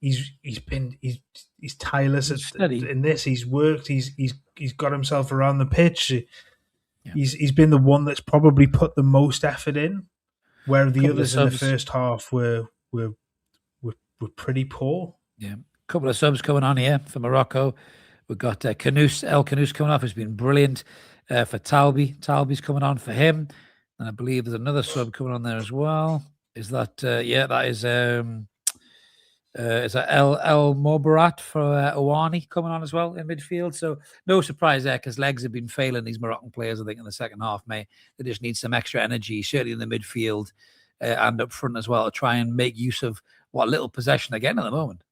tireless in this. He's worked. He's got himself around the pitch. Yeah. He's been the one that's probably put the most effort in, where the others in the first half were pretty poor. Yeah, a couple of subs coming on here for Morocco. We've got El Khanous coming off, who's been brilliant for Talbi. Talbi's coming on for him. And I believe there's another sub coming on there as well. Is that that is that El Mobarat for Ouani coming on as well in midfield. So no surprise there because legs have been failing these Moroccan players, I think, in the second half, mate. They just need some extra energy, certainly in the midfield and up front as well, to try and make use of what little possession they're getting at the moment.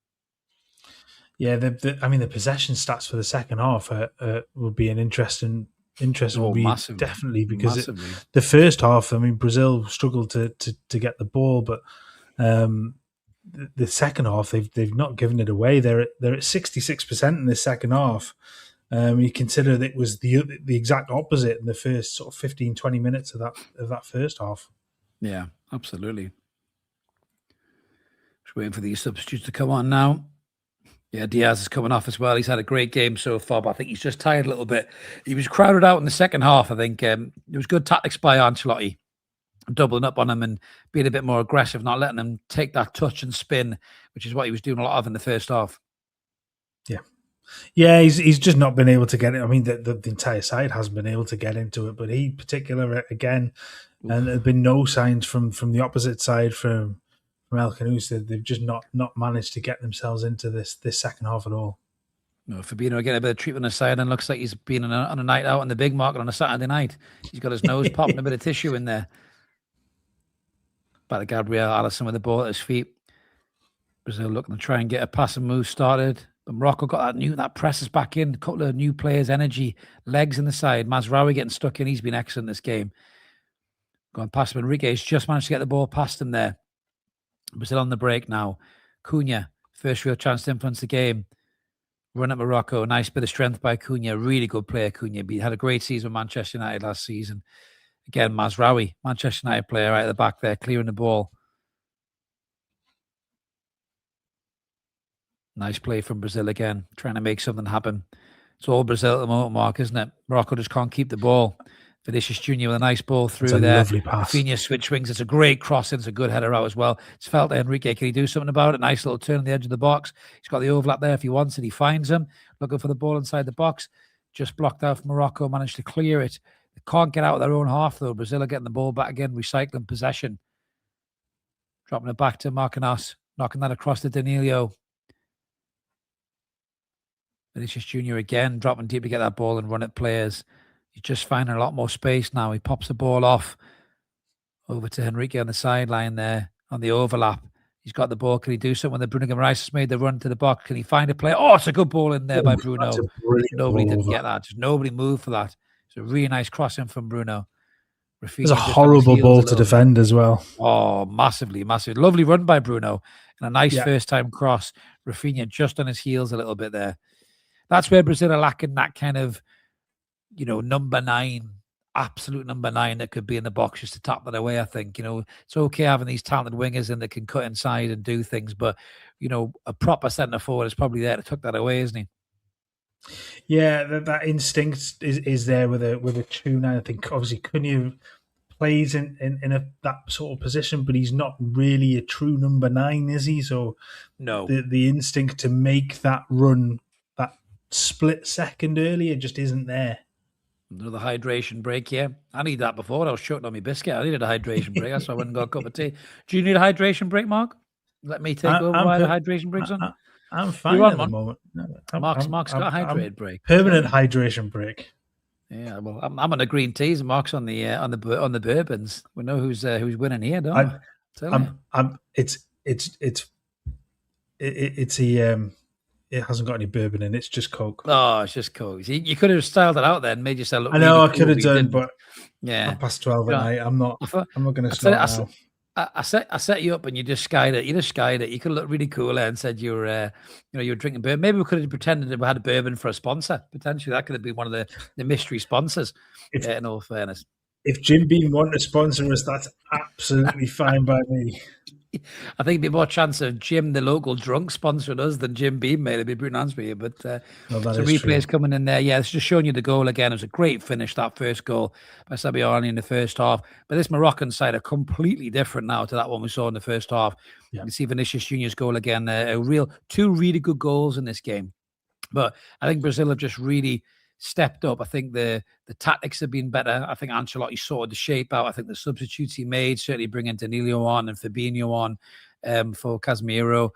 Yeah, the possession stats for the second half will be an interesting massively, definitely, because the first half, I mean, Brazil struggled to get the ball, but the second half they've not given it away. They're at 66% in the second half. You consider that it was the exact opposite in the first sort of 15-20 minutes of that first half. Yeah, absolutely. Just waiting for these substitutes to come on now. Yeah, Diaz is coming off as well. He's had a great game so far, but I think he's just tired a little bit. He was crowded out in the second half, I think. It was good tactics by Ancelotti, doubling up on him and being a bit more aggressive, not letting him take that touch and spin, which is what he was doing a lot of in the first half. Yeah, he's just not been able to get it. I mean, the entire side hasn't been able to get into it, but he particular again, and there have been no signs from the opposite side from El Canoes. They've just not managed to get themselves into this second half at all. No, Fabinho getting a bit of treatment on the side and looks like he's been on a night out in the big market on a Saturday night. He's got his nose popping a bit of tissue in there. Back to Gabriel Alisson with the ball at his feet. Brazil looking to try and get a passing move started. But Morocco got that presses back in. A couple of new players, energy, legs in the side. Mazraoui getting stuck in. He's been excellent this game. Going past him. Enrique's just managed to get the ball past him there. Brazil on the break now. Cunha, first real chance to influence the game. Run at Morocco. Nice bit of strength by Cunha. Really good player, Cunha. He had a great season with Manchester United last season. Again, Mazraoui, Manchester United player right at the back there, clearing the ball. Nice play from Brazil again, trying to make something happen. It's all Brazil at the moment, Mark, isn't it? Morocco just can't keep the ball. Vinicius Junior with a nice ball through there. Lovely pass. Rafinha switch wings. It's a great crossing. It's a good header out as well. It's felt Enrique. Can he do something about it? Nice little turn on the edge of the box. He's got the overlap there if he wants it. He finds him. Looking for the ball inside the box. Just blocked out from Morocco. Managed to clear it. They can't get out of their own half, though. Brazil are getting the ball back again. Recycling possession. Dropping it back to Marquinhos. Knocking that across to Danilo. Vinicius Junior again, dropping deep to get that ball and run at players. He's just finding a lot more space now. He pops the ball off over to Enrique on the sideline there on the overlap. He's got the ball. Can he do something? When Bruno Guimaraes has made the run to the box, can he find a player? Oh, it's a good ball in there by Bruno. Nobody didn't get that. Just nobody moved for that. It's a really nice crossing from Bruno. Rafinha, it's a horrible ball to defend as well. Oh, massively, massive. Lovely run by Bruno. And a nice first-time cross. Rafinha just on his heels a little bit there. That's where Brazil are lacking that kind of, number 9, absolute number 9 that could be in the box just to tap that away, I think. It's okay having these talented wingers in that can cut inside and do things, but, a proper centre forward is probably there to tuck that away, isn't he? Yeah, that instinct is there with a true 9. I think, obviously, Cunha plays in that sort of position, but he's not really a true number 9, is he? So no, the instinct to make that run, that split second earlier, just isn't there. Another hydration break, yeah. I need that before. I was shutting on my biscuit. I needed a hydration break. That's why I went and got a cup of tea. Do you need a hydration break, Mark? Let me take over while the hydration break's on. I'm fine at the moment. Mark's got a hydrated break. Permanent hydration break. Yeah, well, I'm on the green teas and Mark's on the bourbons. We know who's winning here, don't we? It hasn't got any bourbon in it. It's just Coke. Oh, it's just Coke. You could have styled it out there and made yourself look. I know, really I could have done, didn't. but yeah, past 12 at night. I'm not going to start now. I set you up and you just skied it. You could look really cool there and said you were drinking bourbon. Maybe we could have pretended that we had a bourbon for a sponsor. Potentially, that could have been one of the mystery sponsors. In all fairness, if Jim Beam wanted to sponsor us, that's absolutely fine by me. I think it'd be more chance of Jim, the local drunk, sponsoring us than Jim Beam made. It'd be Bruno answer here, but the replay's coming in there. Yeah, it's just showing you the goal again. It was a great finish, that first goal by Sabiani in the first half. But this Moroccan side are completely different now to that one we saw in the first half. Yeah. You can see Vinicius Junior's goal again. Two really good goals in this game. But I think Brazil have just really stepped up. I think the tactics have been better. I think Ancelotti sorted the shape out. I think the substitutes he made, certainly bringing Danilo on and Fabinho on for Casemiro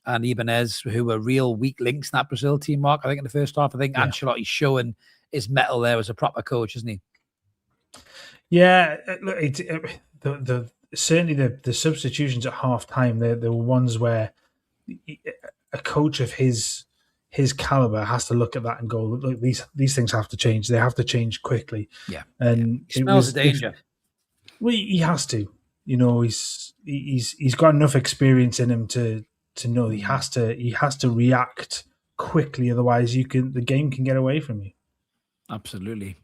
and Ibanez, who were real weak links in that Brazil team, Mark. I think in the first half, Ancelotti's showing his mettle there as a proper coach, isn't he? Yeah, look, certainly the substitutions at half time, they were ones where a coach of his caliber has to look at that and go, look, these things have to change. They have to change quickly. Yeah, and he smells the danger. Well, he has to. He's got enough experience in him to know he has to react quickly. Otherwise, the game can get away from you. Absolutely.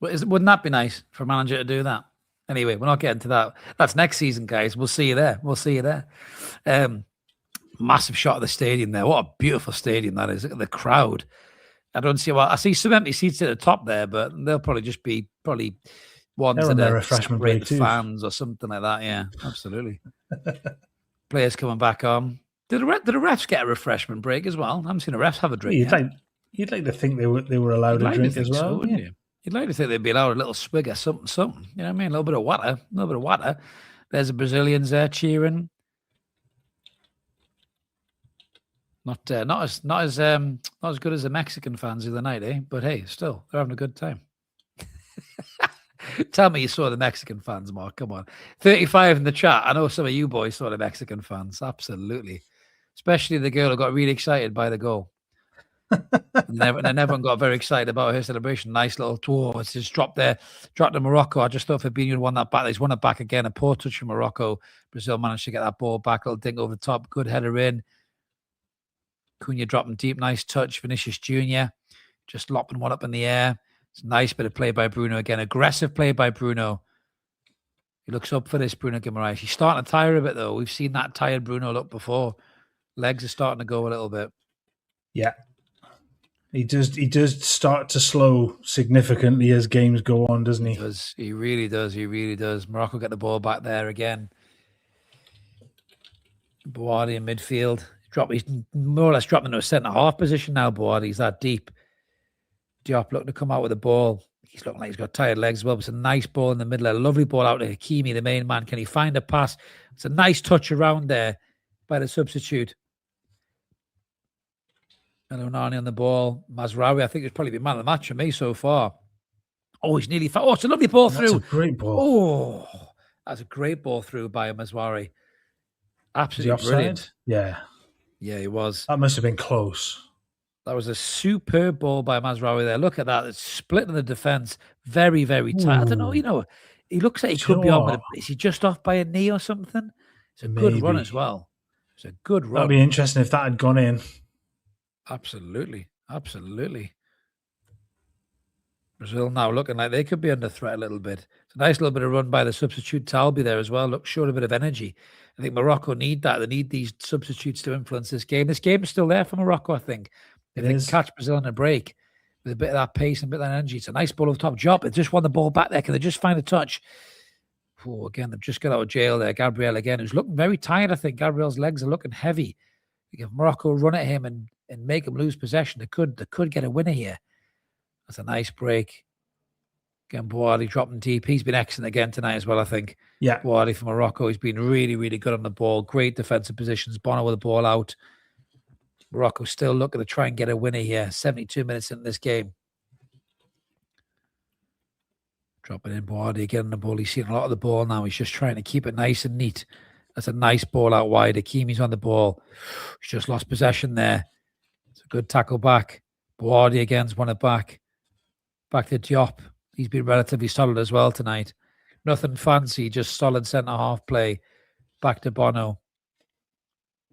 Wouldn't that be nice for a manager to do that? Anyway, we're not getting to that. That's next season, guys. We'll see you there. Massive shot of the stadium there. What a beautiful stadium that is. Look at the crowd. I see some empty seats at the top there, but they'll probably just be ones that are separate fans or something like that. Yeah, absolutely. Players coming back on. Did the refs get a refreshment break as well? I haven't seen the refs have a drink. You'd like to think they were allowed a drink as well, wouldn't you? You'd like to think they'd be allowed a little swig of something. You know what I mean? A little bit of water. There's the Brazilians there cheering. Not as good as the Mexican fans the other night, eh? But hey, still, they're having a good time. Tell me you saw the Mexican fans, Mark. Come on. 35 in the chat. I know some of you boys saw the Mexican fans. Absolutely. Especially the girl who got really excited by the goal. and everyone got very excited about her celebration. Nice little tour. It's just dropped to Morocco. I just thought Fabinho won that back. He's won it back again. A poor touch from Morocco. Brazil managed to get that ball back. Little dink over the top. Good header in. Cunha dropping deep. Nice touch. Vinicius Jr. just lopping one up in the air. It's a nice bit of play by Bruno again. Aggressive play by Bruno. He looks up for this, Bruno Guimaraes. He's starting to tire a bit, though. We've seen that tired Bruno look before. Legs are starting to go a little bit. Yeah. He does start to slow significantly as games go on, doesn't he? He does. He really does. He really does. Morocco get the ball back there again. Boadi in midfield. He's more or less dropping into a centre-half position now, Boadi. He's that deep. Diop looking to come out with the ball. He's looking like he's got tired legs as well. It's a nice ball in the middle. A lovely ball out to Hakimi, the main man. Can he find a pass? It's a nice touch around there by the substitute. And Onani on the ball. Mazraoui, I think it's probably been man of the match for me so far. Oh, he's nearly... Oh, it's a lovely ball through. That's a great ball. Oh, that's a great ball through by Mazraoui. Absolutely brilliant. Yeah. Yeah, he was. That must have been close. That was a superb ball by Mazraoui there. Look at that. It's splitting the defence. Very, very tight. I don't know, he looks like he could be on with is he just off by a knee or something? It's a good run as well. It's a good run. That'd be interesting if that had gone in. Absolutely. Absolutely. Brazil now looking like they could be under threat a little bit. It's a nice little bit of run by the substitute Talbi there as well. Look, showed a bit of energy. I think Morocco need that. They need these substitutes to influence this game. This game is still there for Morocco, I think. If they can catch Brazil in a break with a bit of that pace and a bit of that energy. It's a nice ball over the top. Job. They just won the ball back there. Can they just find a touch? Oh, again, they've just got out of jail there. Gabriel again, who's looking very tired, I think. Gabriel's legs are looking heavy. If Morocco run at him and make him lose possession, they could get a winner here. That's a nice break. Again, Boadi dropping deep. He's been excellent again tonight as well, I think. Yeah. Boadi for Morocco. He's been really, really good on the ball. Great defensive positions. Bono with the ball out. Morocco still looking to try and get a winner here. 72 minutes in this game. Dropping in Boadi again on the ball. He's seen a lot of the ball now. He's just trying to keep it nice and neat. That's a nice ball out wide. Hakimi's on the ball. He's just lost possession there. It's a good tackle back. Boadi again's won it back. Back to Diop. He's been relatively solid as well tonight. Nothing fancy, just solid centre-half play. Back to Bono.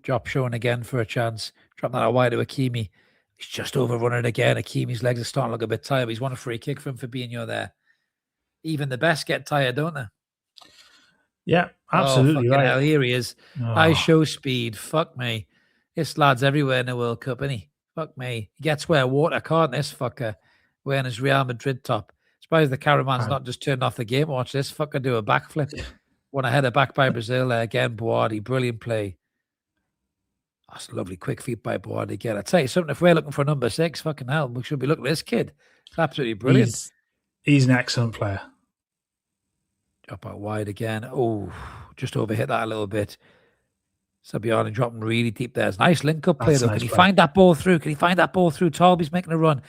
Diop showing again for a chance. Dropping that out wide to Hakimi. He's just overrun it again. Hakimi's legs are starting to look a bit tired. But he's won a free kick from Fabinho there. Even the best get tired, don't they? Yeah, absolutely right. Hell, here he is. I show speed. Fuck me. This lad's everywhere in the World Cup, isn't he? Fuck me. He gets where water can't, this fucker, wearing his Real Madrid top. Surprised the cameraman's not just turned off the game. Watch this fucker do a backflip. Won a header back by Brazil there again. Boadi, brilliant play. That's a lovely quick feet by Boadi again. I tell you something, if we're looking for number 6, fucking hell, we should be looking at this kid. It's absolutely brilliant. He's an excellent player. Drop out wide again. Oh, just overhit that a little bit. Sabiani dropping really deep there. It's nice link-up play, though. Can he find that ball through? Talbi's making a run.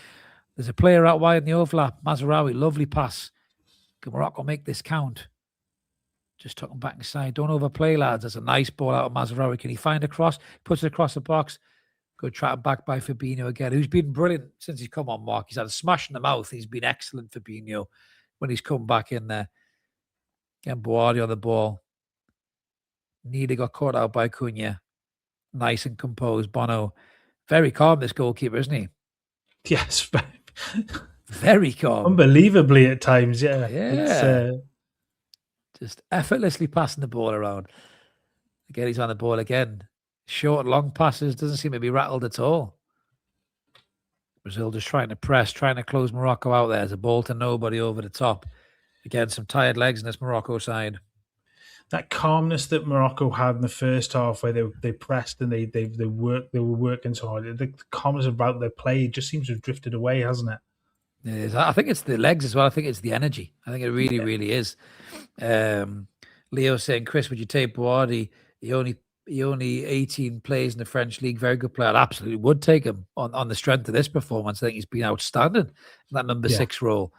There's a player out wide in the overlap. Mazraoui, lovely pass. Can Morocco make this count? Just tuck him back inside. Don't overplay, lads. There's a nice ball out of Mazraoui. Can he find a cross? Puts it across the box. Good track back by Fabinho again, who's been brilliant since he's come on, Mark. He's had a smash in the mouth. He's been excellent, Fabinho, when he's come back in there. Again, Boadi on the ball. Nearly got caught out by Cunha. Nice and composed. Bono. Very calm, this goalkeeper, isn't he? Yes. Very calm. Unbelievably at times, yeah. It's, just effortlessly passing the ball around. Again, he's on the ball again. Short, long passes. Doesn't seem to be rattled at all. Brazil just trying to press, trying to close Morocco out there. There's a ball to nobody over the top. Again, some tired legs in this Morocco side. That calmness that Morocco had in the first half, where they pressed and they were working so hard. The calmness about their play just seems to have drifted away, hasn't it? It is. I think it's the legs as well. I think it's the energy. I think it really, really is. Leo saying, Chris, would you take Boadi? He only He only 18 plays in the French league. Very good player. I absolutely would take him on the strength of this performance. I think he's been outstanding in that number 6 role.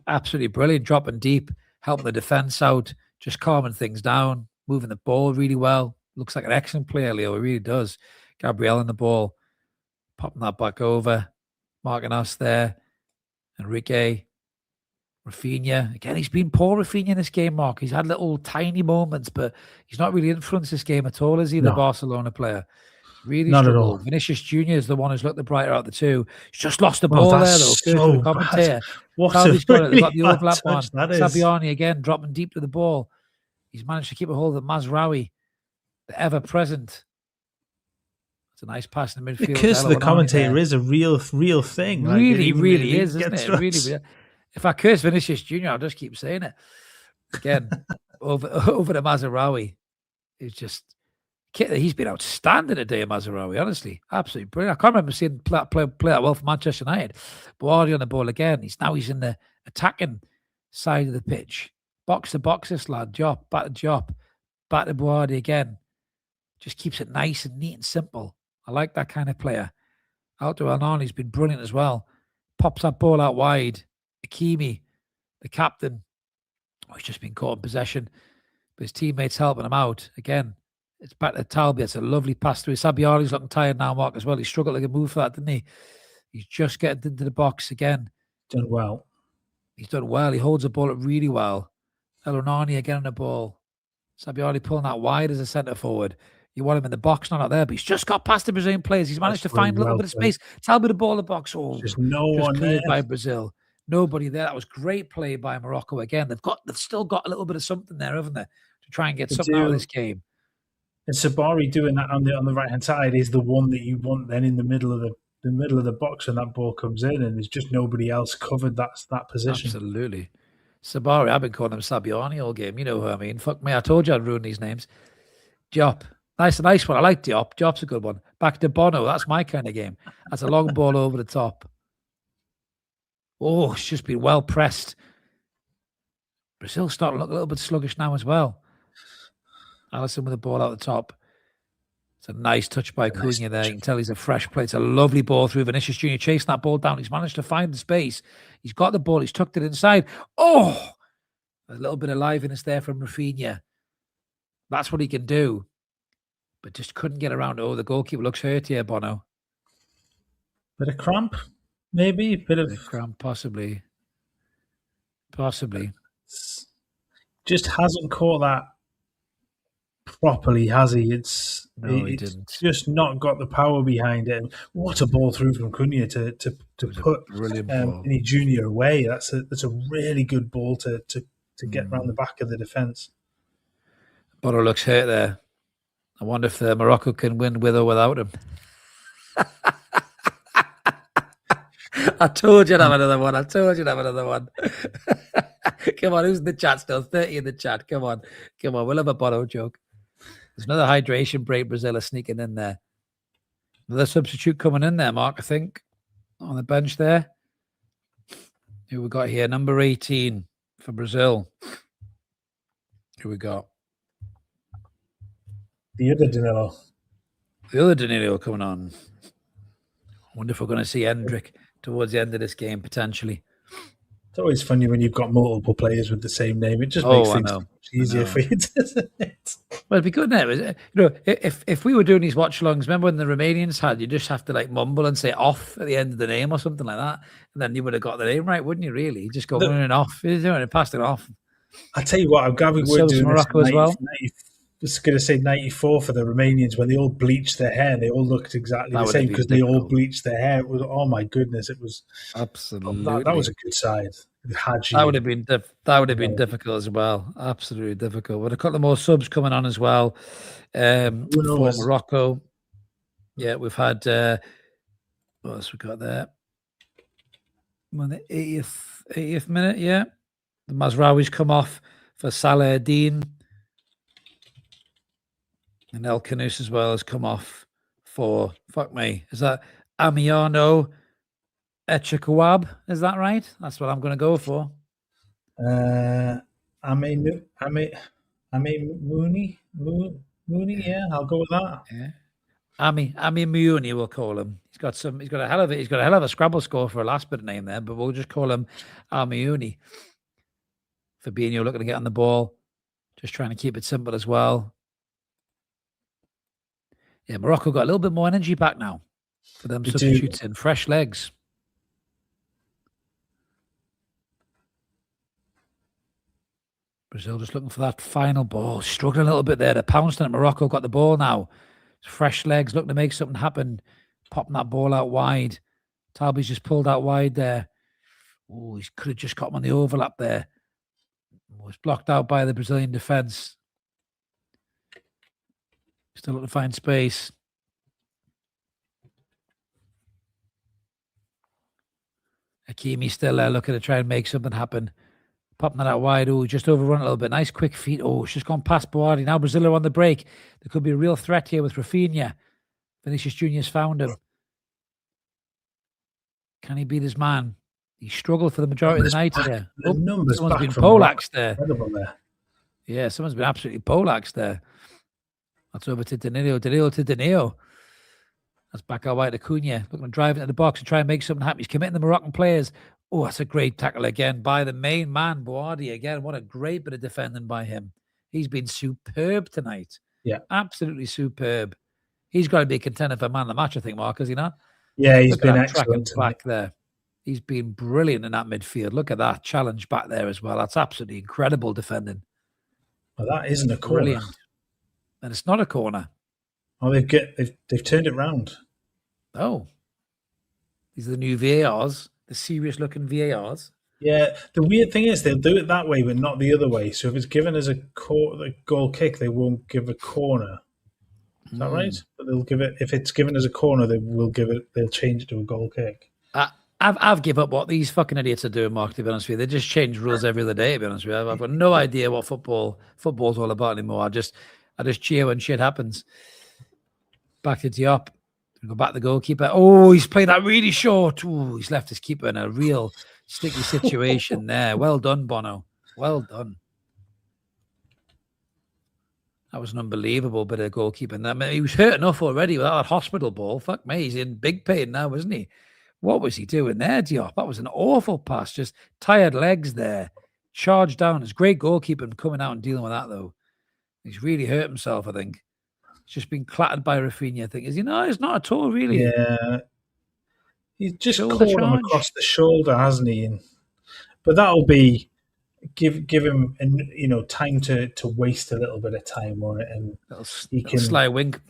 Absolutely brilliant. Dropping deep, helping the defense out, just calming things down, moving the ball really well. Looks like an excellent player, Leo. He really does. Gabriel in the ball, popping that back over, marking us there. Enrique, Rafinha. Again, he's been poor, Rafinha, in this game, Mark. He's had little tiny moments, but he's not really influenced this game at all, is he, the Barcelona player? Really not struggled. at all. Vinicius Jr. is the one who's looked the brighter out of the two. He's just lost the ball there, though. So the commentator. What a They've got the overlap on. Sabiani again dropping deep to the ball. He's managed to keep a hold of Mazraoui, the ever-present. It's a nice pass in the midfield. Because the commentator is a real thing. Really is, isn't it? Really. If I curse Vinicius Jr., I'll just keep saying it. Again, over to Mazraoui. He's been outstanding today, Mazraoui, honestly. Absolutely brilliant. I can't remember seeing play that well for Manchester United. Buardi on the ball again. He's in the attacking side of the pitch. Box to box this lad. Back to Buardi again. Just keeps it nice and neat and simple. I like that kind of player. Out to Elnany's been brilliant as well. Pops that ball out wide. Hakimi, the captain, he's just been caught in possession, but his teammates helping him out. Again, it's back to Talbi. It's a lovely pass through. Sabiari's looking tired now, Mark, as well. He struggled like a move for that, didn't he? He's just getting into the box again. Done well. He's done well. He holds the ball up really well. Elnany again on the ball. Sabiari pulling that wide as a centre forward. You want him in the box, not out there, but he's just got past the Brazilian players. He's managed to find a little bit of space. Talbi the ball in the box. Oh, there's no one cleared there by Brazil. Nobody there. That was great play by Morocco again. They've still got a little bit of something there, haven't they, to try and get something out of this game. And Sabari doing that on the right hand side is the one that you want then in the middle of the box when that ball comes in, and there's just nobody else covered that position. Absolutely. Sabari, I've been calling him Sabiani all game. You know who I mean. Fuck me, I told you I'd ruin these names. Diop. Nice one. I like Diop. Diop's a good one. Back to Bono. That's my kind of game. That's a long ball over the top. Oh, it's just been well pressed. Brazil starting to look a little bit sluggish now as well. Alisson with the ball out the top. It's a nice touch by Cunha there. You can tell he's a fresh play. It's a lovely ball through. Vinicius Jr. chasing that ball down. He's managed to find the space. He's got the ball. He's tucked it inside. Oh, a little bit of liveliness there from Rafinha. That's what he can do. But just couldn't get around. Oh, the goalkeeper looks hurt here, Bono. Bit of cramp, maybe. Bit of cramp, possibly. Just hasn't caught that properly, has he? He didn't. Just not got the power behind it. What a ball through from Cunha to put Vinny Junior away. That's a really good ball to get around the back of the defence. Bono looks hurt there. I wonder if Morocco can win with or without him. I told you I'd have another one. Come on, who's in the chat still? 30 in the chat. Come on. We'll have a Bono joke. There's another hydration break. Brazil are sneaking in there. Another substitute coming in there, Mark, I think, on the bench there. Who we got here? Number 18 for Brazil. Who we got? The other Danilo. Coming on. I wonder if we're going to see Hendrick towards the end of this game, potentially. It's always funny when you've got multiple players with the same name. It just makes things easier for you, doesn't it? Well, it'd be good now. You know, if we were doing these watchalongs, remember when the Romanians had, you just have to like mumble and say off at the end of the name or something like that, and then you would have got the name right, wouldn't you? Really, you just go running off, you know, and passed it off. I tell you what, I'm glad we were doing Morocco as well. I was going to say 94 for the Romanians when they all bleached their hair. They all looked exactly the same because they all bleached their hair. It was, oh my goodness, it was absolutely that was a good side. That would have been difficult as well. Absolutely difficult. But a couple of more subs coming on as well for Morocco. Yeah, we've had what else we got there? On the 80th minute, yeah. The Mazraoui's come off for Salah Eddin. And El Kanous as well has come off for, is that Amiano Echekawab? Is that right? That's what I'm going to go for. Mooney? Mooney, yeah, I'll go with that. Yeah. Ami Muni, we'll call him. He's got a hell of a Scrabble score for a last bit of name there, but we'll just call him Amiuni. Fabinho looking to get on the ball, just trying to keep it simple as well. Yeah, Morocco got a little bit more energy back now for them substitutes in fresh legs. Brazil just looking for that final ball, struggling a little bit there. They're pouncing at Morocco, got the ball now. Fresh legs, looking to make something happen, popping that ball out wide. Talby's just pulled out wide there. Oh, he could have just got him on the overlap there. Was blocked out by the Brazilian defense. Still looking to find space. Hakimi still there looking to try and make something happen. Popping that out wide. Oh, just overrun a little bit. Nice quick feet. Oh, it's just gone past Boadi. Now Brazil are on the break. There could be a real threat here with Rafinha. Vinicius Junior's found him. Can he beat his man? He struggled for the majority of the night here. Someone's been poleaxed there. there. Yeah, someone's been absolutely poleaxed there. That's over to Danilo. Danilo to Danilo. That's back out wide to Cunha. Looking to drive into the box and try and make something happen. He's committing the Moroccan players. Oh, that's a great tackle again by the main man, Boadi. Again, what a great bit of defending by him. He's been superb tonight. Yeah. Absolutely superb. He's got to be a contender for man of the match, I think, Mark, has he not? Yeah, he's been excellent. Back there. He's been brilliant in that midfield. Look at that challenge back there as well. That's absolutely incredible defending. Well, that isn't a corner. Brilliant. And it's not a corner. Oh, they've turned it round. Oh. These are the new VARs, the serious-looking VARs. Yeah, the weird thing is they'll do it that way, but not the other way. So if it's given as a goal kick, they won't give a corner. Is that right? But they'll give it if it's given as a corner. They'll change it to a goal kick. I've given up what these fucking idiots are doing, Mark, to be honest with you. They just change rules every other day, to be honest with you. I've got no idea what football's all about anymore. I just cheer when shit happens. Back to Diop. Go back to the goalkeeper. Oh, he's played that really short. Oh, he's left his keeper in a real sticky situation there. Well done, Bono. Well done. That was an unbelievable bit of goalkeeping. I mean, he was hurt enough already with that hospital ball. Fuck me, he's in big pain now, isn't he? What was he doing there, Diop? That was an awful pass. Just tired legs there. Charged down. It's great goalkeeping coming out and dealing with that, though. He's really hurt himself, I think. He's just been clattered by Rafinha, I think. Is he? No, it's not at all, really. Yeah. He's just caught him across the shoulder, hasn't he? But that'll be give him time to waste a little bit of time on it, and he can sly wink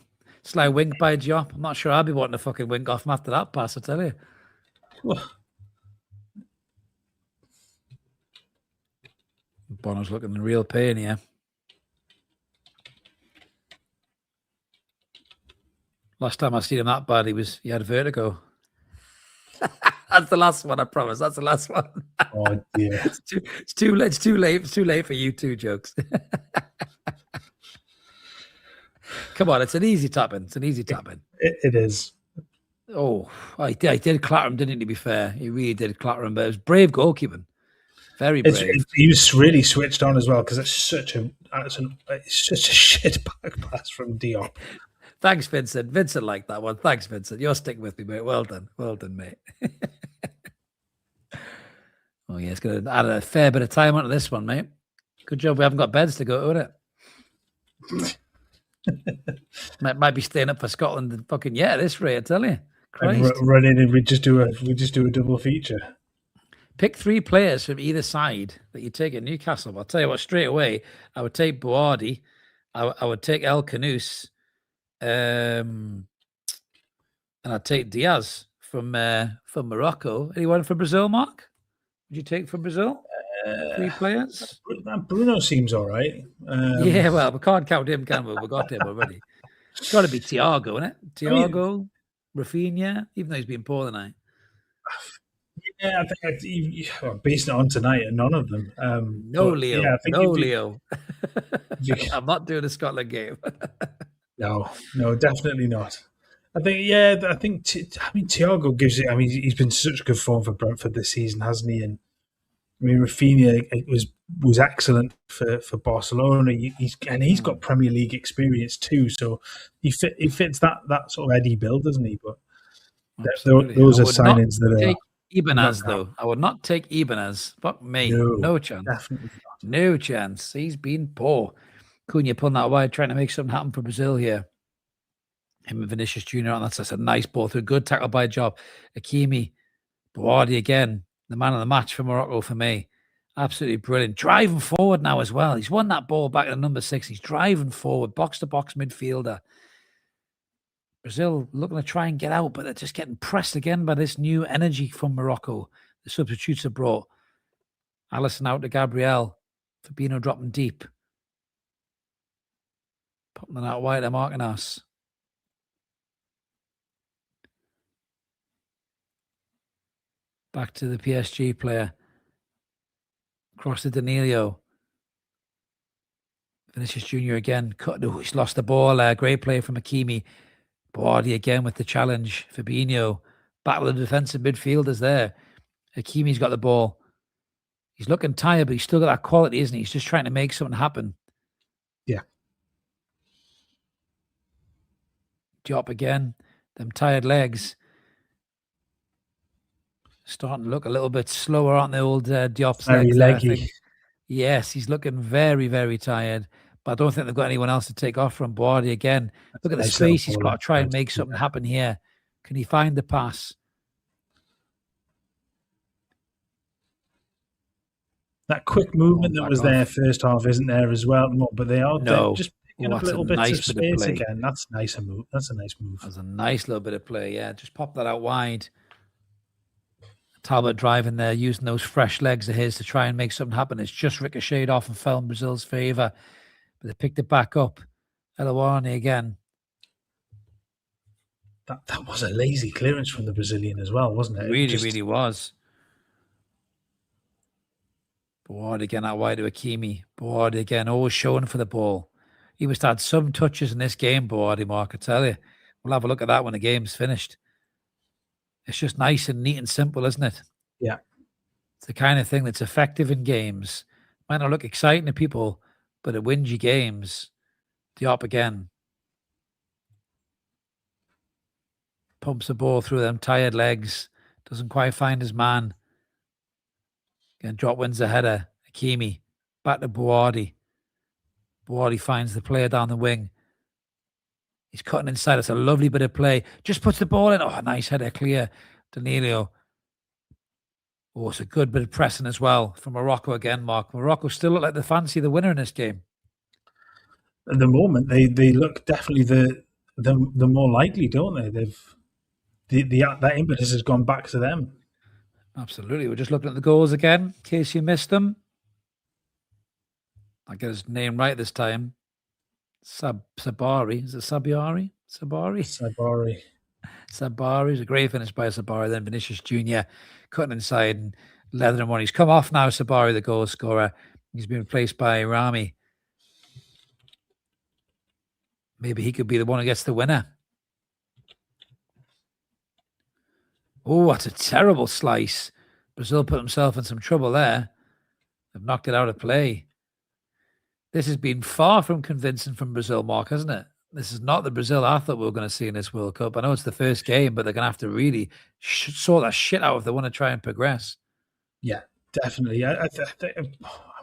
by Diop. I'm not sure I'd be wanting to fucking wink off him after that pass, I tell you. Bono's looking in real pain here. Last time I seen him that bad, he had vertigo. That's the last one, I promise. That's the last one. Oh dear. It's too late. It's too late for you two jokes. Come on, it's an easy tap-in. It's an easy tap-in. It is. Oh, I did clatter him, didn't he, to be fair? He really did clatter him, but it was brave goalkeeping. Very brave. He was really switched on as well, because it's such a shit back pass from Diop. Thanks, Vincent. Vincent liked that one. Thanks, Vincent. You're sticking with me, mate. Well done. Well done, mate. Oh, yeah, it's going to add a fair bit of time onto this one, mate. Good job we haven't got beds to go to it. might be staying up for Scotland and fucking, this rate, I tell you. Christ. Run in and we just do a double feature. Pick 3 players from either side that you take at Newcastle. I'll tell you what, straight away, I would take Boadi. I would take El Kanous. And I'd take Diaz from Morocco. Anyone from Brazil, Mark? Would you take from Brazil? 3 players? Bruno seems all right. Yeah, well, we can't count him, can we? We got him already. It's got to be Thiago, isn't it? Thiago, Rafinha, even though he's been poor tonight. Yeah, I think based on tonight, none of them. No, Leo. Yeah, Leo. I'm not doing a Scotland game. No, definitely not. I think Thiago gives it. I mean, he's been such good form for Brentford this season, hasn't he? And I mean, Rafinha, it was was excellent for Barcelona. He's got Premier League experience too, so he fits that sort of Eddie bill, doesn't he? But Absolutely. those I are would not signings that take are Ibanez, knockout. though. I would not take Ibanez. Fuck me. No, No chance. definitely not. No chance. He's been poor. Cunha pulling that wide, trying to make something happen for Brazil here. Him and Vinicius Jr. on that's a nice ball through. Good tackle by Job. Hakimi, Bouardi again. The man of the match for Morocco for me. Absolutely brilliant. Driving forward now as well. He's won that ball back at number 6. He's driving forward. Box-to-box midfielder. Brazil looking to try and get out, but they're just getting pressed again by this new energy from Morocco. The substitutes are brought. Alisson out to Gabriel. Fabinho dropping deep. Popping it out wide to Marquinhos. Back to the PSG player. Cross to Danilo. Vinicius Jr. again. He's lost the ball. Great play from Hakimi. Bouardi again with the challenge. Fabinho. Battle of defensive midfielders there. Hakimi's got the ball. He's looking tired, but he's still got that quality, isn't he? He's just trying to make something happen. Yeah. Diop again. Them tired legs. Starting to look a little bit slower, aren't they, old Diop's Very legs leggy. there, yes, he's looking very, very tired. But I don't think they've got anyone else to take off from. Bouardi again. Look at the space. He's got to try and make something happen here. Can he find the pass? That quick movement that was there first half isn't there as well. No, but they are just picking up little bits of space again. That's a nice move. That's a nice move. That's a nice little bit of play. Yeah, just pop that out wide. Talbot driving there, using those fresh legs of his to try and make something happen. It's just ricocheted off and fell in Brazil's favour. But they picked it back up. Elawani again. That was a lazy clearance from the Brazilian as well, wasn't it? Really was. Bouardi again out wide to Hakimi. Bouardi again, always showing for the ball. He must have had some touches in this game, Bouardi, Mark, I tell you. We'll have a look at that when the game's finished. It's just nice and neat and simple, isn't it? Yeah. It's the kind of thing that's effective in games. Might not look exciting to people, but it wins you games. Diop again. Pumps the ball through them tired legs. Doesn't quite find his man. Again, Drop wins the header. Hakimi. Back to Bouardi. Bouardi finds the player down the wing. He's cutting inside. It's a lovely bit of play. Just puts the ball in. Oh, nice header clear. Danilo. Oh, it's a good bit of pressing as well from Morocco again, Mark. Morocco still look like they fancy the winner in this game. At the moment, they look definitely the more likely, don't they? That impetus has gone back to them. Absolutely. We're just looking at the goals again, in case you missed them. I'll get his name right this time. Sabari. Is it Sabari? Sabari. Sabari is a great finish by Sabari. Then Vinicius Jr. cutting inside and leathering him on. He's come off now, Sabari, the goal scorer. He's been replaced by Rami. Maybe he could be the one who gets the winner. Oh, that's a terrible slice. Brazil put himself in some trouble there. They've knocked it out of play. This has been far from convincing from Brazil, Mark, hasn't it? This is not the Brazil I thought we were going to see in this World Cup. I know it's the first game, but they're going to have to really sort that shit out if they want to try and progress. Yeah, definitely. I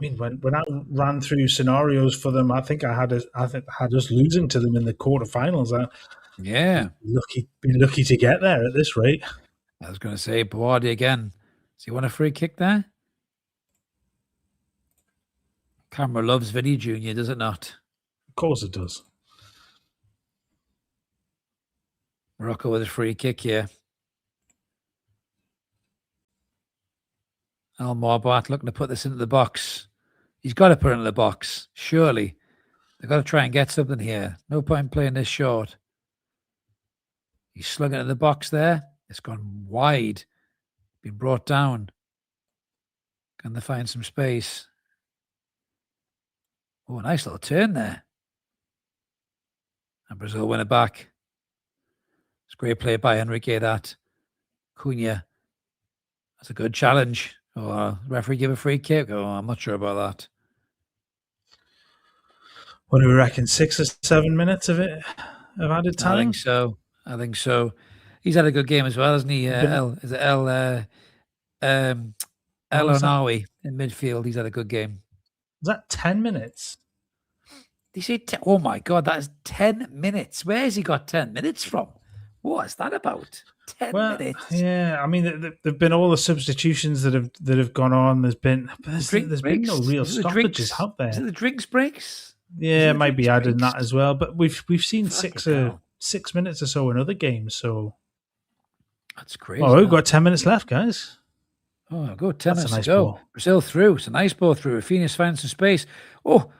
mean, when I ran through scenarios for them, I think I had us losing to them in the quarterfinals. Yeah, been lucky to get there at this rate. I was going to say Bouardi again. Does he want a free kick there? Camera loves Vinny Jr., does it not? Of course it does. Morocco with a free kick here. Al Morbat looking to put this into the box. He's got to put it into the box, surely. They've got to try and get something here. No point playing this short. He's slugging it in the box there. It's gone wide. Been brought down. Can they find some space? Oh, nice little turn there. And Brazil win it back. It's great play by Enrique, that. Cunha. That's a good challenge. Oh, referee give a free kick? Oh, I'm not sure about that. What do we reckon? 6 or 7 minutes of it of added time? I think so. He's had a good game as well, hasn't he? Is it El Onawi in midfield? He's had a good game. Is that 10 minutes? They say, oh my God, that is 10 minutes. Where has he got 10 minutes from? What is that about? 10 minutes. Yeah, I mean, there've been all the substitutions that have gone on. There's been no real stoppages, have there? Is it the drinks breaks? Yeah, it might be adding that as well. But we've seen 6 minutes or so in other games. So that's crazy. Oh, we've got 10 minutes left, guys. Oh, good. 10 minutes to go. Ball. Brazil through. It's a nice ball through. Rafinha's found some space. Oh,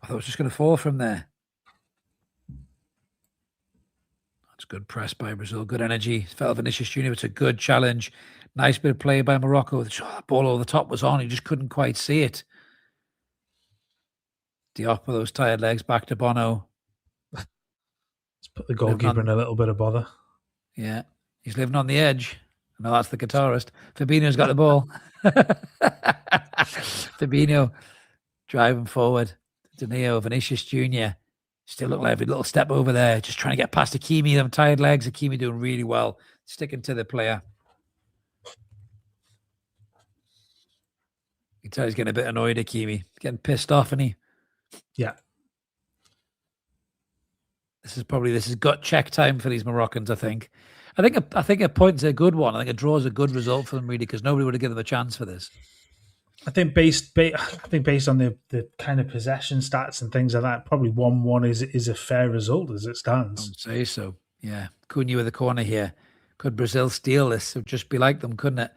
I thought it was just going to fall from there. That's good press by Brazil. Good energy. Felt Vinicius Junior. It's a good challenge. Nice bit of play by Morocco. The ball over the top was on. He just couldn't quite see it. Diop with those tired legs back to Bono. Let's put the goalkeeper in a little bit of bother. Yeah. He's living on the edge. No, that's the guitarist. Fabinho's got the ball. Fabinho driving forward. Danilo, Vinicius Junior. Still look like every little step over there. Just trying to get past Hakimi. Them tired legs. Hakimi doing really well. Sticking to the player. You can tell he's getting a bit annoyed, Hakimi. Getting pissed off, isn't he? Yeah. This is gut check time for these Moroccans, I think. I think a point's a good one. I think a draw is a good result for them, really, because nobody would have given them a chance for this. I think based on the kind of possession stats and things like that, probably 1-1 is a fair result as it stands. I would say so. Yeah, Cunha with the corner here. Could Brazil steal this? It would just be like them, couldn't it?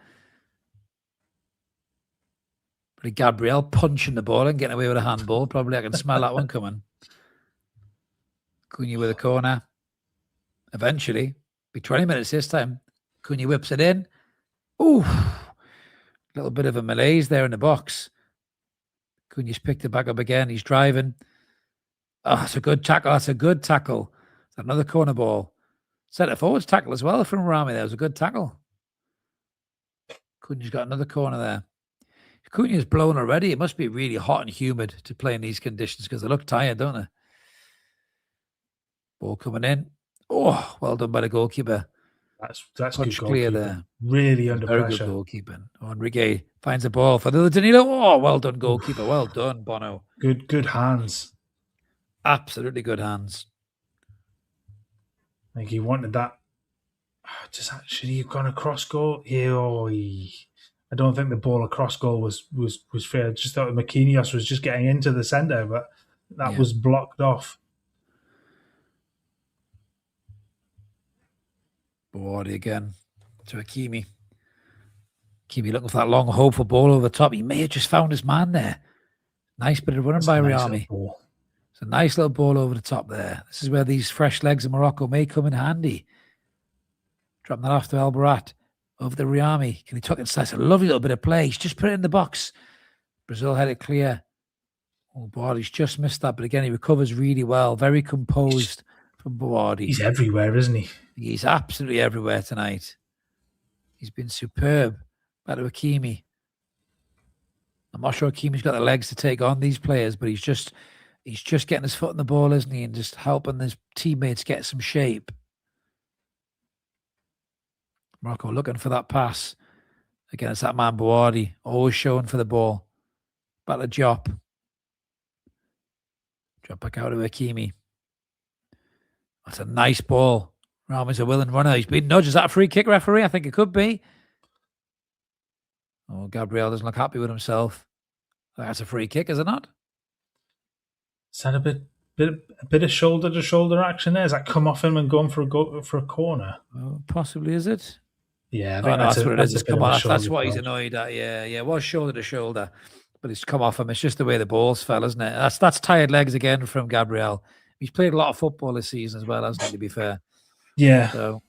But Gabriel punching the ball and getting away with a handball. Probably I can smell that one coming. Cunha with a corner. Eventually, be 20 minutes this time. Cunha whips it in. Ooh. Little bit of a malaise there in the box. Cunha's picked it back up again. He's driving. Oh, it's a good tackle. That's a good tackle. It's another corner ball. Centre forwards tackle as well from Rami. There was a good tackle. Cunha's got another corner there. Cunha's blown already. It must be really hot and humid to play in these conditions because they look tired, don't they? Ball coming in. Oh, well done by the goalkeeper. That's punch good clear there. Really under Very pressure. Good goalkeeping. Enrique finds the ball for the Danilo. Oh, well done, goalkeeper. Well done, Bono. Good hands. Absolutely good hands. I think he wanted that. Should he have gone across goal? I don't think the ball across goal was fair. I just thought Marquinhos was just getting into the centre, but that was blocked off. Buardi again to Hakimi. Hakimi looking for that long, hopeful ball over the top. He may have just found his man there. Nice bit of running by Riami. It's a nice little ball over the top there. This is where these fresh legs of Morocco may come in handy. Dropping that off to El Barat. Over the Riami. Can he tuck it inside? It's a lovely little bit of play. He's just put it in the box. Brazil had it clear. Oh, Buardi's just missed that. But again, he recovers really well. Very composed from Buardi. He's everywhere, isn't he? He's absolutely everywhere tonight. He's been superb. Back to Hakimi. I'm not sure Hakimi's got the legs to take on these players, but he's just getting his foot in the ball, isn't he? And just helping his teammates get some shape. Morocco looking for that pass. Again, it's that man Buardi, always showing for the ball. Back to Diop. Drop back out to Hakimi. That's a nice ball. Rami's a willing runner. He's been nudged. Is that a free kick, referee? I think it could be. Oh, Gabriel doesn't look happy with himself. That's a free kick, is it not? Is that a bit of shoulder to shoulder action there? Has that come off him and gone for a corner? Oh, possibly, is it? Yeah, that's what it is. It's come off. That's what he's annoyed at. Yeah. It was shoulder to shoulder, but it's come off him. It's just the way the balls fell, isn't it? That's tired legs again from Gabriel. He's played a lot of football this season as well, hasn't he, to be fair? Yeah. So,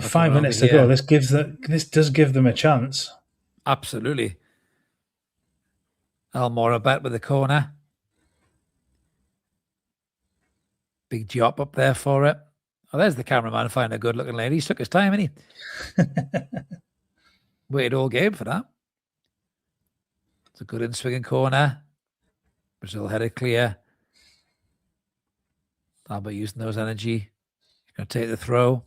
5 minutes to go. This does give them a chance. Absolutely. Almora back with the corner. Big Diop up there for it. Oh, there's the cameraman finding a good-looking lady. He took his time, didn't he? Waited all game for that. It's a good in-swinging corner. Brazil headed clear. Albert using those energy. He's going to take the throw.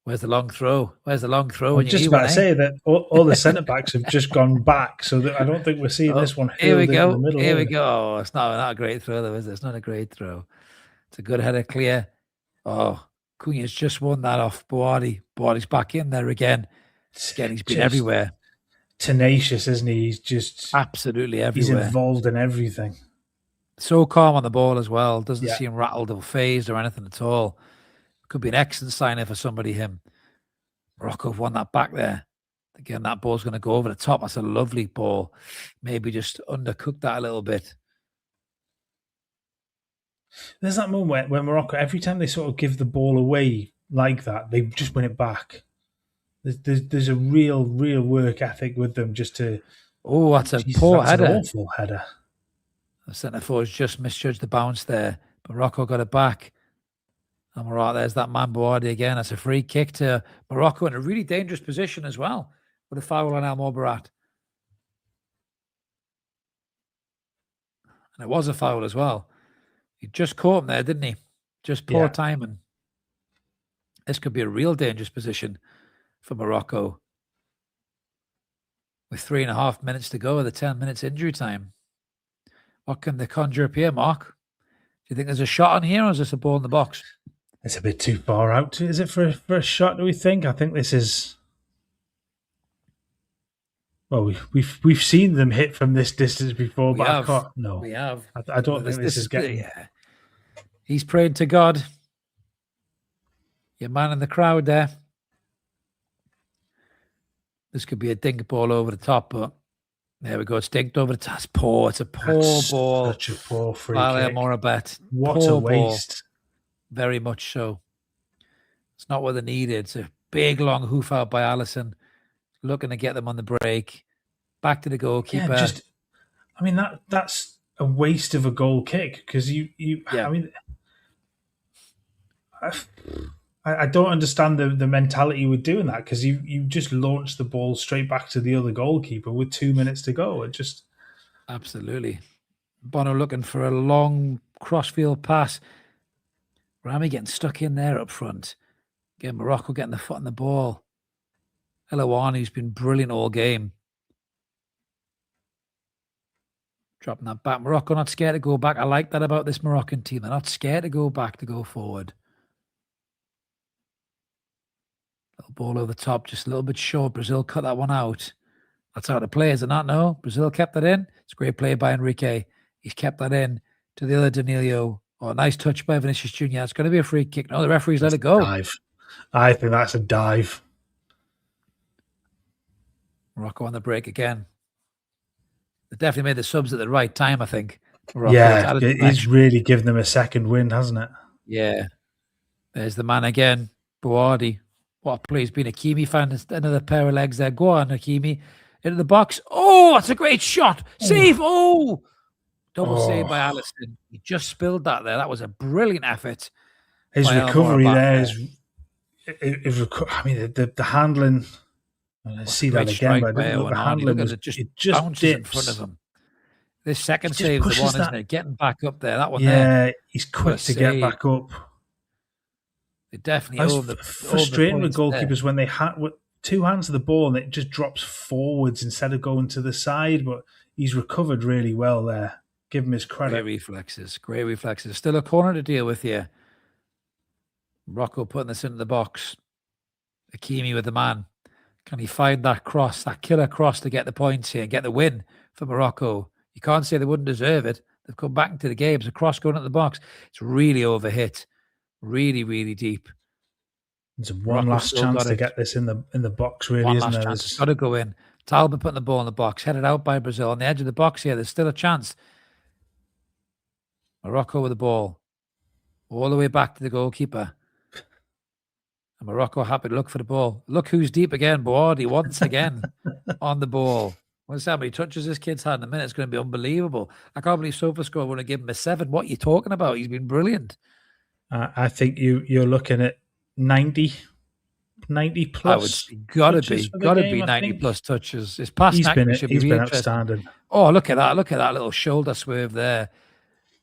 Where's the long throw? Where's the long throw? I was just about to say that all the centre-backs have just gone back, so that I don't think we're seeing this one here we go. in the middle. Here we go. Oh, it's not a great throw, though, is it? It's not a great throw. It's a good header clear. Oh, Cunha's just won that off Boadi. Boadi's back in there again. Again, he's been everywhere. Tenacious, isn't he? He's just absolutely everywhere. He's involved in everything. So calm on the ball as well. Doesn't seem rattled or phased or anything at all. Could be an excellent signer for somebody, him. Morocco have won that back there. Again, that ball's going to go over the top. That's a lovely ball. Maybe just undercooked that a little bit. There's that moment where Morocco, every time they sort of give the ball away like that, they just win it back. There's a real work ethic with them just to... Oh, that's a poor header. An awful header. The centre-forwards just misjudged the bounce there. But Morocco got it back. And we're right, there's that man Boadi again. That's a free kick to Morocco in a really dangerous position as well, with a foul on El Morbarat. And it was a foul as well. He just caught him there, didn't he? Just poor timing. This could be a real dangerous position for Morocco. With 3.5 minutes to go, with the 10 minutes injury time. What can they conjure up here, Mark? Do you think there's a shot on here, or is this a ball in the box? It's a bit too far out. Is it for a shot, do we think? I think this is... Well, we've seen them hit from this distance before, but I can't... No. We have. I don't think this is getting... Yeah. He's praying to God. Your man in the crowd there. This could be a dink ball over the top, but there we go. It's dinked over the top. It's poor. It's a poor ball. Such a poor free kick. Morabet. What a waste. Ball. Very much so. It's not what they needed. It's a big, long hoof out by Alisson. Looking to get them on the break. Back to the goalkeeper. Yeah, I mean, that's a waste of a goal kick because I mean, I don't understand the mentality with doing that because you just launched the ball straight back to the other goalkeeper with 2 minutes to go. It just... Absolutely. Bono looking for a long crossfield pass. Rami getting stuck in there up front. Again, Morocco getting the foot on the ball. Elawani's been brilliant all game. Dropping that back. Morocco not scared to go back. I like that about this Moroccan team. They're not scared to go back, to go forward. Little ball over the top, just a little bit short. Brazil cut that one out. That's how the players did not know. Brazil kept that in. It's a great play by Enrique. He's kept that in to the other Danilo. Oh, nice touch by Vinicius Jr. It's going to be a free kick. No, the referee's let it go. Dive. I think that's a dive. Morocco on the break again. They definitely made the subs at the right time, I think. Morocco it's really given them a second wind, hasn't it? Yeah. There's the man again, Boadi. What a play. He's been Hakimi, found another pair of legs there. Go on, Hakimi. Into the box. Oh, that's a great shot. Save. Oh. Double save by Alisson. He just spilled that there. That was a brilliant effort. His recovery there is... I mean, the handling... I see that again, but the handling was... It just bounces in front of him. This second save is the one, isn't it? Getting back up there. That one he's quick to get back up. It definitely... frustrating with goalkeepers when they with two hands to the ball and it just drops forwards instead of going to the side, but he's recovered really well there. Give him his credit. Great reflexes. Still a corner to deal with here. Morocco putting this into the box. Hakimi with the man. Can he find that cross, that killer cross to get the points here and get the win for Morocco? You can't say they wouldn't deserve it. They've come back into the game. It's a cross going into the box. It's really overhit. Really, really deep. There's one last chance to get this in the box, really, isn't there? It's got to go in. Talbot putting the ball in the box, headed out by Brazil. On the edge of the box here, there's still a chance. Morocco with the ball. All the way back to the goalkeeper. And Morocco happy to look for the ball. Look who's deep again. Boadi once again on the ball. We'll see how many touches this kid's had in a minute. It's going to be unbelievable. I can't believe SofaScore want to give him a 7. What are you talking about? He's been brilliant. I think you're looking at 90 plus. I would gotta be 90 plus touches. His passing accuracy should be really interesting. Outstanding. Oh, look at that! Look at that little shoulder swerve there,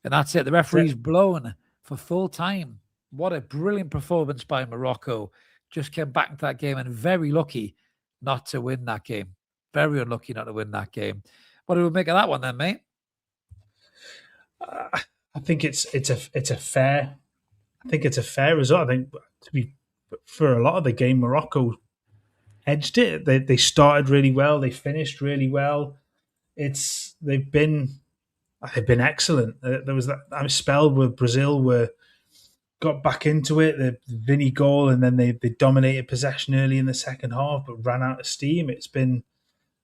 and that's it. The referee's blown for full time. What a brilliant performance by Morocco! Just came back into that game and very lucky not to win that game. Very unlucky not to win that game. What do we make of that one then, mate? I think it's a fair. I think it's a fair result. I think for a lot of the game, Morocco edged it. They started really well. They finished really well. They've been excellent. There was that spell where Brazil got back into it. The Vinny goal, and then they dominated possession early in the second half, but ran out of steam. It's been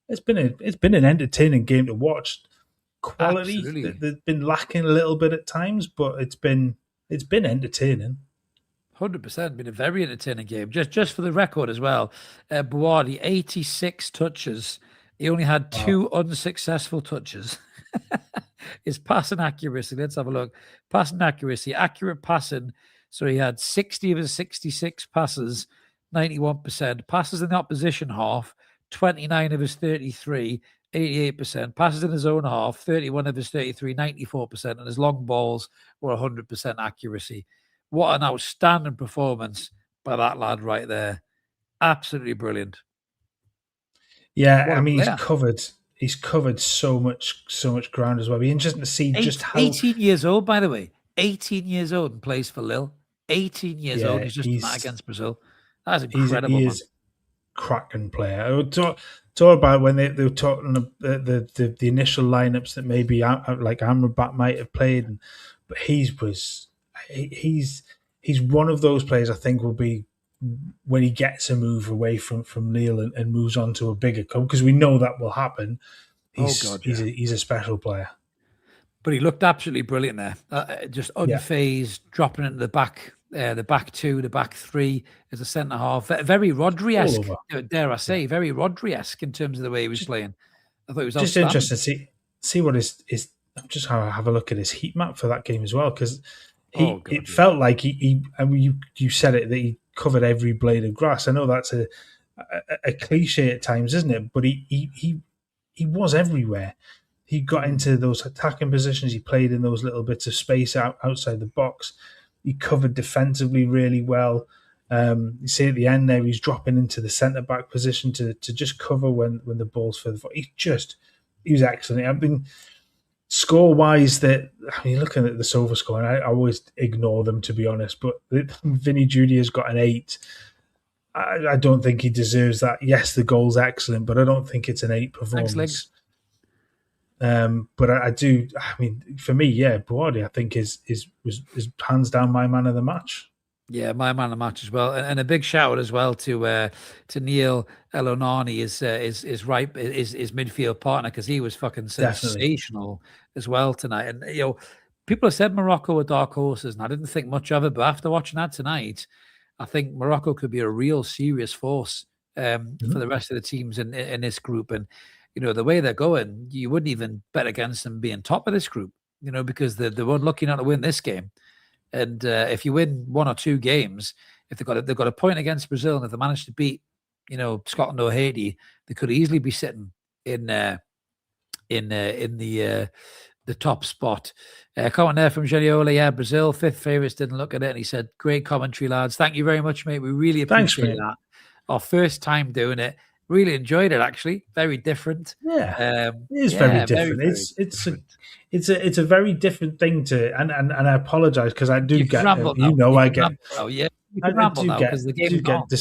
an entertaining game to watch. Quality they've been lacking a little bit at times, but it's been entertaining. 100% been a very entertaining game. Just for the record as well, Buardi 86 touches. He only had 2 unsuccessful touches. His passing accuracy. Let's have a look. Passing accuracy, accurate passing. So he had 60 of his 66 passes, 91%. Passes in the opposition half, 29 of his 33, 88%. Passes in his own half, 31 of his 33, 94%. And his long balls were 100% accuracy. What an outstanding performance by that lad right there. Absolutely brilliant. Yeah, I mean, he's covered so much ground as well. It'll be interesting to see just how 18 years old, by the way. 18 years old and plays for Lille. 18 years old. He's just not against Brazil. That's incredible. He is cracking player. I would talk about when they were talking the initial lineups that maybe like Amrabat might have played, but he's one of those players I think will be when he gets a move away from Lille and moves on to a bigger club, because we know that will happen. He's a special player. But he looked absolutely brilliant there. Just unfazed, dropping into the back 2, the back 3 as a centre half. Very Rodri-esque, dare I say, very Rodri-esque in terms of the way he was playing. I thought it was just interesting to see what his. Just have a look at his heat map for that game as well, because it felt like he. I mean, you said it, that he covered every blade of grass. I know that's a cliche at times, isn't it? But he was everywhere. He got into those attacking positions. He played in those little bits of space outside the box. He covered defensively really well. You see at the end there, he's dropping into the centre back position to just cover when the ball's further forward. He was excellent. I've been score wise, looking at the Silver score, and I always ignore them, to be honest. But Vinny Jr.'s got an 8. I don't think he deserves that. Yes, the goal's excellent, but I don't think it's an 8 performance. But I do. I mean, for me, Buardi, I think is hands down my man of the match. Yeah, my man of the match as well, and a big shout out as well to Neil Elonani, his midfield partner, because he was fucking sensational as well tonight. And people have said Morocco are dark horses, and I didn't think much of it, but after watching that tonight, I think Morocco could be a real serious force for the rest of the teams in this group. And the way they're going, you wouldn't even bet against them being top of this group, because they weren't lucky not to win this game. And if you win 1 or 2 games, if they've got a point against Brazil, and if they manage to beat, Scotland or Haiti, they could easily be sitting in the top spot. Comment there from Geniola. Yeah, Brazil 5th favourites, didn't look at it, and he said, "Great commentary, lads. Thank you very much, mate. We really appreciate that. Our first time doing it. Really enjoyed it, actually. Very different. Yeah, it is very different. Very it's a very different thing to, and I apologise because I do get I do get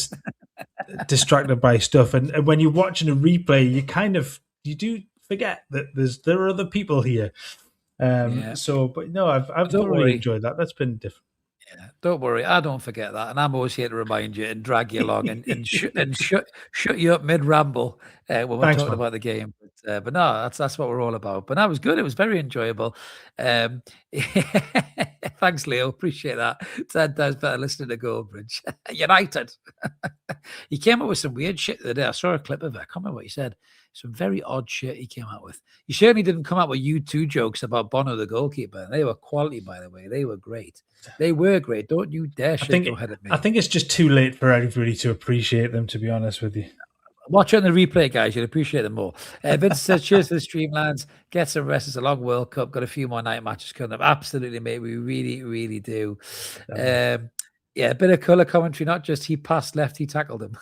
distracted by stuff, and when you're watching a replay, you do forget that there are other people here. So, but no, I've thoroughly enjoyed that. That's been different. Yeah, don't worry, I don't forget that, and I'm always here to remind you and drag you along and shut you up mid ramble when we're talking about the game. But no, that's what we're all about. But that was good. It was very enjoyable. Thanks, Leo. Appreciate that. 10 times better listening to Goldbridge. United. He came up with some weird shit the other day. I saw a clip of it. I can't remember what he said. Some very odd shit he came out with. He certainly didn't come out with U2 jokes about Bono, the goalkeeper. They were quality, by the way. They were great. They were great. Don't you dare shake your head at me. I think it's just too late for everybody to appreciate them, to be honest with you. Watch it on the replay, guys. You'll appreciate them more. Vince says, cheers for the stream, lads. Get some rest. It's a long World Cup. Got a few more night matches coming up. Absolutely, mate. We really, really do. Yeah, a bit of colour commentary, not just he passed left, he tackled him.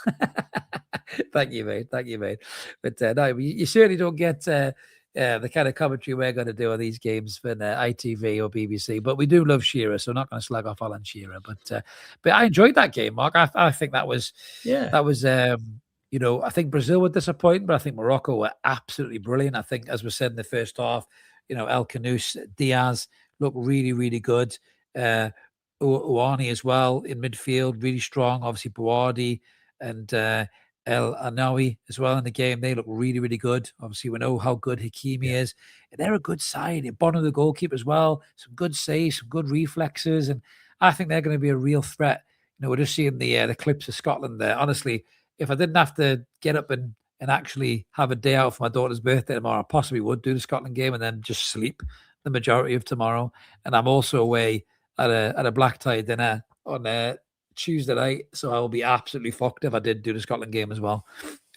Thank you, mate. Thank you, mate. But no, you certainly don't get the kind of commentary we're going to do on these games for ITV or BBC. But we do love Shearer, so I'm not going to slag off Alan Shearer. But I enjoyed that game, Mark. I think that was you know, I think Brazil were disappointing, but I think Morocco were absolutely brilliant. I think, as we said in the first half, you know, El Kanous, Diaz looked really, really good. Ouani as well in midfield, really strong. Obviously, Bouardi and El Anawi as well in the game. They look really, really good. Obviously, we know how good Hakimi is. And they're a good side. Bono, the goalkeeper as well. Some good saves, some good reflexes. And I think they're going to be a real threat. You know, we're just seeing the clips of Scotland there. Honestly, if I didn't have to get up and actually have a day out for my daughter's birthday tomorrow, I possibly would do the Scotland game and then just sleep the majority of tomorrow. And I'm also away at a black tie dinner on Tuesday night, so I will be absolutely fucked if I did do the Scotland game as well.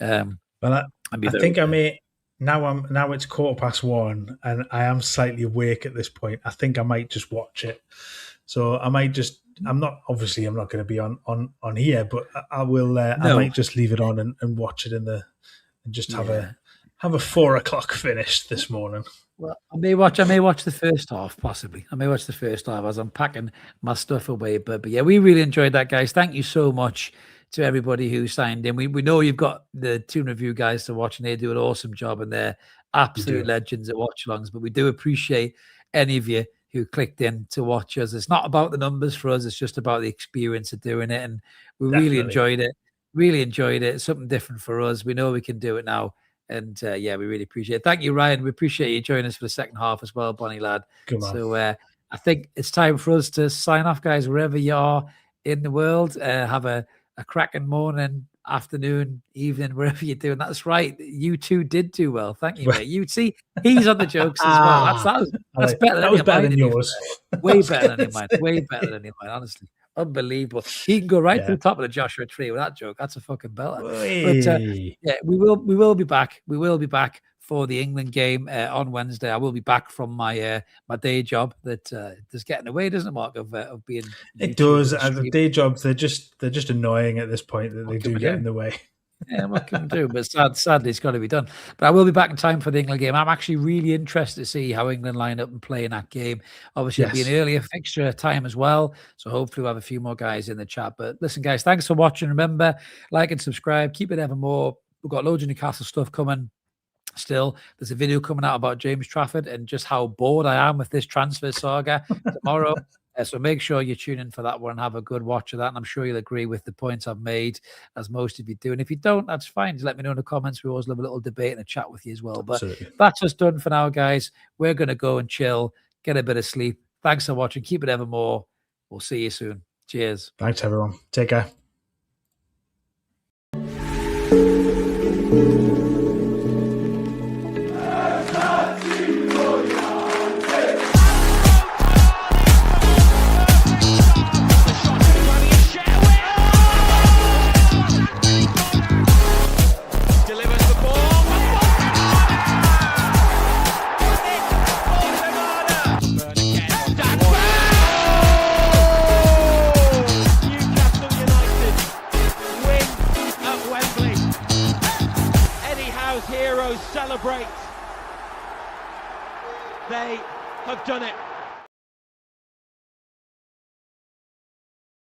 Well, I think I may now it's 1:15 and I am slightly awake at this point. I think I might just watch it. So I might just. I'm not going to be on here, but I will. I might just leave it on and watch it and just have a 4 o'clock finish this morning. Well, I may watch the first half, possibly. I may watch the first half as I'm packing my stuff away. But yeah, we really enjoyed that, guys. Thank you so much to everybody who signed in. We know you've got the Toon Review guys to watch, and they do an awesome job, and they're absolute legends at Watchalongs. But we do appreciate any of you who clicked in to watch us. It's not about the numbers for us. It's just about the experience of doing it. And we really enjoyed it. Really enjoyed it. It's something different for us. We know we can do it now. And yeah, we really appreciate it. Thank you, Ryan. We appreciate you joining us for the second half as well, Bonnie lad. Good man. So I think it's time for us to sign off, guys, wherever you are in the world. Have a cracking morning, afternoon, evening, wherever you're doing. That's right. You two did do well. Thank you, mate. You see, he's on the jokes as well. That's better. That was better than yours. Way better than mine. Way better than mine, honestly. Unbelievable. He can go right to the top of the Joshua tree with that joke. That's a fucking belter. But yeah, we will be back. We will be back for the England game on Wednesday. I will be back from my my day job that is getting away, doesn't it, Mark, of being. It does. The day jobs, they're just annoying at this point that they do get in the way. Yeah, what can we do? But sadly, it's got to be done. But I will be back in time for the England game. I'm actually really interested to see how England line up and play in that game. Obviously, it'll be an earlier fixture time as well. So hopefully we'll have a few more guys in the chat. But listen, guys, thanks for watching. Remember, like and subscribe. Keep it ever more. We've got loads of Newcastle stuff coming. Still, there's a video coming out about James Trafford and just how bored I am with this transfer saga tomorrow. So make sure you tune in for that one and have a good watch of that. And I'm sure you'll agree with the points I've made, as most of you do. And if you don't, that's fine. Just let me know in the comments. We always love a little debate and a chat with you as well. But that's us done for now, guys. We're going to go and chill, get a bit of sleep. Thanks for watching. Keep it evermore. We'll see you soon. Cheers. Thanks, everyone. Take care. Celebrate. They have done it.